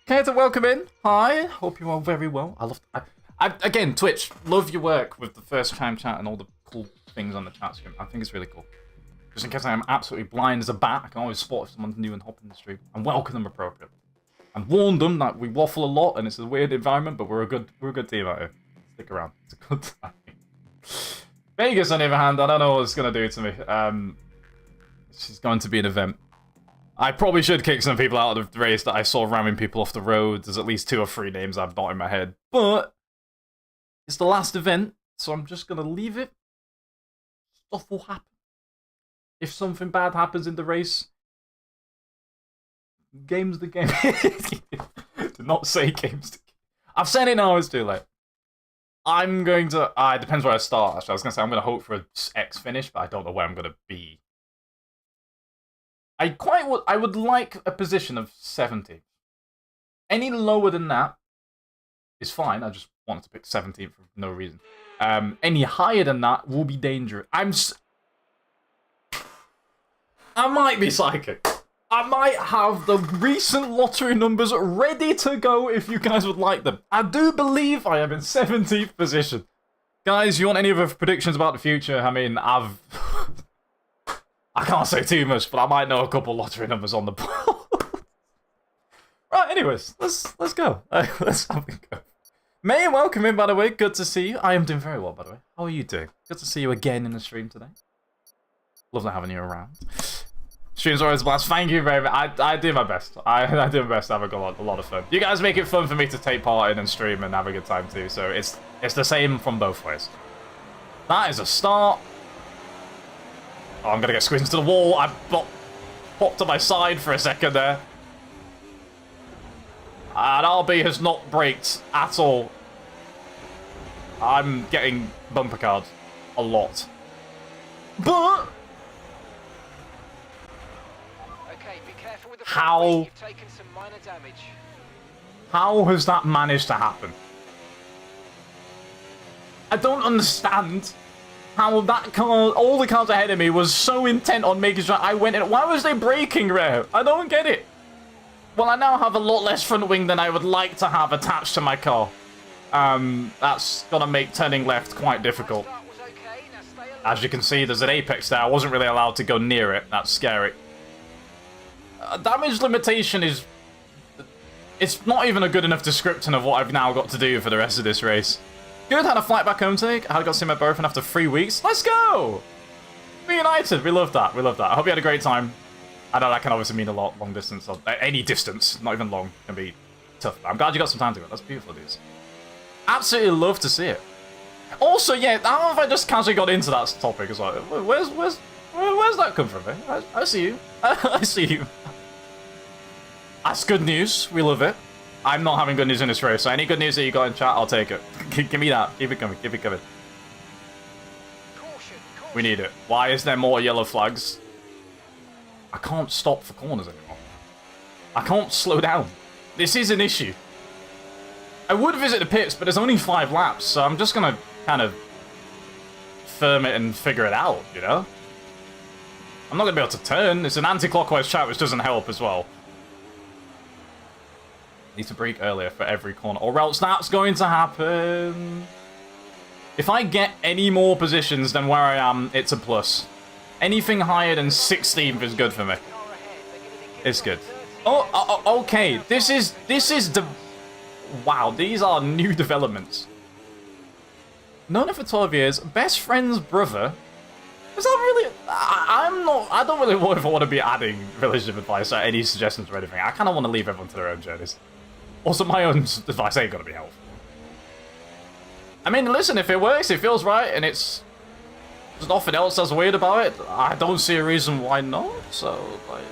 Okay, to welcome in. Hi. Hope you are very well. Again, Twitch, love your work with the first time chat and all the cool things on the chat screen. I think it's really cool. Just in case I am absolutely blind as a bat, I can always spot if someone's new and hop in the stream and welcome them appropriately. And warn them that we waffle a lot and it's a weird environment, but we're a good team out here. Stick around. It's a good time. Vegas, on the other hand, I don't know what it's going to do to me. It's going to be an event. I probably should kick some people out of the race that I saw ramming people off the road. There's at least 2 or 3 names I've got in my head. But it's the last event, so I'm just going to leave it. Stuff will happen. If something bad happens in the race, game's the game. Do not say game's the game. I've said it now, it's too late. I'm going to... it depends where I start, actually. I was going to say I'm going to hope for an X finish, but I don't know where I'm going to be. I would like a position of 70. Any lower than that is fine. I just wanted to pick 17th for no reason. Any higher than that will be dangerous. I might be psychic. I might have the recent lottery numbers ready to go if you guys would like them. I do believe I am in 17th position. Guys, you want any other predictions about the future? I mean, I can't say too much, but I might know a couple lottery numbers on the board. Right, anyways, let's go. Let's have a go. May, welcome in, by the way. Good to see you. I am doing very well, by the way. How are you doing? Good to see you again in the stream today. Lovely having you around. Stream's always a blast. Thank you very much. I do my best. I do my best to have a lot of fun. You guys make it fun for me to take part in and stream and have a good time too. So it's the same from both ways. That is a start. Oh, I'm gonna get squeezed into the wall. I popped to my side for a second there. And RB has not braked at all. I'm getting bumper card a lot. But how has that managed to happen? I don't understand how that car, all the cars ahead of me, was so intent on making sure I went in. Why was they braking, Rare? I don't get it. Well, I now have a lot less front wing than I would like to have attached to my car. That's gonna make turning left quite difficult. As you can see, there's an apex there. I wasn't really allowed to go near it. That's scary. Damage limitation is... It's not even a good enough description of what I've now got to do for the rest of this race. Good, had a flight back home today. I got to see my boyfriend after 3 weeks. Let's go! Reunited, we love that, we love that. I hope you had a great time. I know that can obviously mean a lot, long distance, or any distance, not even long, can be tough. I'm glad you got some time to go. That's beautiful, dudes. Absolutely love to see it. Also, yeah, I don't know if I just casually got into that topic as well. Where's that come from, eh? I see you. I see you. That's good news. We love it. I'm not having good news in this race, so any good news that you got in chat, I'll take it. Give me that. Keep it coming. Keep it coming. We need it. Why is there more yellow flags? I can't stop for corners anymore. I can't slow down. This is an issue. I would visit the pits, but there's only 5 laps, so I'm just gonna kind of firm it and figure it out, you know? I'm not gonna be able to turn. It's an anti-clockwise chat, which doesn't help as well. Need to brake earlier for every corner, or else that's going to happen. If I get any more positions than where I am, it's a plus. Anything higher than 16th is good for me. It's good. Oh, okay. This is the... Wow, these are new developments. Known her for 12 years, best friend's brother. Is that really? I don't really want to be adding relationship advice or any suggestions or anything. I kind of want to leave everyone to their own journeys. Also, my own advice ain't gonna be helpful. I mean, listen, if it works, it feels right, and there's nothing else that's weird about it, I don't see a reason why not, so, like...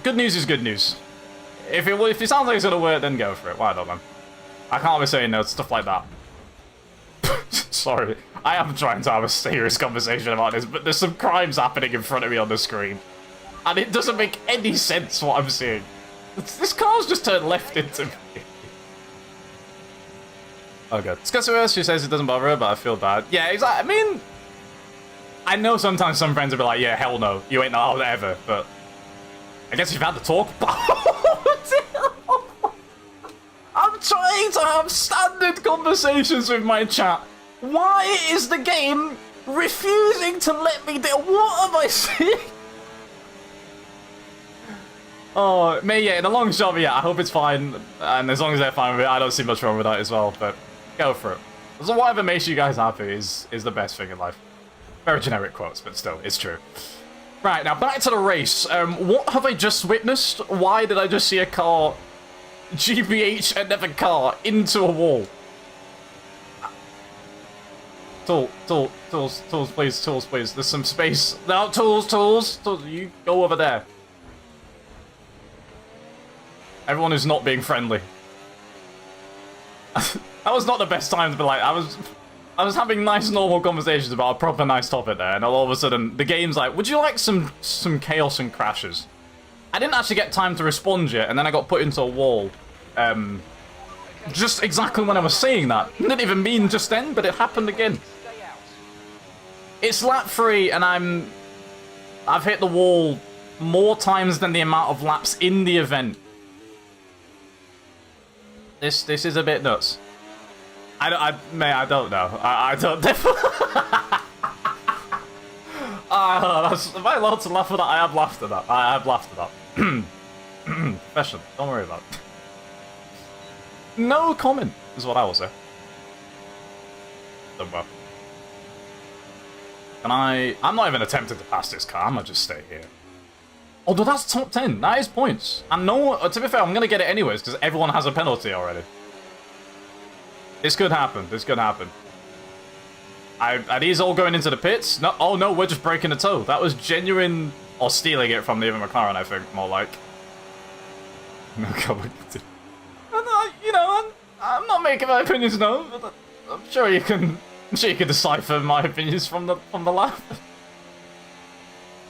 Good news is good news. If it sounds like it's gonna work, then go for it. Why not, man? I can't be saying no to stuff like that. Sorry. I am trying to have a serious conversation about this, but there's some crimes happening in front of me on the screen. And it doesn't make any sense what I'm seeing. This car's just turned left into me. Okay. Scusser, she says it doesn't bother her, but I feel bad. Yeah, exactly. I mean, I know sometimes some friends will be like, yeah, hell no, you ain't allowed ever, but I guess you've had the talk. I'm trying to have standard conversations with my chat. Why is the game refusing to let me do? What am I seeing? Oh, yeah, in the long shot, yeah, I hope it's fine. And as long as they're fine with it, I don't see much wrong with that as well, but go for it. So whatever makes you guys happy is the best thing in life. Very generic quotes, but still, it's true. Right, now back to the race. What have I just witnessed? Why did I just see a car, GBH another car, into a wall? Tools, please. There's some space. No, tools. You go over there. Everyone who's not being friendly. That was not the best time to be like, I was having nice normal conversations about a proper nice topic there, and all of a sudden the game's like, would you like some chaos and crashes? I didn't actually get time to respond yet, and then I got put into a wall. Just exactly when I was saying that. Didn't even mean just then, but it happened again. It's lap 3, and I've hit the wall more times than the amount of laps in the event. This is a bit nuts. I don't know. I don't. Am I allowed to laugh at that? I have laughed at that. I have laughed at that. Professional. Don't worry about it. No comment is what I will say. Done well. I'm not even attempting to pass this car. I'm gonna just stay here. Although that's top 10. That is points. And no, to be fair, I'm gonna get it anyways because everyone has a penalty already. This could happen. Are these all going into the pits? No. Oh no, we're just breaking a toe. That was genuine, or stealing it from the other McLaren, I think, more like. No comment. You know, I'm not making my opinions known, but I'm sure you can decipher my opinions from the lab.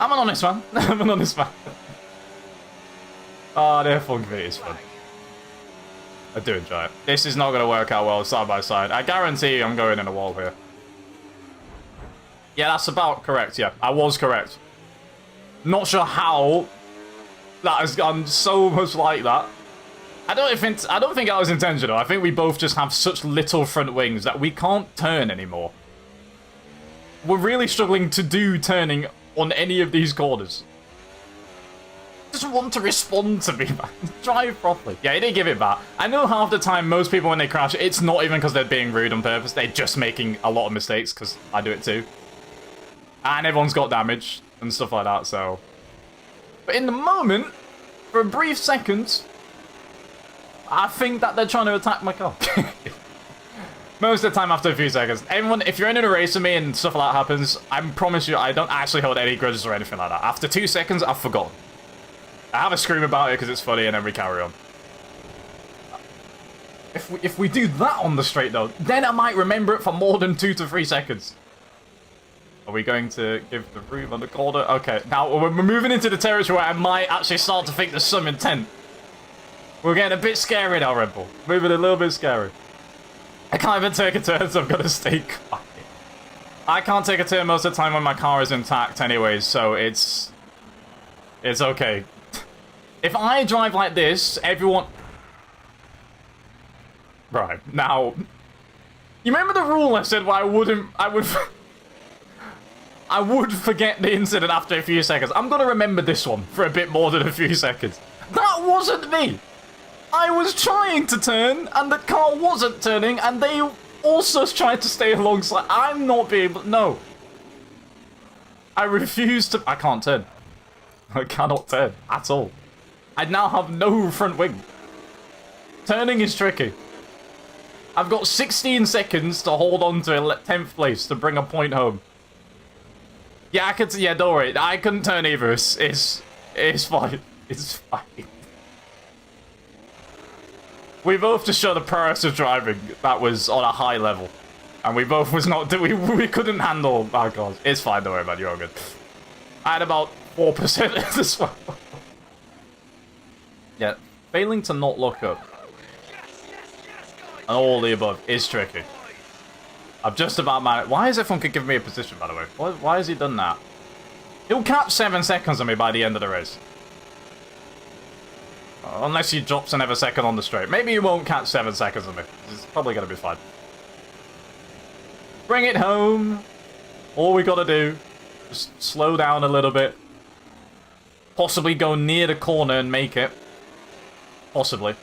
I'm an honest man. Oh, the F1 community is fun. I do enjoy it. This is not going to work out well side by side. I guarantee you I'm going in a wall here. Yeah, that's about correct, yeah. I was correct. Not sure how that has gone so much like that. I don't think that was intentional. I think we both just have such little front wings that we can't turn anymore. We're really struggling to do turning on any of these corners. Just want to respond to me, man. Drive properly. Yeah, he didn't give it back. I know half the time most people when they crash, it's not even because they're being rude on purpose. They're just making a lot of mistakes because I do it too. And everyone's got damage and stuff like that, so. But in the moment, for a brief second, I think that they're trying to attack my car. Most of the time after a few seconds. Everyone, if you're in a race with me and stuff like that happens, I promise you I don't actually hold any grudges or anything like that. After 2 seconds, I've forgotten. I have a scream about it because it's funny and then we carry on. If we do that on the straight though, then I might remember it for more than 2 to 3 seconds. Are we going to give the room on the corner? Okay, now we're moving into the territory where I might actually start to think there's some intent. We're getting a bit scary now, Red Bull. Moving a little bit scary. I can't even take a turn, so I'm gonna stay quiet. I can't take a turn most of the time when my car is intact anyways, so it's okay. If I drive like this, everyone... Right, now... You remember the rule I said where I would forget the incident after a few seconds? I'm gonna remember this one for a bit more than a few seconds. That wasn't me! I was trying to turn, and the car wasn't turning, and they also tried to stay alongside. I'm not being able. No. I refuse to. I can't turn. I cannot turn at all. I now have no front wing. Turning is tricky. I've got 16 seconds to hold on to 10th place to bring a point home. Yeah, I could. Yeah, don't worry. I couldn't turn either. It's fine. It's fine. We both just showed the prowess of driving that was on a high level. And we both was not... We couldn't handle our cars. It's fine, don't worry, man. You're all good. I had about 4% as well. Yeah, failing to not look up and all the above is tricky. I've just about managed... Why is everyone giving me a position, by the way? Why has he done that? He'll catch 7 seconds on me by the end of the race. Unless he drops another second on the straight. Maybe he won't catch 7 seconds on me. It's probably going to be fine. Bring it home. All we got to do, just slow down a little bit. Possibly go near the corner and make it. Possibly.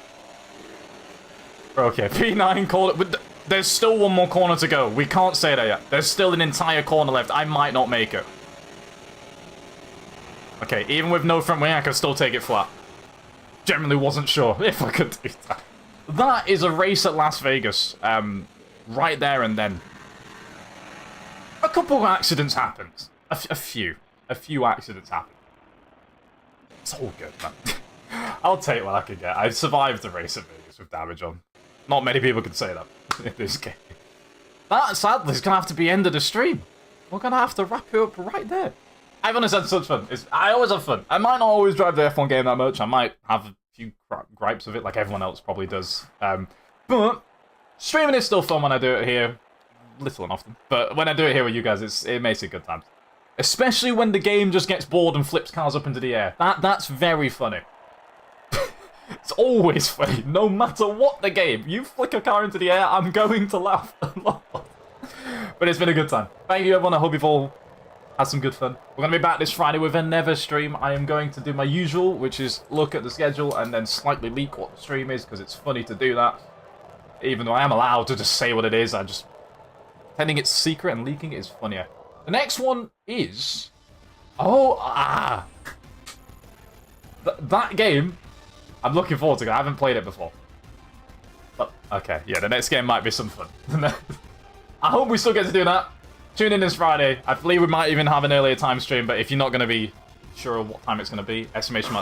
Okay, P9 corner. There's still one more corner to go. We can't say that yet. There's still an entire corner left. I might not make it. Okay, even with no front wing, I can still take it flat. Generally wasn't sure if I could do that. That is a race at Las Vegas. Right there and then. A couple of accidents happened. A few accidents happened. It's all good, man. I'll take what I can get. I survived the race at Vegas with damage on. Not many people can say that in this game. That, sadly, is going to have to be end of the stream. We're going to have to wrap it up right there. I've honestly had such fun. I always have fun. I might not always drive the F1 game that much. I might have a few gripes of it, like everyone else probably does. But streaming is still fun when I do it here. Little and often. But when I do it here with you guys, it makes it good times. Especially when the game just gets bored and flips cars up into the air. That's very funny. It's always funny, no matter what the game. You flick a car into the air, I'm going to laugh a lot. But it's been a good time. Thank you, everyone. I hope you've all had some good fun. We're going to be back this Friday with another stream. I am going to do my usual, which is look at the schedule and then slightly leak what the stream is, because it's funny to do that. Even though I am allowed to just say what it is, pretending it's secret and leaking it is funnier. The next one is... That game, I'm looking forward to it. I haven't played it before. But, okay, yeah, the next game might be some fun. I hope we still get to do that. Tune in this Friday. I believe we might even have an earlier time stream, but if you're not going to be sure of what time it's going to be, !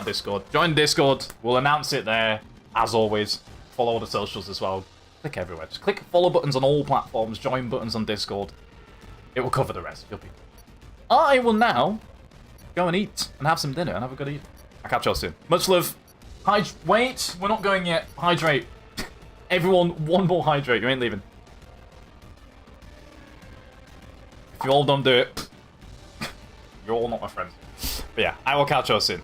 Discord. Join Discord. We'll announce it there, as always. Follow all the socials as well. Click everywhere. Just click follow buttons on all platforms, join buttons on Discord. It will cover the rest. You'll be... I will now go and eat and have some dinner and have a good eat. I'll catch you all soon. Much love. Wait, we're not going yet. Hydrate. Everyone, one more hydrate. You ain't leaving. If you all don't do it, you're all not my friends. But yeah, I will catch you all soon.